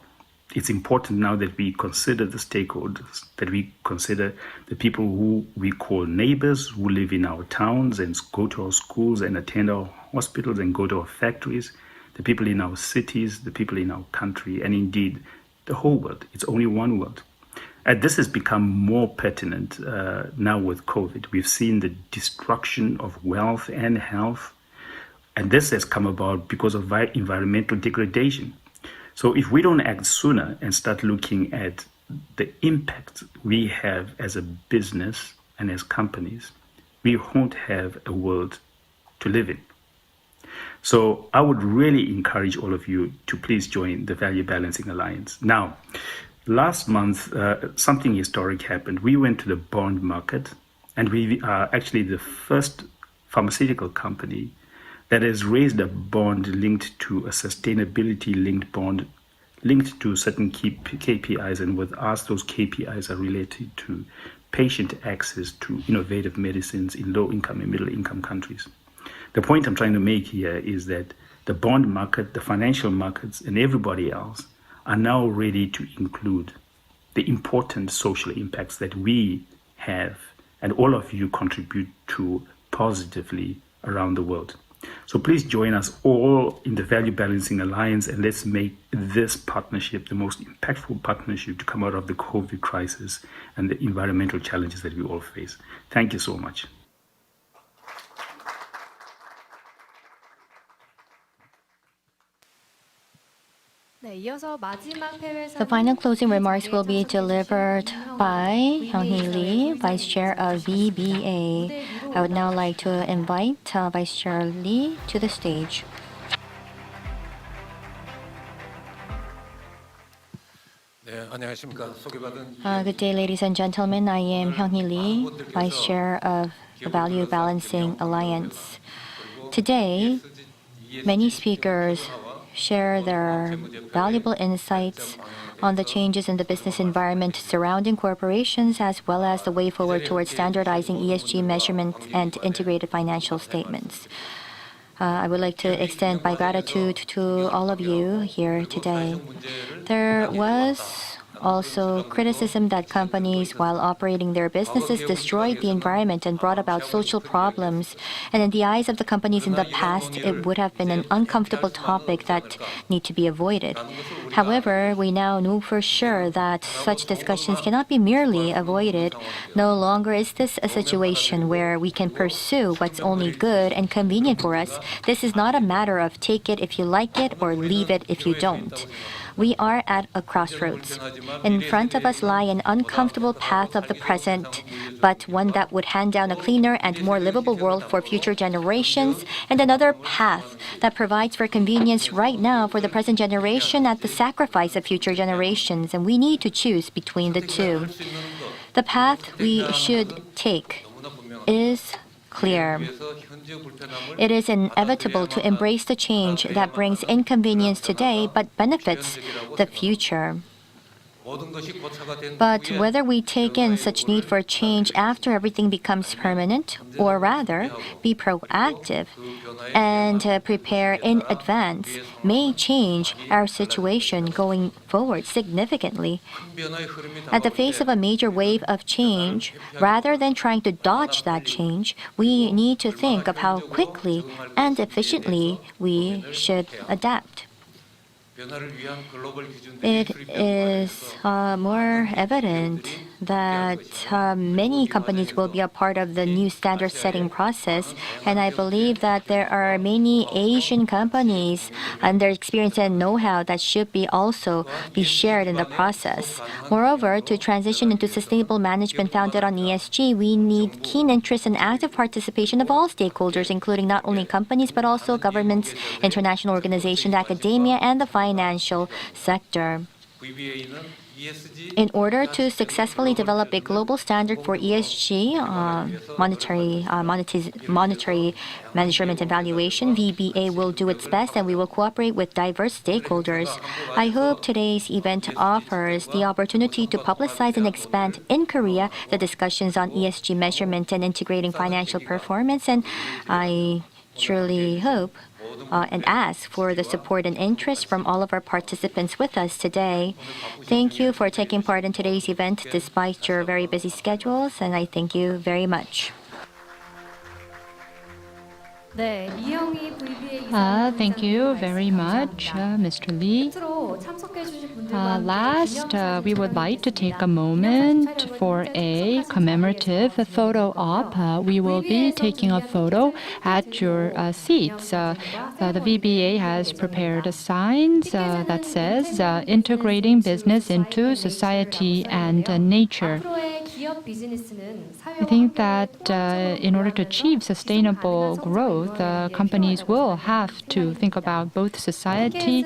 It's important now that we consider the stakeholders, that we consider the people who we call neighbors, who live in our towns and go to our schools and attend our hospitals and go to our factories, the people in our cities, the people in our country, and indeed the whole world. It's only one world. And this has become more pertinent now with COVID. We've seen the destruction of wealth and health And this has come about because of environmental degradation. So if we don't act sooner and start looking at the impact we have as a business and as companies, we won't have a world to live in. So I would really encourage all of you to please join the Value Balancing Alliance. Now, last month, something historic happened. We went to the bond market, and we are actually the first pharmaceutical company that has raised a bond linked to a sustainability-linked bond linked to certain KPIs, and with us, those KPIs are related to patient access to innovative medicines in low-income and middle-income countries. The point I'm trying to make here is that the bond market, the financial markets, and everybody else are now ready to include the important social impacts that we have and all of you contribute to positively around the world. So please join us all in the Value Balancing Alliance, and let's make this partnership the most impactful partnership to come out of the COVID crisis and the environmental challenges that we all face. Thank you so much. The final closing remarks will be delivered by Hyung-hee Lee, Vice Chair of VBA. I would now like to invite Vice Chair Lee to the stage. Good day, ladies and gentlemen. I am Hyung-hee Lee, Vice Chair of the Value Balancing Alliance. Today, many speakers share their valuable insights on the changes in the business environment surrounding corporations, as well as the way forward towards standardizing ESG measurement and integrated financial statements. I would like to extend my gratitude to all of you here today. There was also criticism that companies, while operating their businesses, destroyed the environment and brought about social problems. And in the eyes of the companies in the past, it would have been an uncomfortable topic that need to be avoided. However, we now know for sure that such discussions cannot be merely avoided. No longer is this a situation where we can pursue what's only good and convenient for us. This is not a matter of take it if you like it or leave it if you don't. We are at a crossroads. In front of us lie an uncomfortable path of the present, but one that would hand down a cleaner and more livable world for future generations, and another path that provides for convenience right now for the present generation at the sacrifice of future generations, and we need to choose between the two. The path we should take is clear. It is inevitable to embrace the change that brings inconvenience today but benefits the future. But whether we take in such need for change after everything becomes permanent, or rather be proactive and prepare in advance, may change our situation going forward significantly. At the face of a major wave of change, rather than trying to dodge that change, we need to think of how quickly and efficiently we should adapt. It is more evident that many companies will be a part of the new standard setting process, and I believe that there are many Asian companies and their experience and know-how that should be also be shared in the process. Moreover, to transition into sustainable management founded on ESG, we need keen interest and active participation of all stakeholders, including not only companies but also governments, international organizations, academia, and the financial sector. In order to successfully develop a global standard for ESG, monetary measurement and valuation, VBA will do its best, and we will cooperate with diverse stakeholders. I hope today's event offers the opportunity to publicize and expand in Korea the discussions on ESG measurement and integrating financial performance, and I truly hope and ask for the support and interest from all of our participants with us today. Thank you for taking part in today's event despite your very busy schedules, and I thank you very much. 네, 이영희 VBA Thank you very much, Mr. Lee. 끝으로 참석해주신 분들과 Last, we would like to take a moment for a commemorative photo op. We will be taking a photo at your seats. The VBA has prepared signs that says integrating business into society and nature. 앞으로의 기업 비즈니스는 I think that in order to achieve sustainable growth, companies will have to think about both society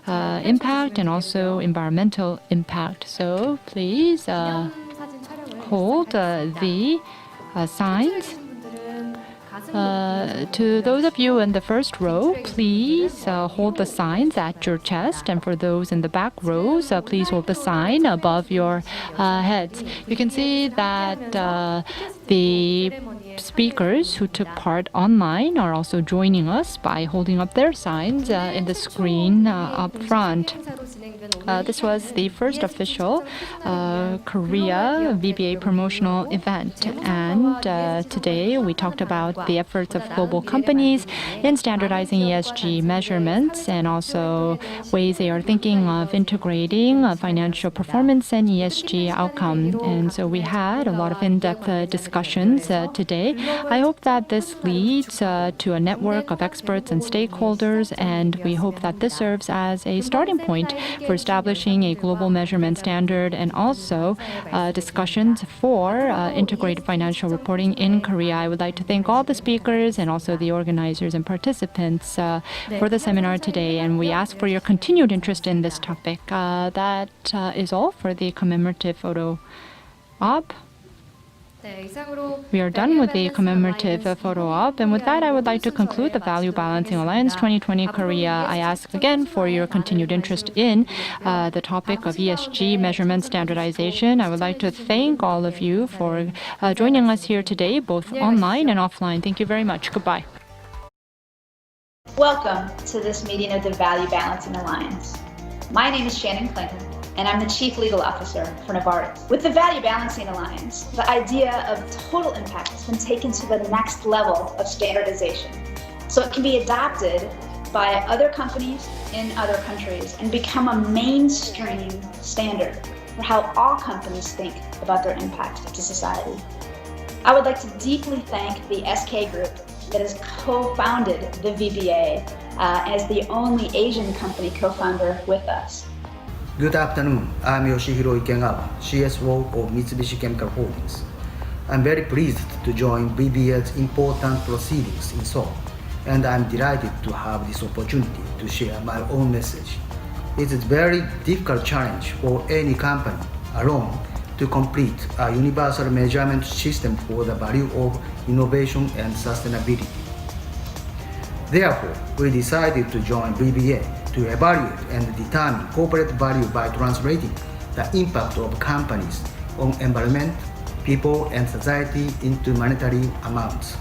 impact and also environmental impact. So please hold the signs. To those of you in the first row, please hold the signs at your chest, and for those in the back rows, please hold the sign above your heads. You can see that the speakers who took part online are also joining us by holding up their signs in the screen up front. This was the first official Korea VBA promotional event, and today we talked about the efforts of global companies in standardizing ESG measurements and also ways they are thinking of integrating financial performance and ESG outcome. And so we had a lot of in-depth discussions today. I hope that this leads to a network of experts and stakeholders, and we hope that this serves as a starting point for establishing a global measurement standard and also discussions for integrated financial reporting in Korea. I would like to thank all the speakers and also the organizers and participants for the seminar today, and we ask for your continued interest in this topic. That is all for the commemorative photo op. We are done with the commemorative photo op, and with that, I would like to conclude the Value Balancing Alliance 2020 Korea. I ask again for your continued interest in the topic of ESG measurement standardization. I would like to thank all of you for joining us here today, both online and offline. Thank you very much. Goodbye. Welcome to this meeting of the Value Balancing Alliance. My name is Shannon Clinton, and I'm the Chief Legal Officer for Novartis. With the Value Balancing Alliance, the idea of total impact has been taken to the next level of standardization, so it can be adopted by other companies in other countries and become a mainstream standard for how all companies think about their impact to society. I would like to deeply thank the SK Group that has co-founded the VBA as the only Asian company co-founder with us. Good afternoon, I'm Yoshihiro Ikegawa, CSO of Mitsubishi Chemical Holdings. I'm very pleased to join VBA's important proceedings in Seoul, and I'm delighted to have this opportunity to share my own message. It is a very difficult challenge for any company alone to complete a universal measurement system for the value of innovation and sustainability. Therefore, we decided to join VBA to evaluate and determine corporate value by translating the impact of companies on environment, people, and society into monetary amounts.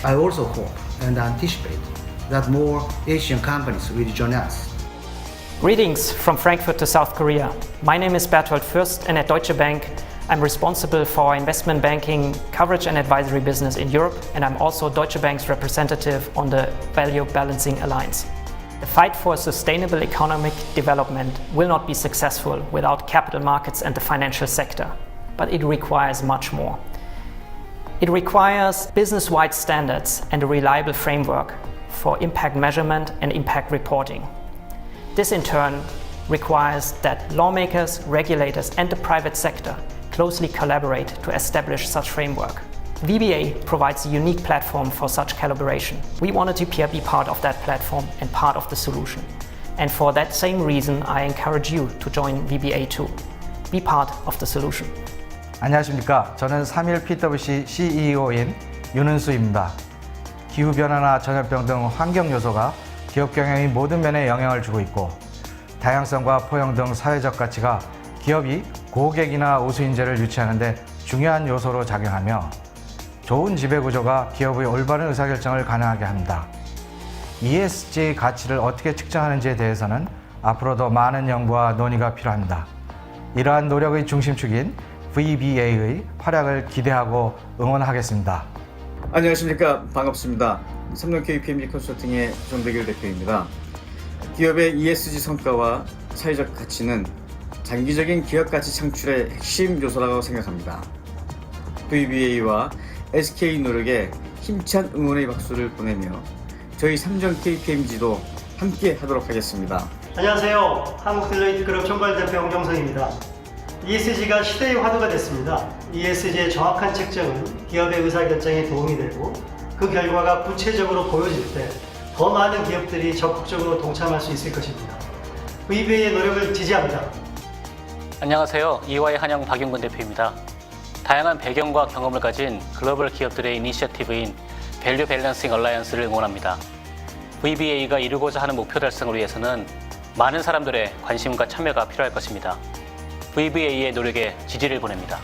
I also hope and anticipate that more Asian companies will join us. Greetings from Frankfurt to South Korea. My name is Bertolt Fürst, and at Deutsche Bank, I'm responsible for investment banking, coverage and advisory business in Europe, and I'm also Deutsche Bank's representative on the Value Balancing Alliance. The fight for sustainable economic development will not be successful without capital markets and the financial sector, but it requires much more. It requires business-wide standards and a reliable framework for impact measurement and impact reporting. This in turn requires that lawmakers, regulators and the private sector closely collaborate to establish such framework. VBA provides a unique platform for such collaboration. We wanted to be part of that platform and part of the solution. And for that same reason, I encourage you to join VBA too. Be part of the solution. 안녕하십니까. 저는 3일 PwC CEO인 윤은수입니다. 기후변화나 전염병 등 환경 요소가 기업 경영의 모든 면에 영향을 주고 있고, 다양성과 포용 등 사회적 가치가 기업이 고객이나 우수인재를 유치하는 데 중요한 요소로 작용하며 좋은 지배구조가 기업의 올바른 의사결정을 가능하게 합니다. ESG 가치를 어떻게 측정하는지에 대해서는 앞으로도 많은 연구와 논의가 필요합니다. 이러한 노력의 중심축인 VBA의 활약을 기대하고 응원하겠습니다. 안녕하십니까. 반갑습니다. 3년 KPMG 컨설팅의 정대길 대표입니다. 기업의 ESG 성과와 사회적 가치는 장기적인 기업 가치 창출의 핵심 요소라고 생각합니다. VBA와 SK 노력에 힘찬 응원의 박수를 보내며 저희 3전 KPMG도 함께 하도록 하겠습니다. 안녕하세요. 한국딜러이트그룹 총괄대표 홍정성입니다. ESG가 시대의 화두가 됐습니다. ESG의 정확한 책정은 기업의 의사결정에 도움이 되고 그 결과가 구체적으로 보여질 때 더 많은 기업들이 적극적으로 동참할 수 있을 것입니다. VBA의 노력을 지지합니다. 안녕하세요. EY 한영 박용근 대표입니다. 다양한 배경과 경험을 가진 글로벌 기업들의 이니셔티브인 밸류 밸런싱 얼라이언스를 응원합니다. VBA가 이루고자 하는 목표 달성을 위해서는 많은 사람들의 관심과 참여가 필요할 것입니다. VBA의 노력에 지지를 보냅니다.